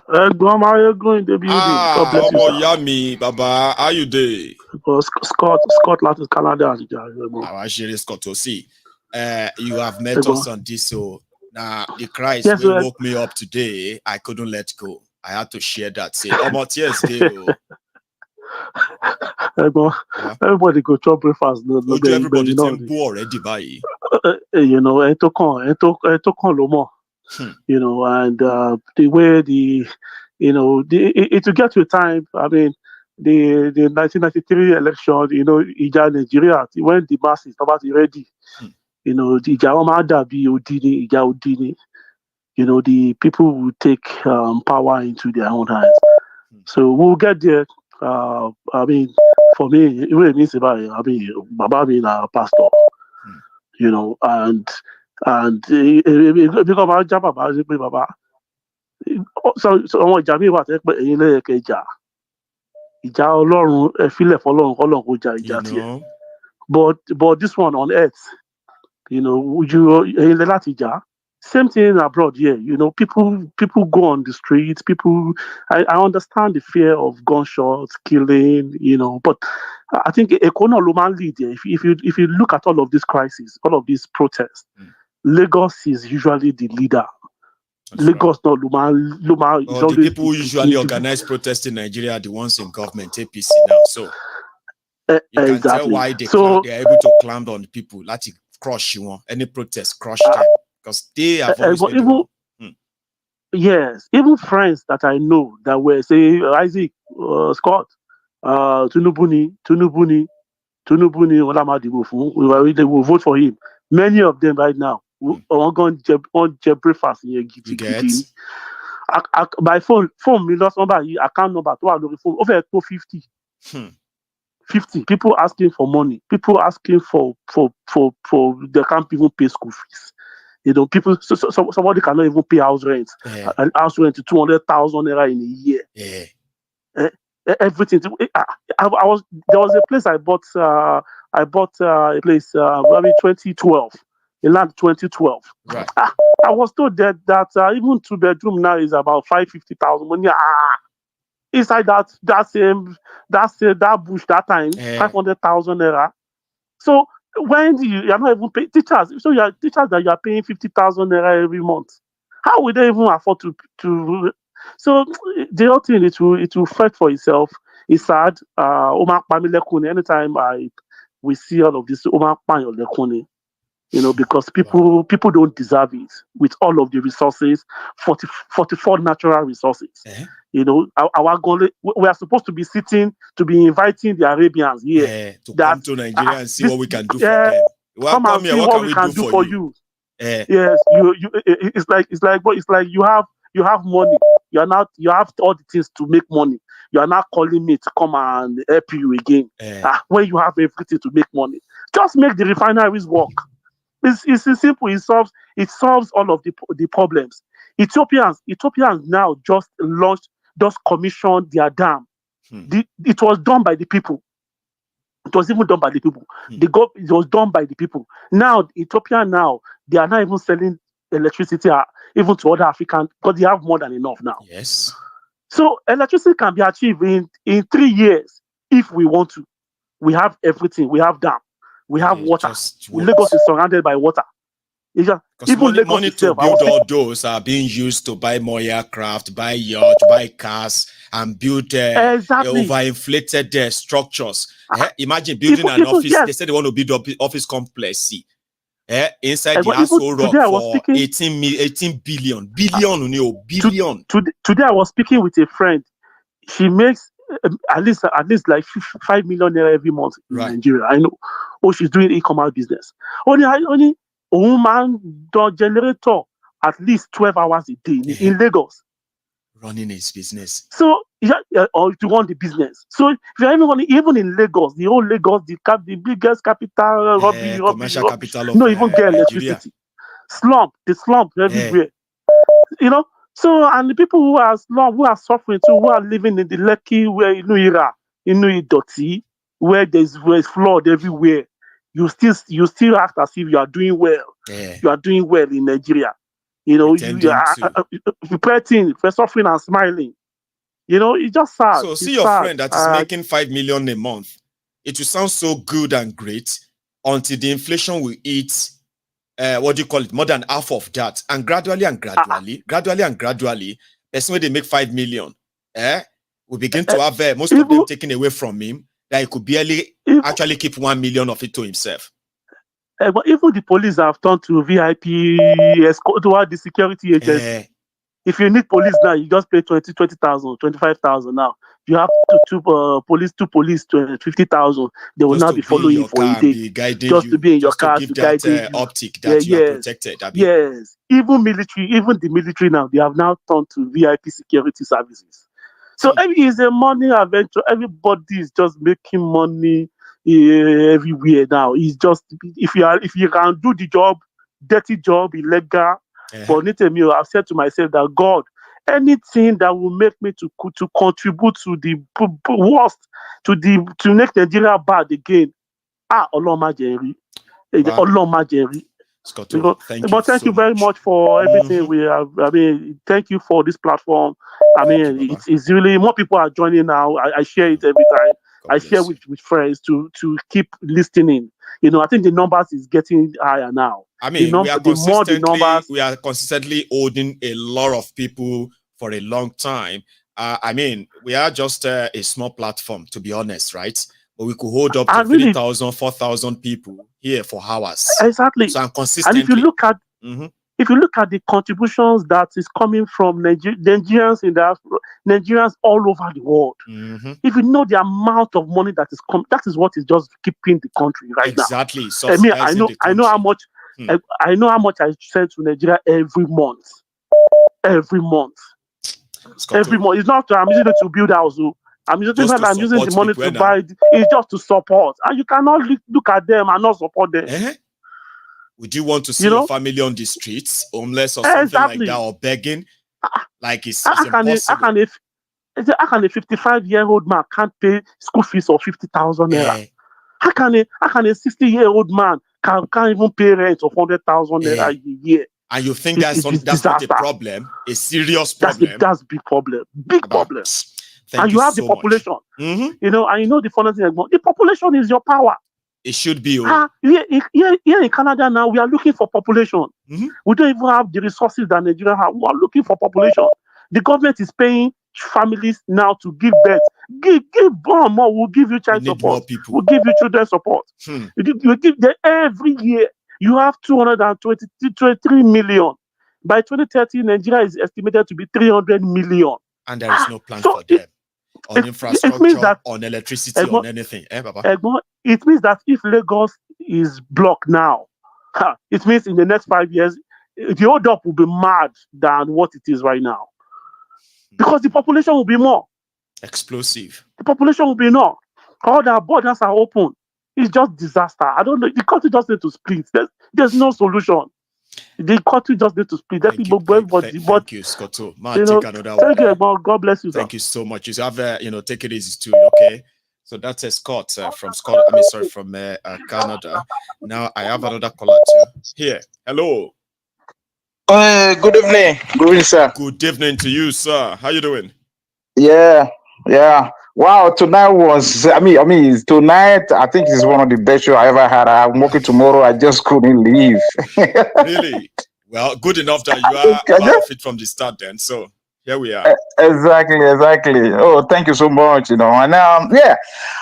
Maiyegun in the building. Yami, Baba. How you doing? Scotland is Canada. Scott to see. You have met us on this. So now the Christ will woke me up today. I couldn't let go. I had to share that. Say, everybody go chop breakfast. Everybody already buy. You know, and the way it will get to a time. I mean, the 1993 election, you know, Ija Nigeria, when the masses about ready, you know, the Jawamada be Odini, Ija Odini, you know, the people will take power into their own hands. So we'll get there. I mean, for me, it really means about, I mean, Baba being a pastor, you know, and because my job about Baba. So what Jami was in the Ija Ọlọ́run ẹ filẹ̀ fọ́lọ́run kọ́lọ́run kó jà ìjà tiẹ̀. But this one on earth, you know, same thing abroad here. You know, people go on the streets. I understand the fear of gunshots, killing, you know, but I think Ekona Luman lead there. If you look at all of these crises, all of these protests, Lagos is usually the leader. Lagos, no, Luma. The people who usually organize protests in Nigeria are the ones in government, APC now. So you can tell why they are able to clamp on people, like crush you, any protest, crush them, because they have always yes, even friends that I know that were say Isaac, Scott, Tinubu, they will vote for him. Many of them right now. On breakfast by phone me lost number account number to phone over 50 people asking for money, people asking for they can't even pay school fees, you know, people somebody cannot even pay house rent and house rent to 200,000 naira in a year. Everything there was a place I bought a place maybe 2012 in land 2012. Right. I was told that even 2-bedroom now is about 550,000 money. Inside that bush that time 500,000 naira. So when you are not even paying teachers, so you are teachers that you are paying 50,000 naira every month. How will they even afford to? So the whole thing it will fight for itself. It's sad. Anytime we see all of this, you know, because people don't deserve it with all of the resources, 44 natural resources. You know, our goal, we are supposed to be inviting the Arabians here to come to Nigeria and see what we can do for them. Come and see what we can do for you. Yes, it's like you have money. You have all the things to make money. You are not calling me to come and help you again. When you have everything to make money, just make the refineries work. It's simple. It solves all of the problems. Ethiopians now just commissioned their dam. It was done by the people. It was even done by the people. It was done by the people. Now Ethiopia they are not even selling electricity even to other Africans because they have more than enough now. Yes. So electricity can be achieved in 3 years if we want to. We have everything. We have dam. We have water. Lagos is surrounded by water. Even money to build all those are being used to buy more aircraft, buy yachts, buy cars, and build overinflated structures. Imagine building an office. Yes. They said they want to build an office complex. Inside the Aso Rock for 18 billion. Billion. Today I was speaking with a friend. She makes at least like 5 million naira every month in Nigeria. I know. Oh, she's doing e-commerce business. Only a woman does generator at least 12 hours a day in Lagos. Running his business. So or to run the business. So if you're even in Lagos, the whole Lagos, the biggest capital, commercial capital of no, even get electricity. The slump everywhere. You know. So and the people who are suffering too, who are living in the Lekki, where Idoti, where there's flood everywhere, you still act as if you are doing well. Yeah. You are doing well in Nigeria. You know, you're suffering and smiling. You know, it's just sad. So see your friend that is making 5 million a month. It will sound so good and great until the inflation will eat what do you call it? More than half of that. And gradually, person when they make 5 million, we begin to have most of them taken away from him, that he could barely actually keep 1 million of it to himself. But even the police have turned to VIP escort toward the security agency. If you need police now, you just pay 20,000, 25,000 now. You have two police, 50,000. They will now be following you for a day, just to be in your car to guide you. Optic that you are protected. Yes, even the military now, they have now turned to VIP security services. So it's a money adventure. Everybody is just making money everywhere now. It's just if you can do the job, dirty job, illegal. But I've said to myself that God, anything that will make me to contribute to the worst, to make Nigeria bad again. Allah Jerry. Thank you very much for everything we have. I mean, thank you for this platform. I mean, it's really more people are joining now. I share it every time. I share with friends to keep listening. You know, I think the numbers is getting higher now. I mean, we are consistently holding a lot of people for a long time. I mean, we are just a small platform, to be honest, right? But we could hold up to 3,000, 4,000 people here for hours. Exactly. So I'm consistently. And if you look at the contributions that is coming from Nigerians Nigerians all over the world, if you know the amount of money that is coming, that is what is just keeping the country right now. Exactly. I know how much. I know how much I send to Nigeria every month. Every month. It's not I'm using it to build a house. I'm using the money to buy. It's just to support, and you cannot look at them and not support them. Would you want to see your family on the streets, homeless or something like that, or begging? Like it's impossible. How can a 55-year-old man can't pay school fees of 50,000 naira? How can a 60-year-old man can't even pay rent of 100,000 naira a year? And you think that's not a problem? A serious problem? That's a big problem. Big problem. And you have the population. You know, and you know the funny thing, the population is your power. It should be. Here in Canada now, we are looking for population. We don't even have the resources that Nigeria have. We are looking for population. The government is paying families now to give birth. Give more. We'll give you child support. We'll give you children support. We give them every year. You have 223 million. By 2030, Nigeria is estimated to be 300 million. And there is no plan for them. On infrastructure, on electricity, on anything. It means that if Lagos is blocked now, it means in the next 5 years, the hold up will be mad than what it is right now. Because the population will be more. Explosive. The population will be more. All the borders are open. It's just disaster. I don't know. The country just needs to split. There's no solution. The country just needs to split. Thank you, Scotto. Thank you, God bless you. Thank you so much. You have, take it easy too, okay? So that's a Scott from Canada. Now I have another caller too. Here. Hello. Good evening. Good evening, sir. Good evening to you, sir. How you doing? Yeah. Wow, tonight was, tonight, I think it's one of the best shows I ever had. I'm working tomorrow. I just couldn't leave. Really? Well, good enough that you are fit from the start then. So here we are. Exactly. Oh, thank you so much. And I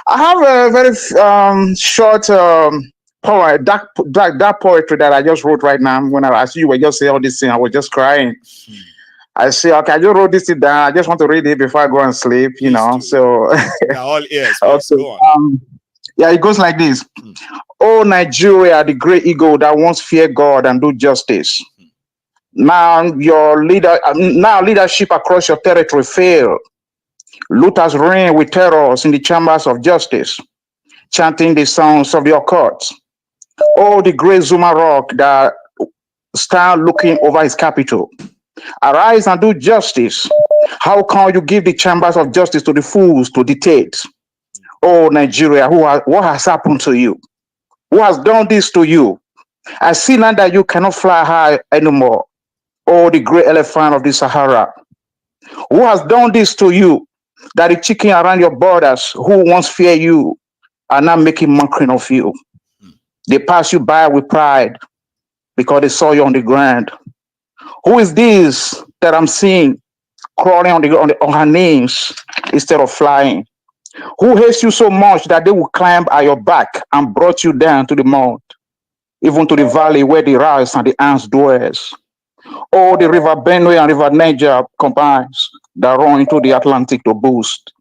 have a very short poem, dark poetry that I just wrote right now. When you were just saying all this thing, I was just crying. I see. Okay, I just wrote this down. I just want to read it before I go and sleep. You know, so they're all ears. Okay. Go on. Yeah, it goes like this. Oh, Nigeria, the great eagle that once feared God and do justice. Now leadership across your territory failed. Looters reign with terrors in the chambers of justice, chanting the songs of your courts. Oh, the great Zuma rock that stand looking over his capital. Arise and do justice. How can you give the chambers of justice to the fools to dictate? Oh, Nigeria, what has happened to you? Who has done this to you? I see now that you cannot fly high anymore. Oh, the great elephant of the Sahara. Who has done this to you? That the chicken around your borders who once fear you are now making mockery of you. They pass you by with pride because they saw you on the ground. Who is this that I'm seeing crawling on her knees instead of flying? Who hates you so much that they will climb at your back and brought you down to the mud, even to the valley where the rice and the ants dwells? Oh, the river Benue and river Niger combines that run into the Atlantic to boost.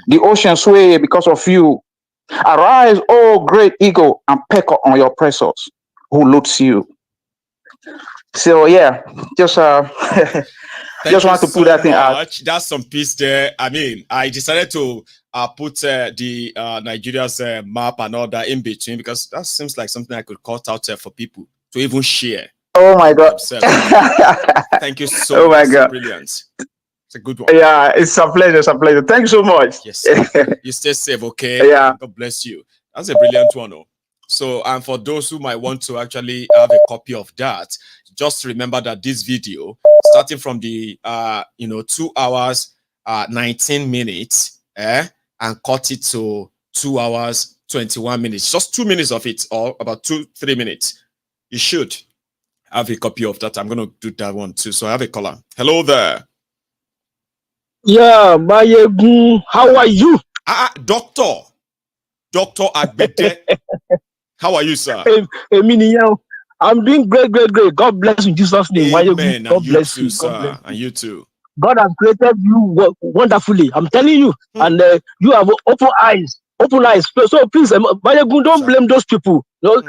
The ocean sway because of you. Arise, oh great eagle, and peck on your oppressors who loots you. So yeah, just just want to put that thing out. That's some piece there. I mean, I decided to put the Nigeria's map and all that in between because that seems like something I could cut out for people to even share. Oh my God! Thank you so much. Oh my God! Brilliant. It's a good one. Yeah, it's a pleasure. It's a pleasure. Thank you so much. Yes, sir. You stay safe, okay? Yeah. God bless you. That's a brilliant one. Oh. So, and for those who might want to actually have a copy of that, just remember that this video, starting from the 2 hours 19 minutes, and cut it to 2 hours 21 minutes, just 2 minutes of it, or about 2-3 minutes. You should have a copy of that. I'm going to do that one too. So I have a caller. Hello there. Yeah, Maiyegun, how are you? Doctor Agbede. How are you, sir? I'm doing great. God bless you in Jesus' name. Amen. God bless you, sir. And you too. God has created you wonderfully. I'm telling you. And you have open eyes. So please, Maiyegun, don't blame those people. No,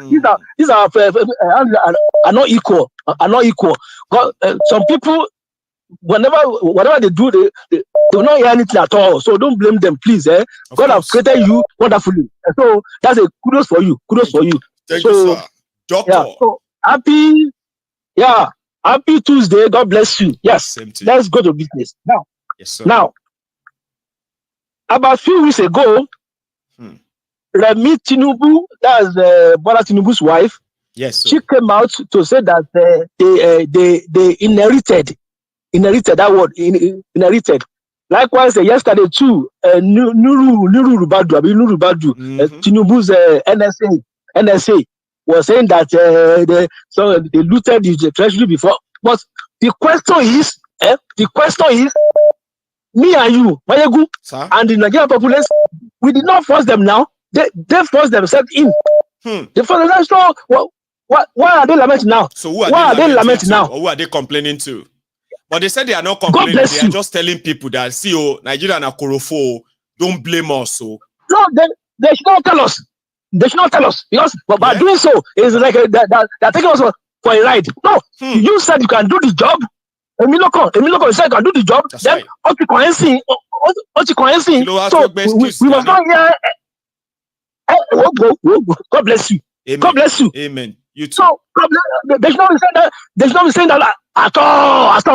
these are not equal. God, some people, whatever they do, they will not hear anything at all. So don't blame them, please. God has created you wonderfully. So that's a kudos for you. Thank you, sir. Doctor. Yeah, so happy Tuesday. God bless you. Yes. Let's go to business. Now. Yes, sir. Now, about a few weeks ago, Remi Tinubu, that's Bola Tinubu's wife. Yes, sir. She came out to say that they inherited that word, inherited. Likewise, yesterday too, Nuru Rubadu, Tinubu's NSA was saying that they looted the treasury before. But the question is, me and you, Maiyegun, and the Nigerian populace, we did not force them now. They forced themselves in. They forced themselves. So why are they lamenting now? So why are they lamenting now? Or who are they complaining to? But they said they are not complaining. They are just telling people that, see, Nigeria and Akorofo, don't blame us. So no, they should not tell us. They should not tell us because by doing so, it's like they're taking us for a ride. No, you said you can do the job. Emiloko said you can do the job. That's then right. So we must not hear. God bless you. Amen. God bless you. Amen. You too. So they should not be saying that. They should not be saying that at all. The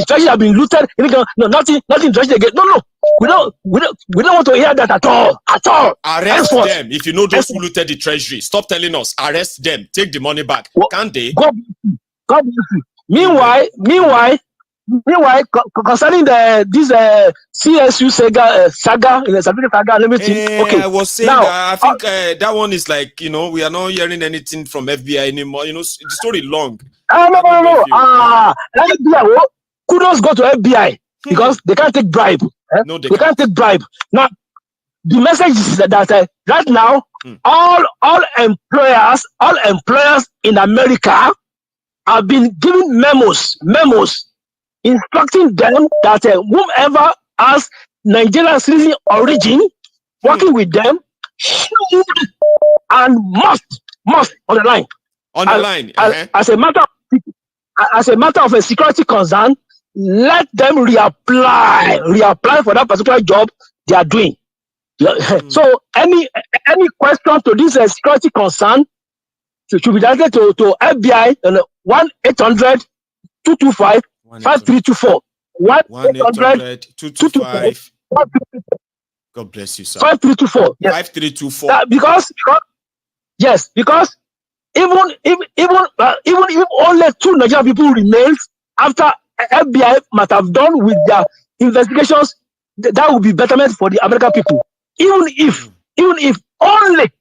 treasury have been looted. No, nothing treasury again. No. We don't want to hear that at all. Arrest them. If you know those who looted the treasury, stop telling us. Arrest them. Take the money back. Can't they? God bless you. Meanwhile, concerning this CSU saga, and everything. Okay, I was saying now, that I think that one is like, we are not hearing anything from FBI anymore. The story long. No. Kudos go to FBI because they can't take bribe. No, they can't take bribe. Now, the message is that right now, all employers in America have been giving memos instructing them that whomever has Nigerian citizen origin working with them should and must on the line. As a matter of a security concern, let them reapply for that particular job they are doing. So any question to this security concern should be directed to FBI 1-800-225-5324. 1-800-225. God bless you, sir. 5324. Yes. 5324. Because even if only 2 Nigerian people remain after FBI might have done with their investigations, that would be betterment for the American people. Even if only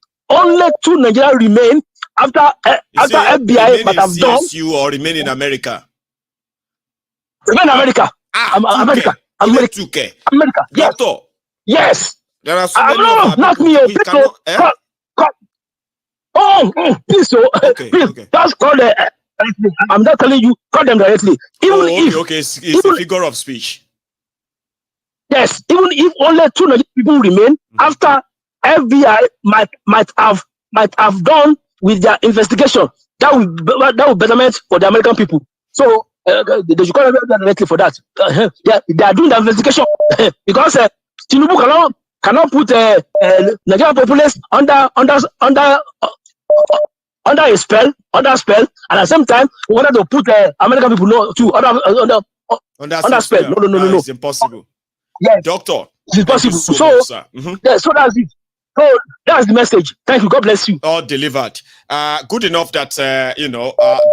2 Nigerians remain after FBI might have done. You or remain in America. Remain in America. America. Yes. Doctor. Yes. There are so many not me. Please, please, just call them. I'm not telling you, call them directly. It's a figure of speech. Yes, even if only 2 Nigerian people remain after FBI might have done with their investigation, that will betterment for the American people. So they should call them directly for that. They are doing the investigation because Tinubu cannot put Nigerian populace under a spell, and at the same time we wanted to put American people under spell. No. It's impossible. Yes, Doctor, it's possible. So much, sir. So that's it. So that's the message. Thank you. God bless you. All delivered. Good enough that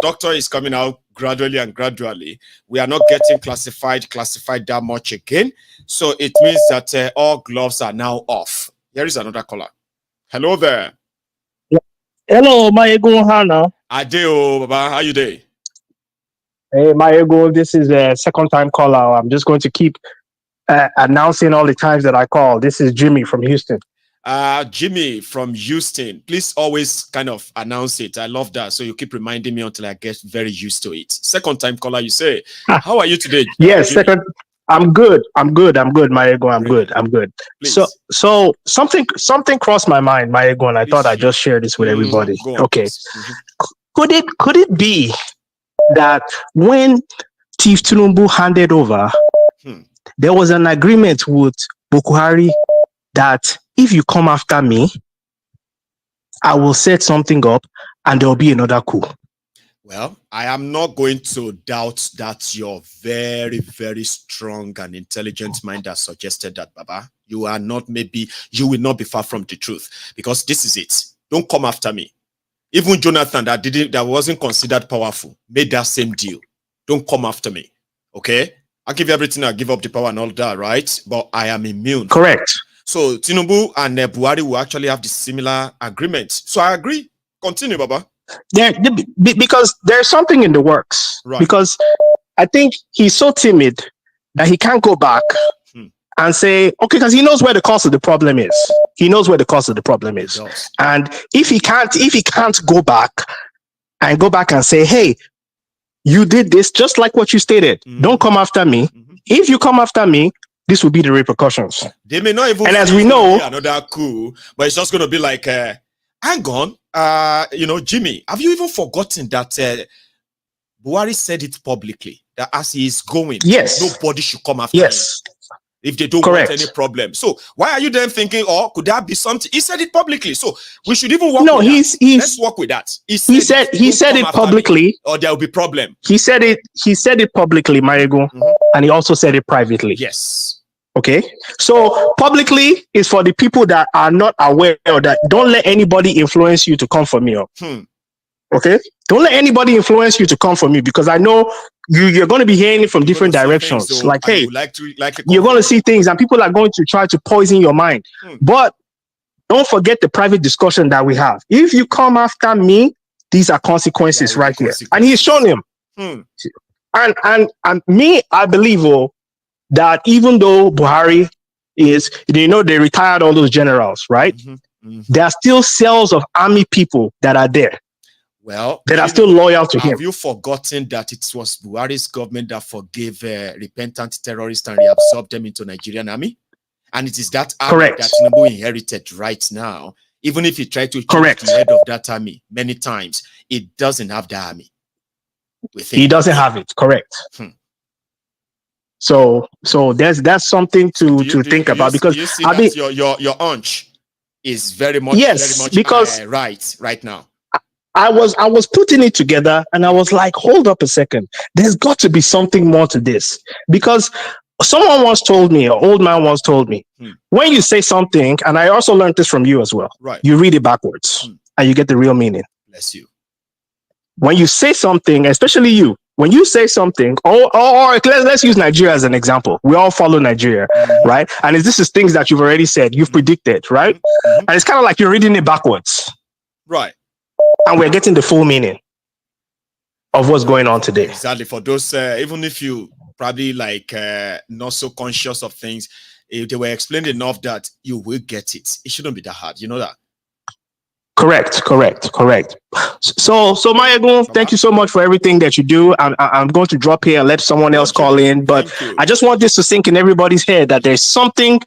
doctor is coming out gradually. We are not getting classified that much again. So it means that all gloves are now off. Here is another caller. Hello there. Hello, Maiyegun Hana. Adeo, Baba. How you doing? Hey, Maiyegun. This is a second-time caller. I'm just going to keep announcing all the times that I call. This is Jimmy from Houston. Jimmy from Houston. Please always kind of announce it. I love that. So you keep reminding me until I get very used to it. Second time caller, you say. How are you today? Yes, second. I'm good, Maiyegun. I'm good. Please. So something crossed my mind, Maiyegun, and I thought I'd just share this with everybody. Okay. Could it be that when Chief Tinubu handed over, there was an agreement with Buhari that if you come after me, I will set something up and there will be another coup? Well, I am not going to doubt that your very, very strong and intelligent mind has suggested that, Baba. You will not be far from the truth, because this is it. Don't come after me. Even Jonathan, that wasn't considered powerful, made that same deal. Don't come after me. Okay? I'll give you everything. I'll give up the power and all that, right? But I am immune. Correct. So Tinubu and Buhari will actually have the similar agreement. So I agree. Continue, Baba. Yeah, because there's something in the works. Right. Because I think he's so timid that he can't go back and say, okay, because he knows where the cause of the problem is. And if he can't go back and say, hey, you did this just like what you stated. Don't come after me. If you come after me, this will be the repercussions. They may not even. And as we know, another coup, but it's just going to be like, hang on, Jimmy, have you even forgotten that Buhari said it publicly that as he is going, nobody should come after him if they don't want any problem. So why are you then thinking, could that be something? He said it publicly, so we should even work. No, with that. Let's work with that. He said it publicly, or there will be problem. He said it publicly, Maiyegun, and he also said it privately. Yes. Okay, so publicly is for the people that are not aware of that. Don't let anybody influence you to come for me. Okay, don't let anybody influence you to come for me, because I know you're going to be hearing it from different directions. Things, like, hey, you're going to see things, and people are going to try to poison your mind. But don't forget the private discussion that we have. If you come after me, these are consequences right here, and he's shown him. And me, I believe that even though Buhari is, they retired all those generals, right? There are still cells of army people that are there. Well, that are still loyal to him. Have you forgotten that it was Buhari's government that forgave repentant terrorists and reabsorbed them into Nigerian army? And it is that army that Tinubu inherited right now. Even if he tried to change the head of that army many times, it doesn't have the army. He doesn't have it, correct. So that's something to think about, because you see that your hunch is very much because right now. I was putting it together and I was like, hold up a second. There's got to be something more to this, because someone once told me, an old man once told me, when you say something, and I also learned this from you as well, you read it backwards and you get the real meaning. Bless you. When you say something, especially you, when you say something, or let's use Nigeria as an example. We all follow Nigeria, right? And this is things that you've already said, you've predicted, right? And it's kind of like you're reading it backwards. Right. And we're getting the full meaning of what's going on today. Exactly. For those, even if you probably like not so conscious of things, if they were explained enough that you will get it. It shouldn't be that hard. You know that? Correct. So Maiyegun, thank you so much for everything that you do. I'm going to drop here and let someone else call in, but I just want this to sink in everybody's head that there's something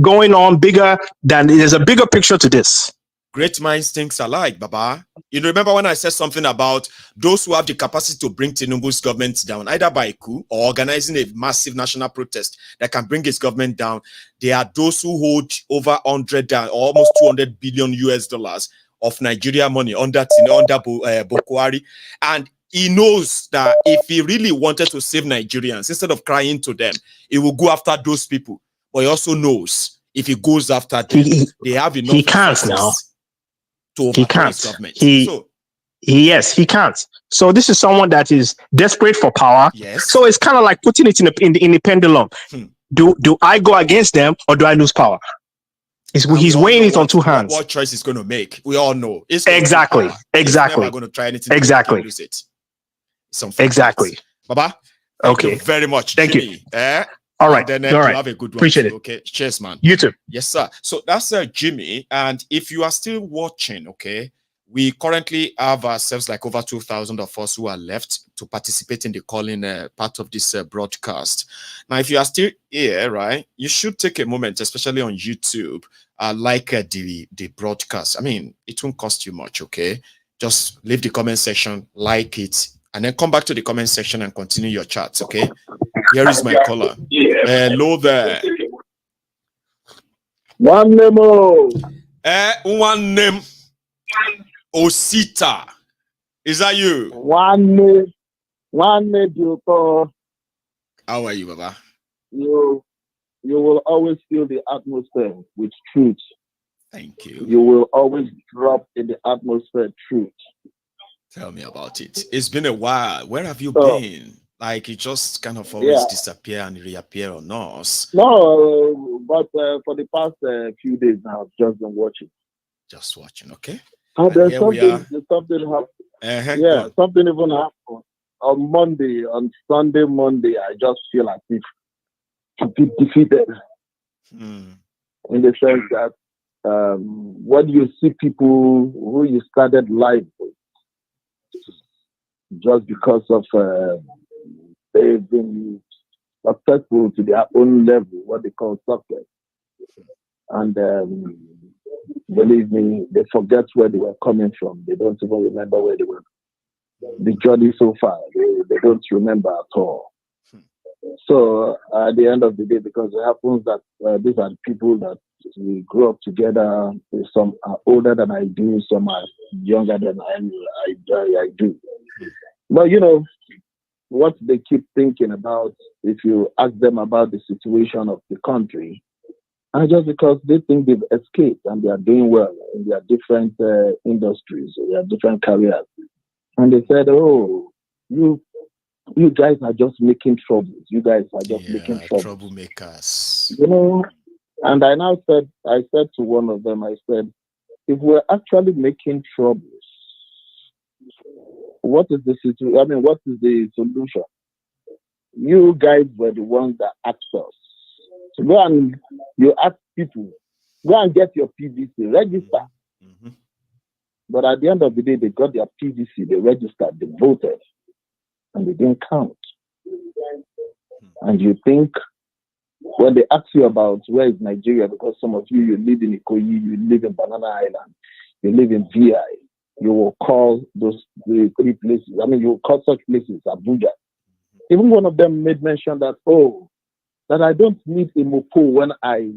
going on bigger than, there's a bigger picture to this. Great minds think alike, Baba. You remember when I said something about those who have the capacity to bring Tinubu's government down, either by a coup or organizing a massive national protest that can bring his government down? They are those who hold over 100 or almost 200 billion US dollars of Nigeria money under Buhari. And he knows that if he really wanted to save Nigerians, instead of crying to them, he will go after those people. But he also knows if he goes after them, they have enough. He can't now. He can't. Yes, he can't. So this is someone that is desperate for power. Yes. So it's kind of like putting it in the pendulum. Do I go against them or do I lose power? He's weighing it on two hands. What choice he's going to make? We all know. Exactly. He's never going to try anything. Exactly. To lose it. Exactly. Baba. Thank you very much. Thank Jimmy. you. All right. Then all right. Have a good one. Appreciate it. Okay. Cheers, man. You too. Yes, sir. So that's Jimmy. And if you are still watching, okay, we currently have ourselves like over 2,000 of us who are left to participate in the calling part of this broadcast. Now, if you are still here, right, you should take a moment, especially on YouTube, like the broadcast. I mean, it won't cost you much, okay? Just leave the comment section, like it, and then come back to the comment section and continue your chats, okay? Here is my caller. Hello there. One name. One name. Osita. Is that you? One name. How are you, Baba? You will always fill the atmosphere with truth. Thank you. You will always drop in the atmosphere truth. Tell me about it. It's been a while. Where have you been? Like, you just kind of always disappear and reappear on us. No, but for the past few days now, I've just been watching. Just watching, okay? There's something happened. Something even happened on Monday. On Sunday, Monday, I just feel like if to be defeated. In the sense that when you see people who you started life with, just because of they've been successful to their own level, what they call success. And believe me, they forget where they were coming from. They don't even remember where they were. The journey so far, they don't remember at all. So at the end of the day, because it happens that these are the people that we grew up together. Some are older than I do, some are younger than I do. But you know, what they keep thinking about, if you ask them about the situation of the country, and just because they think they've escaped and they are doing well in their different industries, their different careers. And they said, oh, you guys are just making troubles. You guys are just making troubles. Troublemakers. You know, and I said to one of them, I said, if we're actually making troubles, what is the situation? I mean, what is the solution? You guys were the ones that asked us. So go and you ask people, go and get your PVC, register. But at the end of the day, they got their PVC, they registered, they voted, and they didn't count. And you think, when they ask you about where is Nigeria, because some of you live in Ikoyi, you live in Banana Island, you live in VI, you will call those three places, you will call such places Abuja. Even one of them made mention that, that I don't need a mopo when I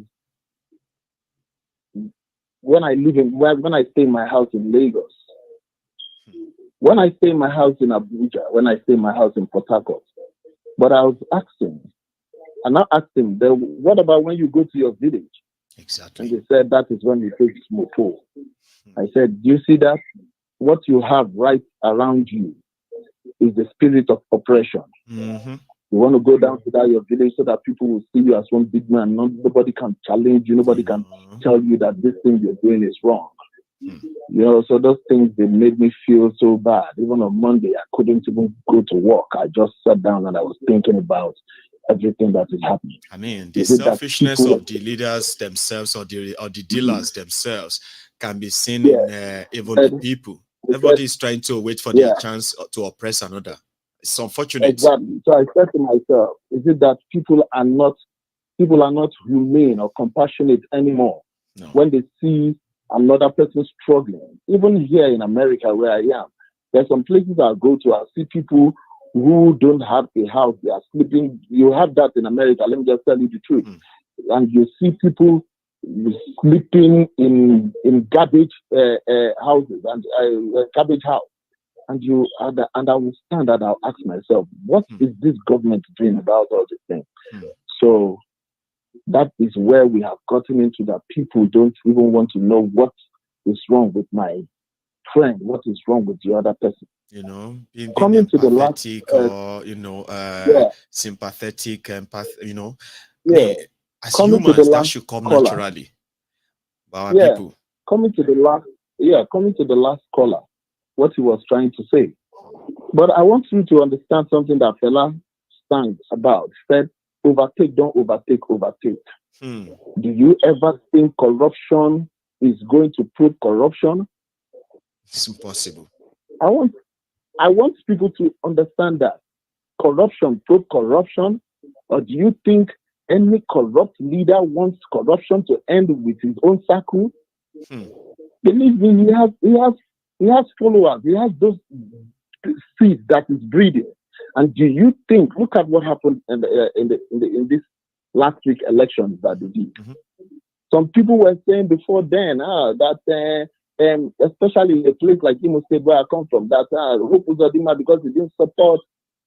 stay in my house in Lagos, when I stay in my house in Abuja, when I stay in my house in Port Harcourt. But I was asking, and I asked him, what about when you go to your village? Exactly. And they said that is when you take mopo. I said, do you see that? What you have right around you is the spirit of oppression. Mm-hmm. You want to go down to that your village so that people will see you as one big man. Nobody can challenge you. Nobody can tell you that this thing you're doing is wrong. So those things, they made me feel so bad. Even on Monday, I couldn't even go to work. I just sat down and I was thinking about everything that is happening. The selfishness of the leaders themselves or the dealers themselves can be seen in even the people. Everybody is trying to wait for their chance to oppress another. It's unfortunate. Exactly. So I said to myself, is it that people are not humane or compassionate anymore when they see another person struggling? Even here in America where I am, there's some places I go to, I see people who don't have a house, they are sleeping. You have that in America, let me just tell you the truth. And you see people sleeping in garbage houses and garbage house. And I will stand and I'll ask myself, what is this government doing about all these things? So that is where we have gotten into that people don't even want to know what is wrong with my friend, what is wrong with the other person. Being coming to the last, sympathetic, empath, as coming to the humans, that last should come caller. naturally. By our people. Coming to the last caller, what he was trying to say. But I want you to understand something that fella sang about. Said, overtake, don't overtake, overtake. Do you ever think corruption is going to prove corruption? It's impossible. I want people to understand that corruption prove corruption, or do you think any corrupt leader wants corruption to end with his own circle? Believe me, he has followers. He has those seeds that is breeding. And do you think? Look at what happened in this last week elections that they did. Some people were saying before then that especially in a place like Imo State where I come from, that Hope Uzodinma, because he didn't support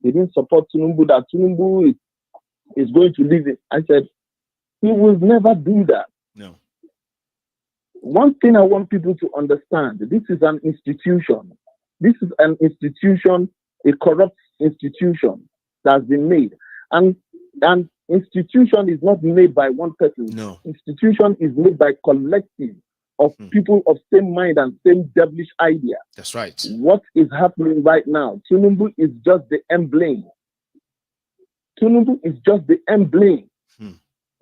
Tinubu, that Tinubu is going to leave it. I said he will never do that. No. One thing I want people to understand: this is an institution. This is an institution, a corrupt institution that's been made, and institution is not made by one person. No. Institution is made by collective of people of same mind and same devilish idea. That's right. What is happening right now? Tinubu is just the emblem. Tinubu is just the emblem.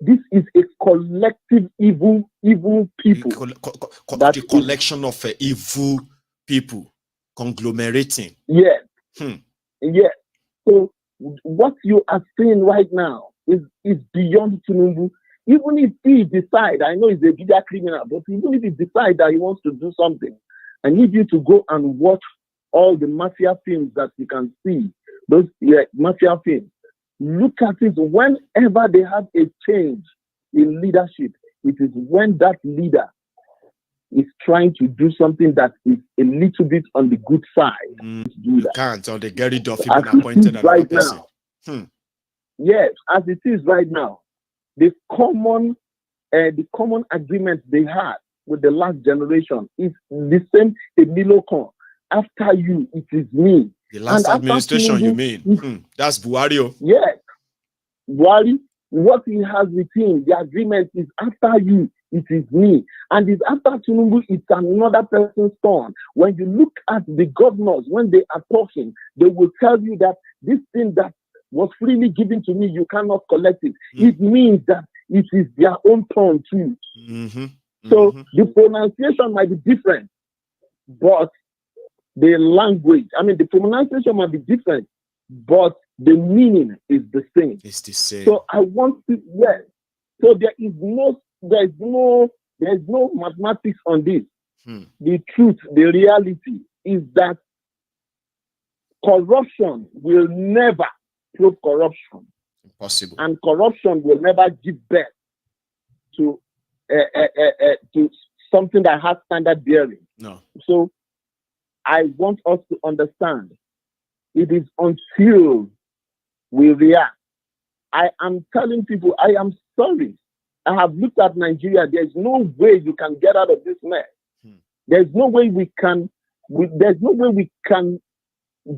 This is a collective evil people. The collection of evil people conglomerating. Yes. Yes. So what you are seeing right now is beyond Tinubu. Even if he decide, I know he's a bigger criminal, but even if he decide that he wants to do something, I need you to go and watch all the mafia films that you can see. Those mafia films. Look at it. Whenever they have a change in leadership, it is when that leader is trying to do something that is a little bit on the good side. You can't, or they get rid of him and appointed another person. Yes, as it is right now, the common agreement they had with the last generation is the same. Emilio, after you, it is me. The last administration, Tinubu, you mean? That's Buhari. Yes. Buhari, what he has with him, the agreement is after you, it is me. And it's after Tinubu, it's another person's turn. When you look at the governors, when they are talking, they will tell you that this thing that was freely given to me, you cannot collect it. It means that it is their own turn too. So the pronunciation might be different, but the language, I mean, the pronunciation might be different, but the meaning is the same. It's the same. So I want to, yes. So there's no mathematics on this. The truth, the reality is that corruption will never prove corruption. Impossible. And corruption will never give birth to something that has standard bearing. No. So I want us to understand it is until we react. I am telling people, I am sorry. I have looked at Nigeria. There's no way you can get out of this mess. There's no way we can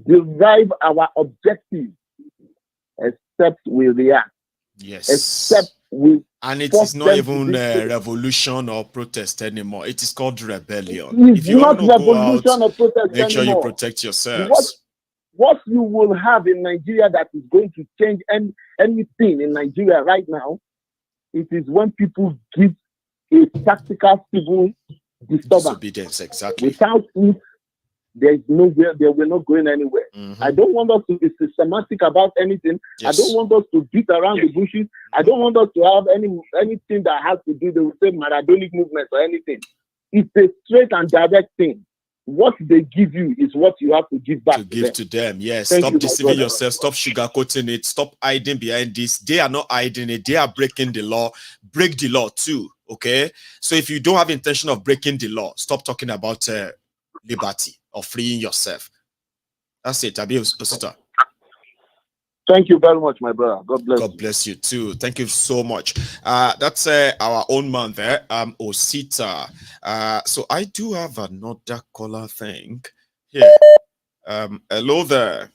derive our objective except we react. Yes. Except we. And it is not even a revolution or protest anymore. It is called rebellion. It's if you not want to go revolution out, or protest make sure anymore. you protect yourselves. What you will have in Nigeria that is going to change anything in Nigeria right now, it is when people give a tactical civil disobedience. Exactly. Without it, there is nowhere, they will not going anywhere. I don't want us to be systematic about anything. Yes. I don't want us to beat around the bushes. I don't want us to have anything that has to do with the Maradonic movement or anything. It's a straight and direct thing. What they give you is what you have to give back to them. Yes. Thank Stop you, deceiving yourself. Stop sugarcoating it. Stop hiding behind this. They are not hiding it. They are breaking the law. Break the law too. Okay. So if you don't have intention of breaking the law, stop talking about liberty or freeing yourself. That's it. Abi Osita. Thank you very much, my brother. God bless. God bless you too. Thank you so much. That's our own man there, Osita. So I do have another caller thing here. Hello there.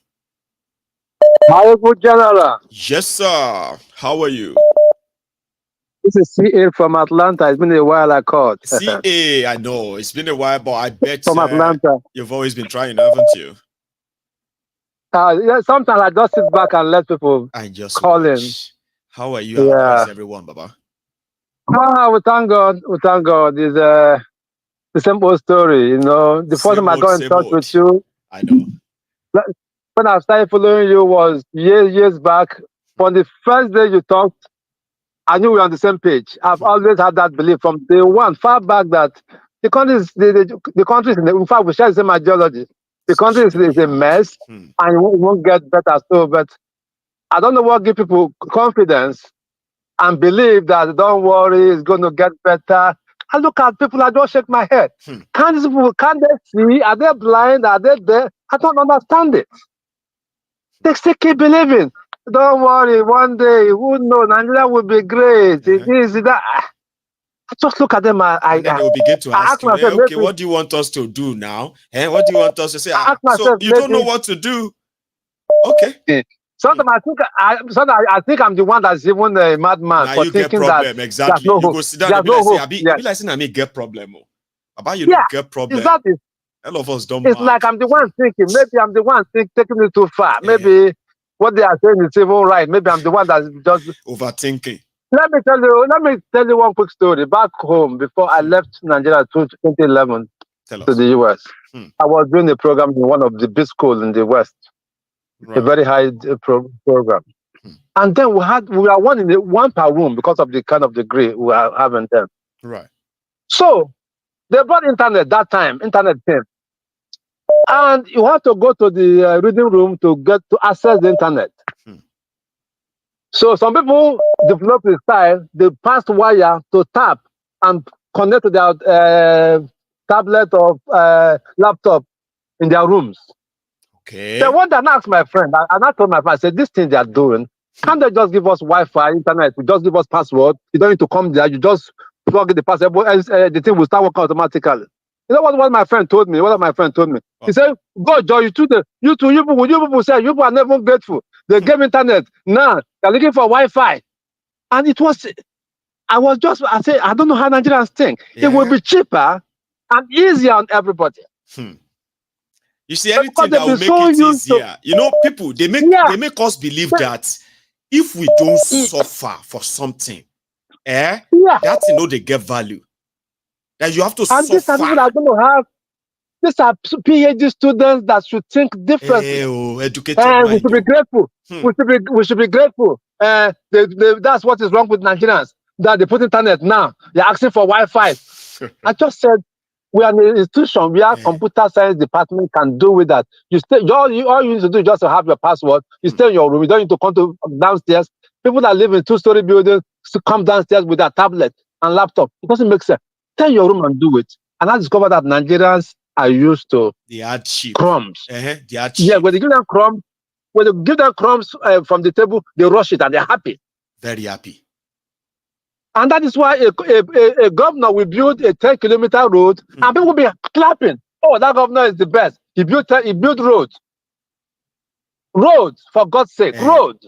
Maiyegun General. Yes, sir. How are you? This is CA from Atlanta. It's been a while I called. CA, I know. It's been a while, but I bet from Atlanta. You've always been trying, haven't you? Yeah, sometimes I just sit back and let people call in. How are you? How is everyone, Baba? We thank God. We thank God. It's the same old story, you know. The first time I got in touch with you, I know. When I started following you was years back. From the first day you talked, I knew we were on the same page. I've always had that belief from day one, far back, that the country is in fact we share the same ideology. The country is a mess and it won't get better. So, but I don't know what gives people confidence and believe that don't worry, it's going to get better. I look at people, I just shake my head. Can't these people, can't they see? Are they blind? Are they deaf? I don't understand it. They still keep believing. Don't worry, one day, who knows, Nigeria will be great. It is that. I just look at them and then they will begin to ask you, okay, what do you want us to do now? What do you want us to say? So you don't know what to do. Okay. Sometimes I think I'm the one that's even a madman for thinking that exactly. You go sit down and be like, say, I be like saying I may get problem. About you don't get problem. Exactly. All of us don't. It's like I'm the one thinking. Maybe I'm the one taking it too far. Maybe what they are saying is even right. Maybe I'm the one that's just overthinking. Let me tell you one quick story. Back home, before I left Nigeria in 2011 to the US, I was doing a program in one of the big schools in the West, a very high program. And then we are one per room because of the kind of degree we are having then. Right. So they brought internet that time. Internet came, and you have to go to the reading room to get to access the internet. So some people develop the style, they pass wire to tap and connect to their tablet or laptop in their rooms. Okay. Then one day I asked my friend, and I told my friend, I said, this thing they are doing, can't they just give us Wi-Fi, internet, just give us password? You don't need to come there, you just plug in the password, the thing will start working automatically. You know what my friend told me? He said, go, Joe, you people say, you people are never grateful. They gave internet. Now, they're looking for Wi-Fi. And I said, I don't know how Nigerians think. It will be cheaper and easier on everybody. You see, anything that will make it easier. You know, people, they make us believe that if we don't suffer for something, that, they get value. That you have to suffer. These are people that are going to have, These are PhD students that should think differently. And we should be grateful. We should be grateful. That's what is wrong with Nigerians. That they put internet now. They're asking for Wi-Fi. I just said we are an institution where computer science department can do with that. You stay. All you need to do is just to have your password. You stay in your room. You don't need to come to downstairs. People that live in 2-story buildings to come downstairs with their tablet and laptop. It doesn't make sense. Stay in your room and do it. And I discovered that Nigerians are used to crumbs. Yeah, when they give them crumbs, from the table, they rush it and they're happy. Very happy. And that is why a governor will build a 10-kilometer road and people will be clapping. Oh, that governor is the best. He built roads. Roads, for God's sake, roads.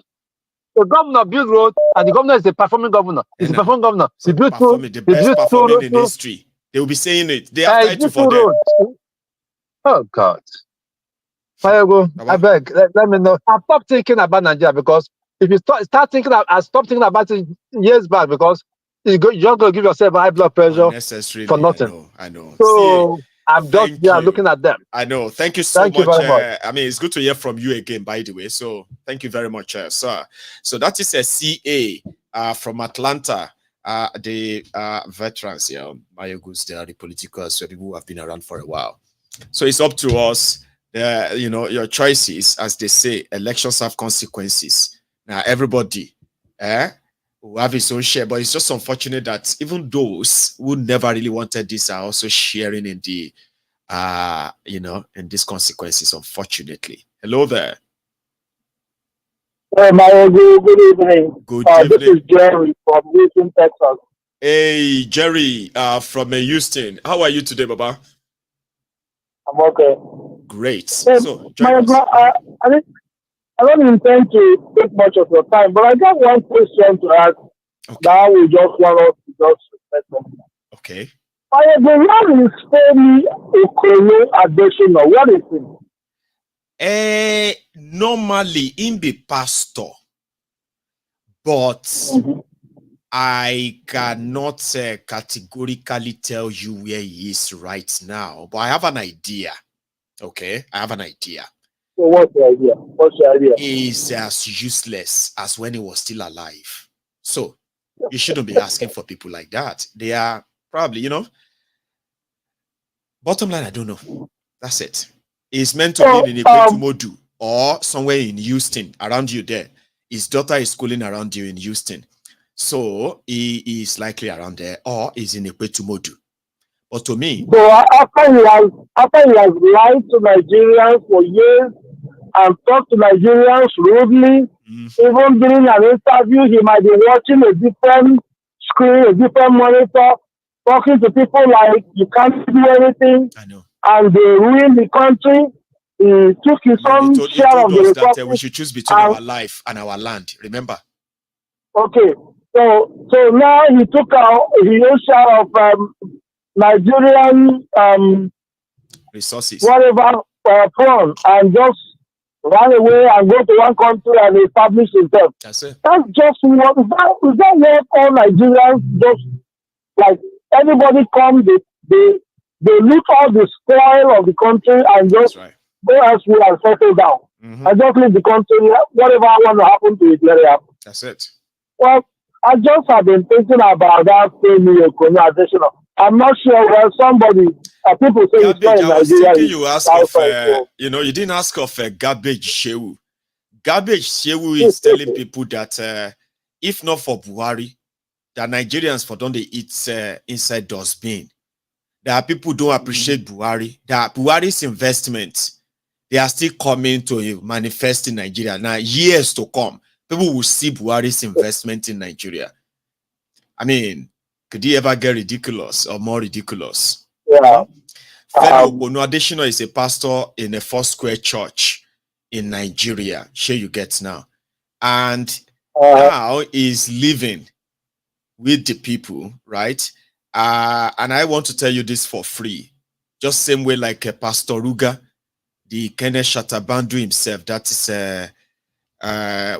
The governor built roads, and the governor is a performing governor. He's a performing governor. He built the best performing in history. They will be saying it. They have title for them. Oh God. Maiyegun, I beg, let me know. I stop thinking about Nigeria, because if you start thinking, I stopped thinking about it years back, because you're just going to give yourself high blood pressure for nothing. I know. So I'm just looking at them. I know. Thank you so much. I mean, it's good to hear from you again, by the way. So thank you very much, sir. So that is a CA from Atlanta. The veterans here, MaiyegunsDiary, Politico, so people who have been around for a while. So it's up to us. Your choices, as they say, elections have consequences. Now everybody will have his own share, but it's just unfortunate that even those who never really wanted this are also sharing in the in these consequences, unfortunately. Hello there. Hey, Maiyegun, good evening. Good evening. This is Jerry from Houston, Texas. Hey, Jerry, from Houston. How are you today, Baba? I'm okay. Great. Hey, So, I don't intend to take much of your time, but I got one question to ask. Okay. That we just want us to just reflect on. Okay. Maiyegun, what is Femi Okoro Adesina? What is it? Normally, in the pastor, but I cannot categorically tell you where he is right now, but I have an idea. Okay, I have an idea. So what's the idea? What's the idea? He's as useless as when he was still alive. So you shouldn't be asking for people like that. They are probably, bottom line, I don't know. That's it. He's meant to be in Ikwetumodu or somewhere in Houston, around you there. His daughter is schooling around you in Houston. So he is likely around there, or is in Ikwetumodu. But to me, so after he has lied to Nigerians for years and talked to Nigerians rudely, even during an interview, he might be watching a different screen, a different monitor, talking to people like you can't do anything. I know. And they ruined the country. He took his own share of the resources. That we should choose between our life and our land. Remember? Okay. So now he took his own share of Nigerian resources, whatever, and just run away and go to one country and establish himself. That's it. That's just what is that what all Nigerians just like everybody come, they look all the spoil of the country and just go elsewhere and settle down. And just leave the country, whatever want to happen to it, let it happen. That's it. Well, I just have been thinking about that conversation. I'm not sure where somebody, people say it's in Nigeria. You ask of, you didn't ask of Garbage Shehu. Garbage Shehu is telling people that if not for Buhari, that Nigerians for don't they eat inside dustbin. That people don't appreciate Buhari. That Buhari's investment, they are still coming to manifest in Nigeria. Now, years to come, people will see Buhari's investment in Nigeria. I mean, could he ever get ridiculous or more ridiculous? Yeah. Femi Adesina is a pastor in a Foursquare church in Nigeria. Sure, you get now. And now is living with the people, right? And I want to tell you this for free. Just same way like Pastor Ruga, the Kenneth Shatabandu himself, that is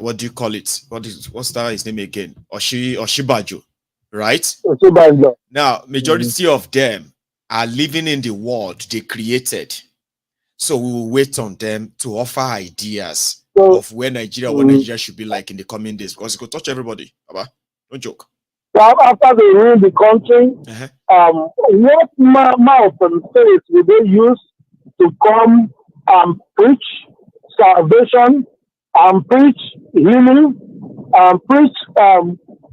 what do you call it? What's that his name again? Oshibajo, right? Oshibajo. Now, majority of them, are living in the world they created. So we will wait on them to offer ideas of where Nigeria, what Nigeria should be like in the coming days, because it could touch everybody. Baba, don't joke. After they rule the country, what mouth and face will they use to come and preach salvation and preach healing and preach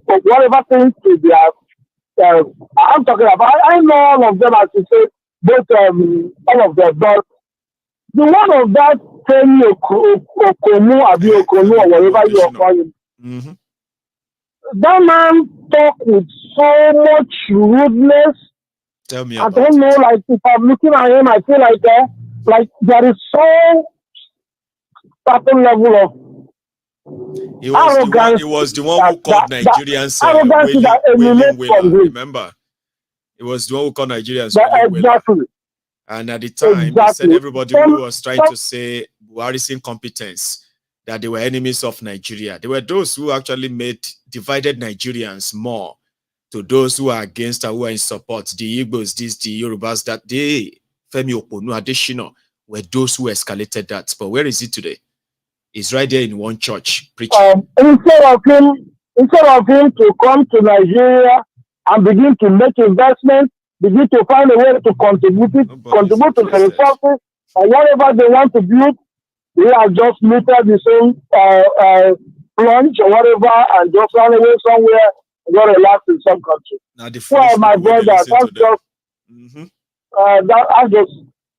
whatever things to their I'm talking about? I know all of them, as you say, both all of them, but the one of that Femi Okomu, Abi Okomu, or whatever you are calling, that man talk with so much rudeness. Tell me I don't know, like if I'm looking at him, I feel like there is so certain level of arrogance. It was the one who called Nigerians wailing Wailer. Remember? It was the one who called Nigerians exactly. And at the time, they said everybody who was trying to say Buhari's incompetence, that they were enemies of Nigeria. They were those who actually divided Nigerians more to those who are against and who are in support. The Igbos, the Yorubas, that they, Femi Oponu, Adeshino, were those who escalated that. But where is it today? He's right there in one church preaching. Instead of him to come to Nigeria and begin to make investments, begin to find a way to contribute to the resources or whatever they want to build, they have just metered his own plunge or whatever and just run away somewhere and go relax in some country. Well, my brother, that's just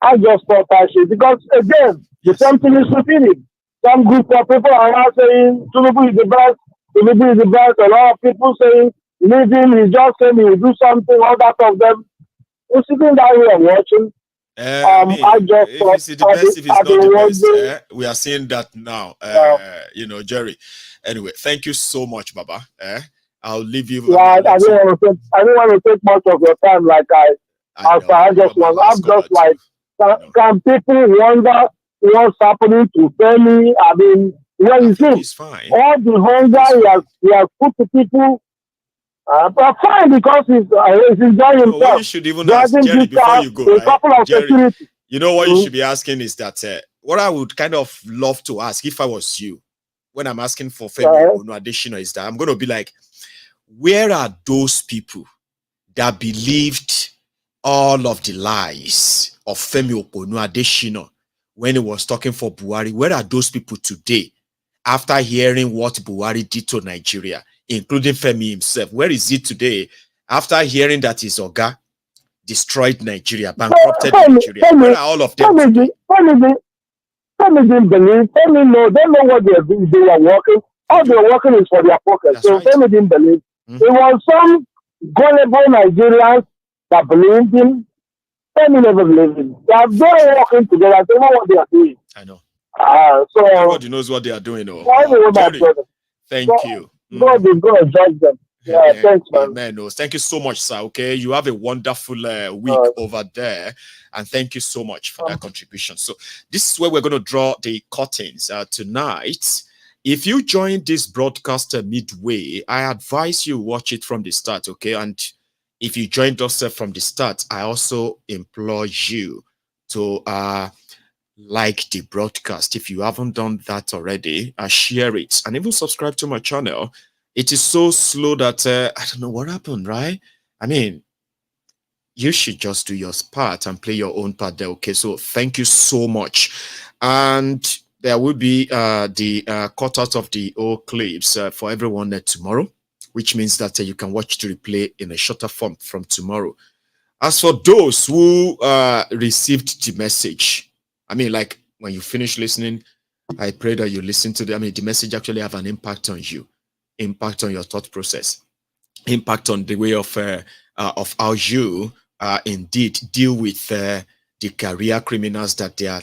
I just thought I should, because again, the same thing is repeating. Some group of people are now saying Tinubu is the best, Tinubu is the best. A lot of people saying leave him, he's just saying he will do something, all that of them. We're sitting down here and watching. I just if it's the best, if it's not the best, we are seeing that now. Jerry. Anyway, thank you so much, Baba. I'll leave you. Yeah, I didn't want to take much of your time. Like I'm just like, can people wonder what's happening to Femi? I mean, when you see all the hunger he has put to people. But fine, because he's enjoying himself. What you should even ask, Jerry, before you go, right? Jerry, you know what you should be asking is that what I would kind of love to ask if I was you, when I'm asking for Femi Adeshino, is that I'm going to be like, where are those people that believed all of the lies of Femi Adeshino when he was talking for Buhari? Where are those people today after hearing what Buhari did to Nigeria, including Femi himself? Where is he today after hearing that his Oga destroyed Nigeria, bankrupted Nigeria? Where are all of them today? Femi didn't believe. Femi they know what they are working. All they are working is for their pockets. So Femi didn't believe. It was some gullible Nigerians that believed him. Femi never believed him. They are working together. They know what they are doing. I know. So everybody knows what they are doing. Thank you. God is going to judge them. Yeah, thanks, man. Amen. Thank you so much, sir. Okay, you have a wonderful week over there, and thank you so much for that contribution. So this is where we're going to draw the curtains tonight. If you join this broadcast midway, I advise you watch it from the start. Okay, and if you joined us from the start, I also implore you to like the broadcast. If you haven't done that already, share it and even subscribe to my channel. It is so slow that I don't know what happened, right? I mean, you should just do your part and play your own part there. Okay, so thank you so much. And there will be the cutout of the old clips for everyone tomorrow, which means that you can watch the replay in a shorter form from tomorrow. As for those who received the message, I mean, like when you finish listening, I pray that you listen to the message actually have an impact on you, impact on your thought process, impact on the way of how you indeed deal with the career criminals that they are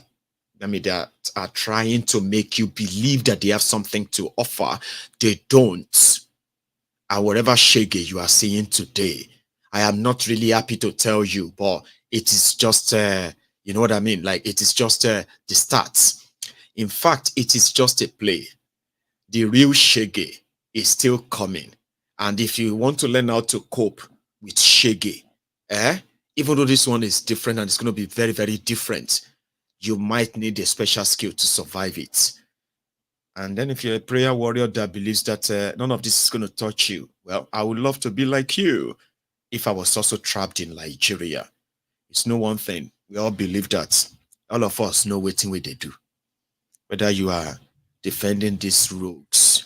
trying to make you believe that they have something to offer. They don't. And whatever Shege you are seeing today, I am not really happy to tell you, but it is just you know what I mean? Like, it is just the start. In fact, it is just a play. The real Shege is still coming. And if you want to learn how to cope with Shege, Even though this one is different and it's going to be very, very different, you might need a special skill to survive it. And then if you're a prayer warrior that believes that none of this is going to touch you, well, I would love to be like you if I was also trapped in Nigeria. It's no one thing. We all believe that. All of us know what they do. Whether you are defending these rogues,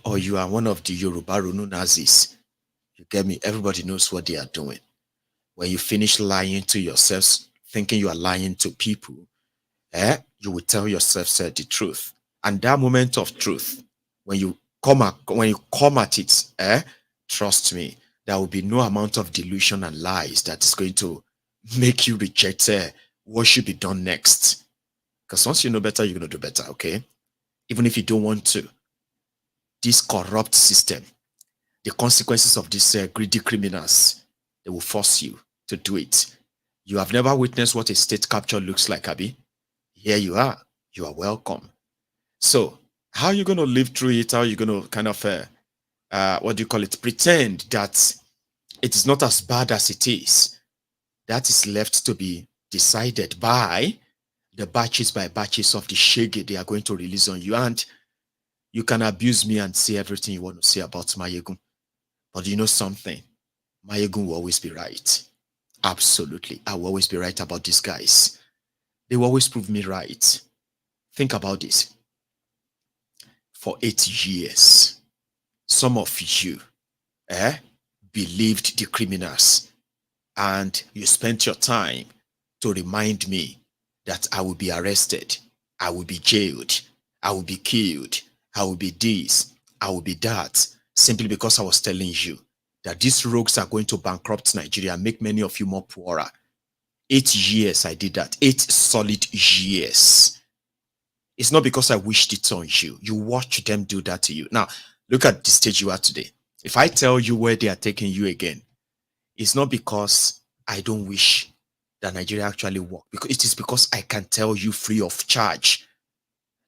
or you are one of the Yoruba Nazis, you get me? Everybody knows what they are doing. When you finish lying to yourselves, thinking you are lying to people, you will tell yourself the truth. And that moment of truth, when you come at it, trust me, there will be no amount of delusion and lies that is going to make you reject what should be done next. Because once you know better, you're going to do better, okay? Even if you don't want to. This corrupt system, the consequences of these greedy criminals, they will force you to do it. You have never witnessed what a state capture looks like, Abi. Here you are. You are welcome. So, how are you going to live through it? How are you going to kind of, pretend that it is not as bad as it is? That is left to be decided by the batches by batches of the Shege they are going to release on you. And you can abuse me and say everything you want to say about Maiyegun. But you know something? Maiyegun will always be right. Absolutely. I will always be right about these guys. They will always prove me right. Think about this. For 8 years, some of you believed the criminals, and you spent your time to remind me that I will be arrested, I will be jailed, I will be killed, I will be this, I will be that, simply because I was telling you that these rogues are going to bankrupt Nigeria and make many of you more poorer. 8 years I did that. 8 solid years. It's not because I wished it on you. You watch them do that to you. Now, look at the stage you are today. If I tell you where they are taking you again, it's not because I don't wish that Nigeria actually work. Because it is because I can tell you free of charge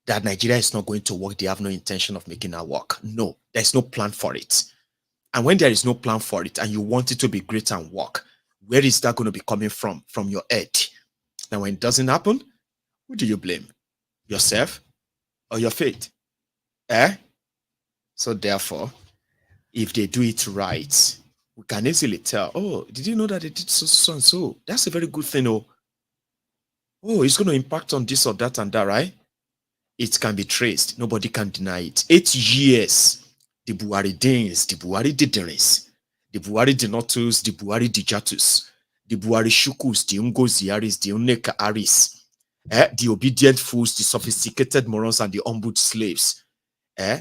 that Nigeria is not going to work. They have no intention of making it work. No, there's no plan for it. And when there is no plan for it and you want it to be great and work, where is that going to be coming from? From your head. Now, when it doesn't happen, who do you blame? Yourself or your faith? So therefore, if they do it right, we can easily tell, oh, did you know that they did so and so? That's a very good thing. Oh, it's going to impact on this or that and that, right? It can be traced. Nobody can deny it. 8 years. The Buhari dins, the Buhari diderins, the Buhari denotus, the Buhari dijatus, the Buhari shukus, the ungoziaris, the uneka aris, the obedient fools, the sophisticated morons, and the humbled slaves.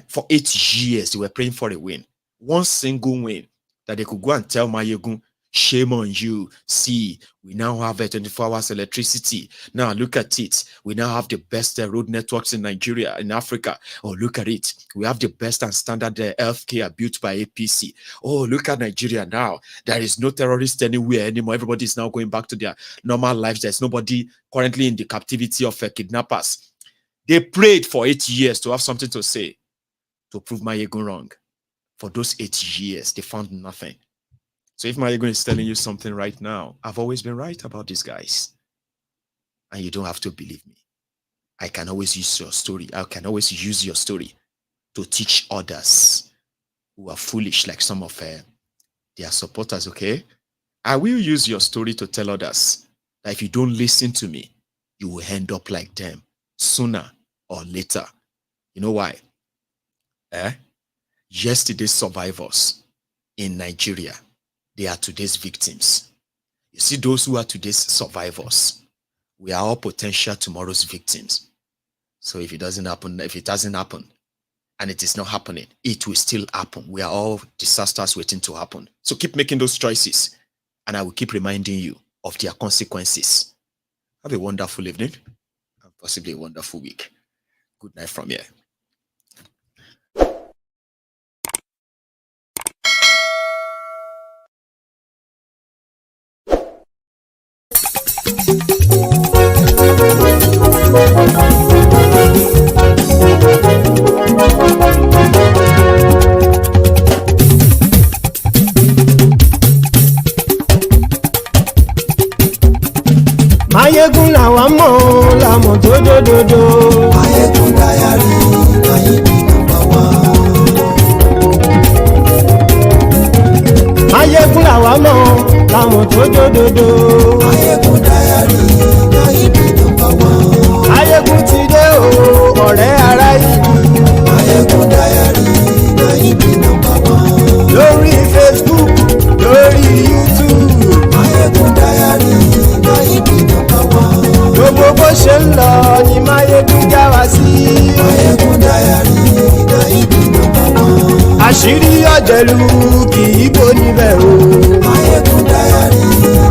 For 8 years, they were praying for a win. One single win that they could go and tell Maiyegun, shame on you. See, we now have 24 hours electricity. Now look at it. We now have the best road networks in Nigeria, in Africa. Oh, look at it. We have the best and standard healthcare built by APC. Oh, look at Nigeria now. There is no terrorist anywhere anymore. Everybody is now going back to their normal lives. There's nobody currently in the captivity of kidnappers. They prayed for 8 years to have something to say, to prove Maiyegun wrong. For those 8 years, they found nothing. So if Maiyegun is telling you something right now, I've always been right about these guys. And you don't have to believe me. I can always use your story. I can always use your story to teach others who are foolish like some of their supporters, okay? I will use your story to tell others that if you don't listen to me, you will end up like them sooner or later. You know why? Yesterday's survivors in Nigeria, they are today's victims. You see, those who are today's survivors, we are all potential tomorrow's victims. So if it doesn't happen, and it is not happening, it will still happen. We are all disasters waiting to happen. So keep making those choices, and I will keep reminding you of their consequences. Have a wonderful evening, and possibly a wonderful week. Good night from here. Maiyegun làwa mọ̀ làmọ̀ tó dòdòdò. Maiyegun Diary Maiyegun number one. Maiyegun làwa mọ̀ làmọ̀ tó dòdòdò. Maiyegun Diary Maiyegun number one. Maiyegun ti dé o ọ̀rẹ́ ara ìlú. Maiyegun Diary Maiyegun number one. Lórí Facebook lórí YouTube. Maiyegun Diary Maiyegun number one. Gbogbo bó ṣe ń lọ ni Maiyegun já wa sí. Maiyegun Diary Maiyegun number one. Àṣírí ọ̀jẹ̀lú kì í bò níbẹ̀ o. Maiyegun Diary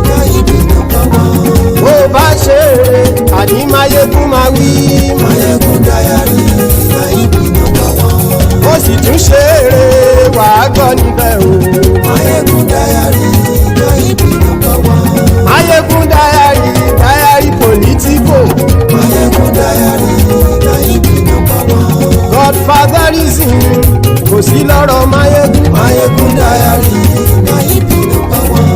Maiyegun number one. Bó bá ṣe àní Maiyegun máa wí. Maiyegun Diary Maiyegun number one. Ó sì tún ṣe eré wàá gbọ́ níbẹ̀ o. Maiyegun Diary Maiyegun number one. Maiyegun Diary Diary Politico. Maiyegun Diary Maiyegun number one. Godfatherism kò sí lọ́rọ̀ Maiyegun. Maiyegun Diary Maiyegun number one.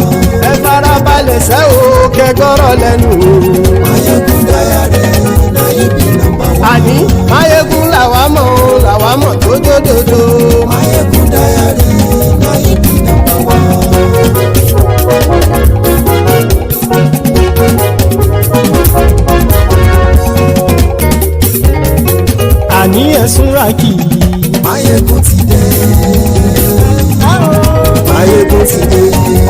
Ẹ farabalẹ̀ sẹ́ o kẹgọ́rọ̀ lẹ́nu o. Maiyegun Diary Maiyegun number one. Àní Maiyegun làwa mọ̀ tó dòdòdò. Maiyegun Diary Maiyegun number one. Àní ẹ̀sùn ràkì. Maiyegun ti dé. Maiyegun ti dé.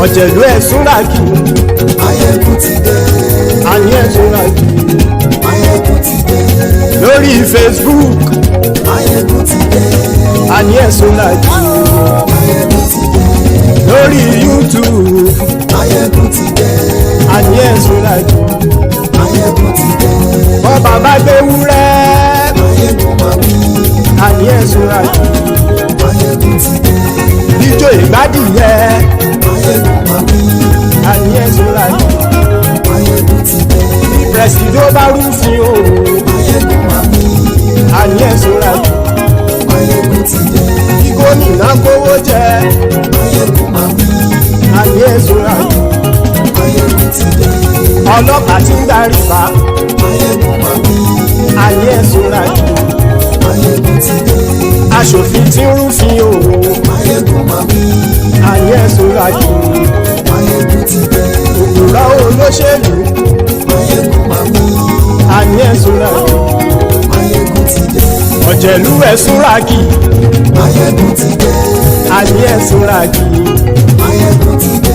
Ọ̀jẹ̀lú ẹ̀sùn ràkì. Maiyegun ti dé. Àní ẹ̀sùn ràkì. Maiyegun ti dé. Lórí Facebook. Maiyegun ti dé. Àní ẹ̀sùn ràkì. Maiyegun ti dé. Lórí YouTube. Maiyegun ti dé. Àní ẹ̀sùn ràkì. Maiyegun ti dé. Bọ́ bàbá gbé wúrẹ́. Maiyegun máa wí. Àní ẹ̀sùn ràkì. Maiyegun ti dé. Ijó ìgbádìyẹ. Maiyegun máa wí. Àní ẹ̀sùn ràkì. Maiyegun ti dé. Pẹ̀sìdó bá rúfin o. Maiyegun máa wí. Àní ẹ̀sùn ràkì. Maiyegun ti dé. Kí gómìnà kówó jẹ. Maiyegun máa wí. Àní ẹ̀sùn ràkì. Maiyegun ti dé. Ọlọ́pàá ti ń darí bá. Maiyegun máa wí. Àní ẹ̀sùn ràkì. Maiyegun ti dé. Aṣòfin ti ń rúfin o. Maiyegun máa wí. Àní ẹ̀sùn ràkì. Maiyegun ti dé. Òpùrọ́ olóṣèlú. Maiyegun máa wí. Àní ẹ̀sùn ràkì. Maiyegun ti dé. Ọ̀jẹ̀lú ẹ̀sùn ràkì. Maiyegun ti dé. Àní ẹ̀sùn ràkì. Maiyegun ti dé.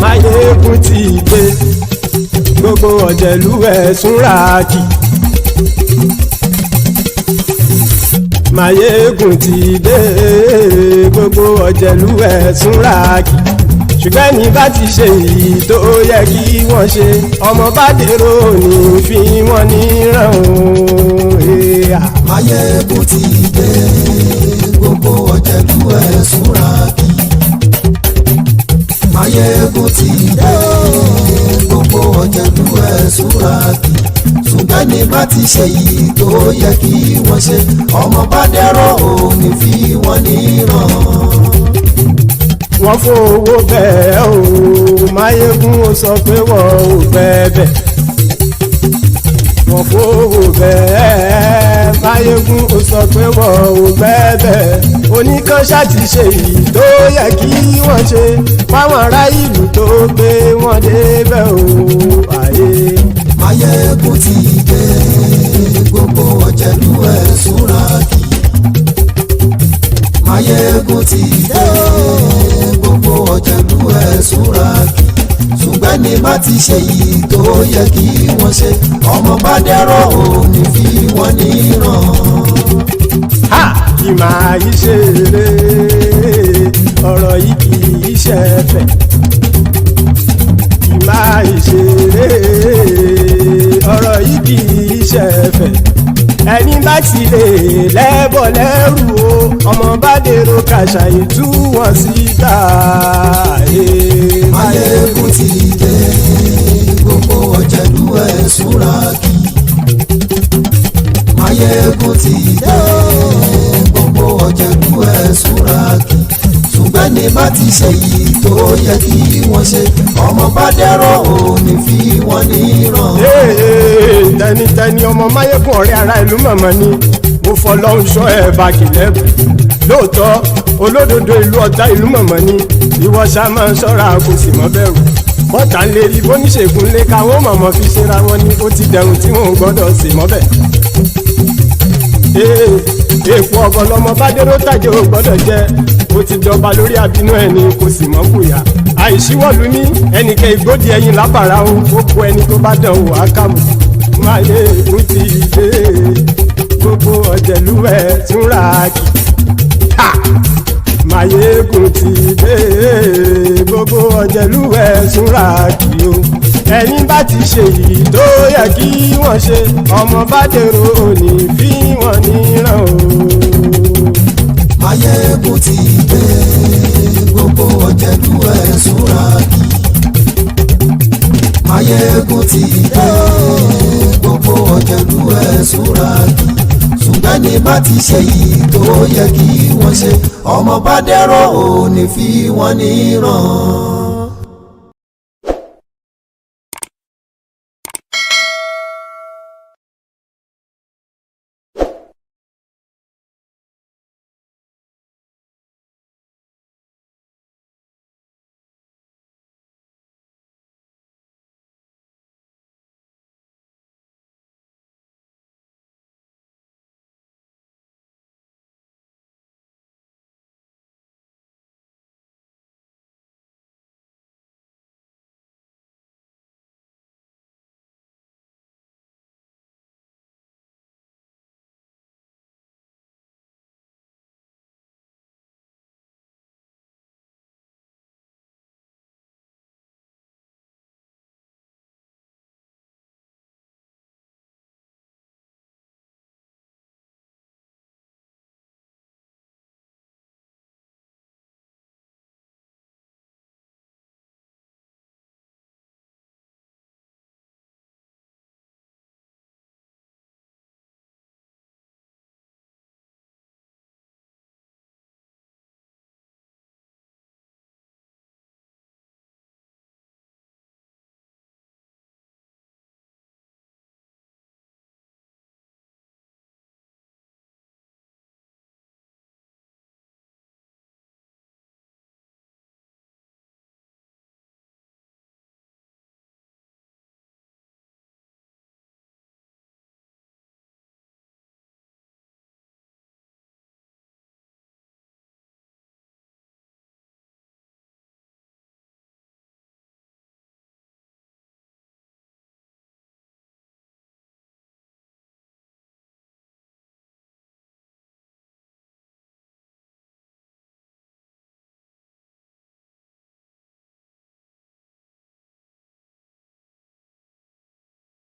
Maiyegun ti dé. Gbogbo ọ̀jẹ̀lú ẹ̀sùn ràkì. Maiyegun ti dé. Gbogbo ọ̀jẹ̀lú ẹ̀sùn ràkì. Ṣùgbọ́n ní bá ti ṣe èyí tó yẹ kí wọ́n ṣe, ọmọ bá dèrò ní fi wọ́n níran o. Maiyegun ti dé. Gbogbo ọ̀jẹ̀lú ẹ̀sùn ràkì. Maiyegun ti dé. Gbogbo ọ̀jẹ̀lú ẹ̀sùn ràkì. Ṣùgbọ́n ní bá ti ṣe èyí tó yẹ kí wọ́n ṣe, ọmọ bá dèrò ní fi wọ́n níran. Wọ́n fowó bẹ́ẹ̀ o. Maiyegun ó sọ pé wọ́n ò bẹ́ẹ̀. Wọ́n fowó bẹ́ẹ̀. Maiyegun ó sọ pé wọ́n ò bẹ́ẹ̀. Oníkan ṣáàtì ṣe èyí tó yẹ kí wọ́n ṣe fáwọn ará ìlú tó gbé wọn débẹ̀ o. Maiyegun ti dé. Gbogbo ọ̀jẹ̀lú ẹ̀sùn ràkì. Maiyegun ti dé. Gbogbo ọ̀jẹ̀lú ẹ̀sùn ràkì. Ṣùgbọ́n ní bá ti ṣe yìí tó yẹ kí wọ́n ṣe, ọmọ bá dẹ́rọ̀ òní fi wọ́n níran. Kì máa yí ṣeré, ọ̀rọ̀ yìí kì í ṣẹ̀fẹ̀. Kì máa yí ṣeré, ọ̀rọ̀ yìí kì í ṣẹ̀fẹ̀. Ẹni bá ti lè lẹ́bọ̀ lẹ́rù o, ọmọ bá dèrò kàṣà ìtú wọn síta. Maiyegun ti dé. Gbogbo ọ̀jẹ̀lú ẹ̀sùn ràkì. Maiyegun ti dé. Gbogbo ọ̀jẹ̀lú ẹ̀sùn ràkì. Ṣùgbọ́n ní bá ti ṣe yìí tó yẹ kí wọ́n ṣe ọmọ bá dẹ́rọ̀ ò ní fi wọ́n níran. tẹnitẹni ọmọ Máyégún ọ̀rẹ́ ara ìlú mọ̀mọ́ ni mo fọlọ́hún sọ ẹ̀ bá kìlẹ́bù lóòótọ́ olódodo ìlú ọ̀tá ìlú mọ̀mọ́ ni ìwọ ṣá máa ń ṣọ́ra kò sì mọ́ bẹ̀rù bọ́tà ń lè rí bóníṣègùn lé káwọn mọ̀mọ́ fi ṣera wọn ni ó ti dẹrùn tí wọn ò gbọ́dọ̀ sì mọ́ bẹ̀. èèpo ọ̀gọ̀lọ́mọ bá dérò tàjẹ́ ò gbọ́dọ̀ jẹ́ ó ti jọba lórí àbínú ẹni kò sì mọ́ bùyà àìsíwọ́lu ní ẹnìkẹ́ ìgbódì ẹyin lábàrá o gbogbo ẹni tó bá dán o àkàmù Máyégún ti dé gbogbo ọ̀jẹ̀lúwẹ̀ túnra kì Máyégún ti dé gbogbo ọ̀jẹ̀lúwẹ̀ túnra kì o ẹ̀yin bá ti ṣe yìí tó yẹ kí wọ́n ṣe ọmọ bá dèrò òní fi wọ́n níran o. Máyégún ti dé gbogbo ọ̀jẹ̀lúwẹ̀ túnra kì Máyégún ti dé gbogbo ọ̀jẹ̀lúwẹ̀ túnra kì ṣùgbọ́n ní bá ti ṣe yìí tó yẹ kí wọ́n ṣe ọmọ bá dẹ́rọ̀ ò ní fi wọ́n níran.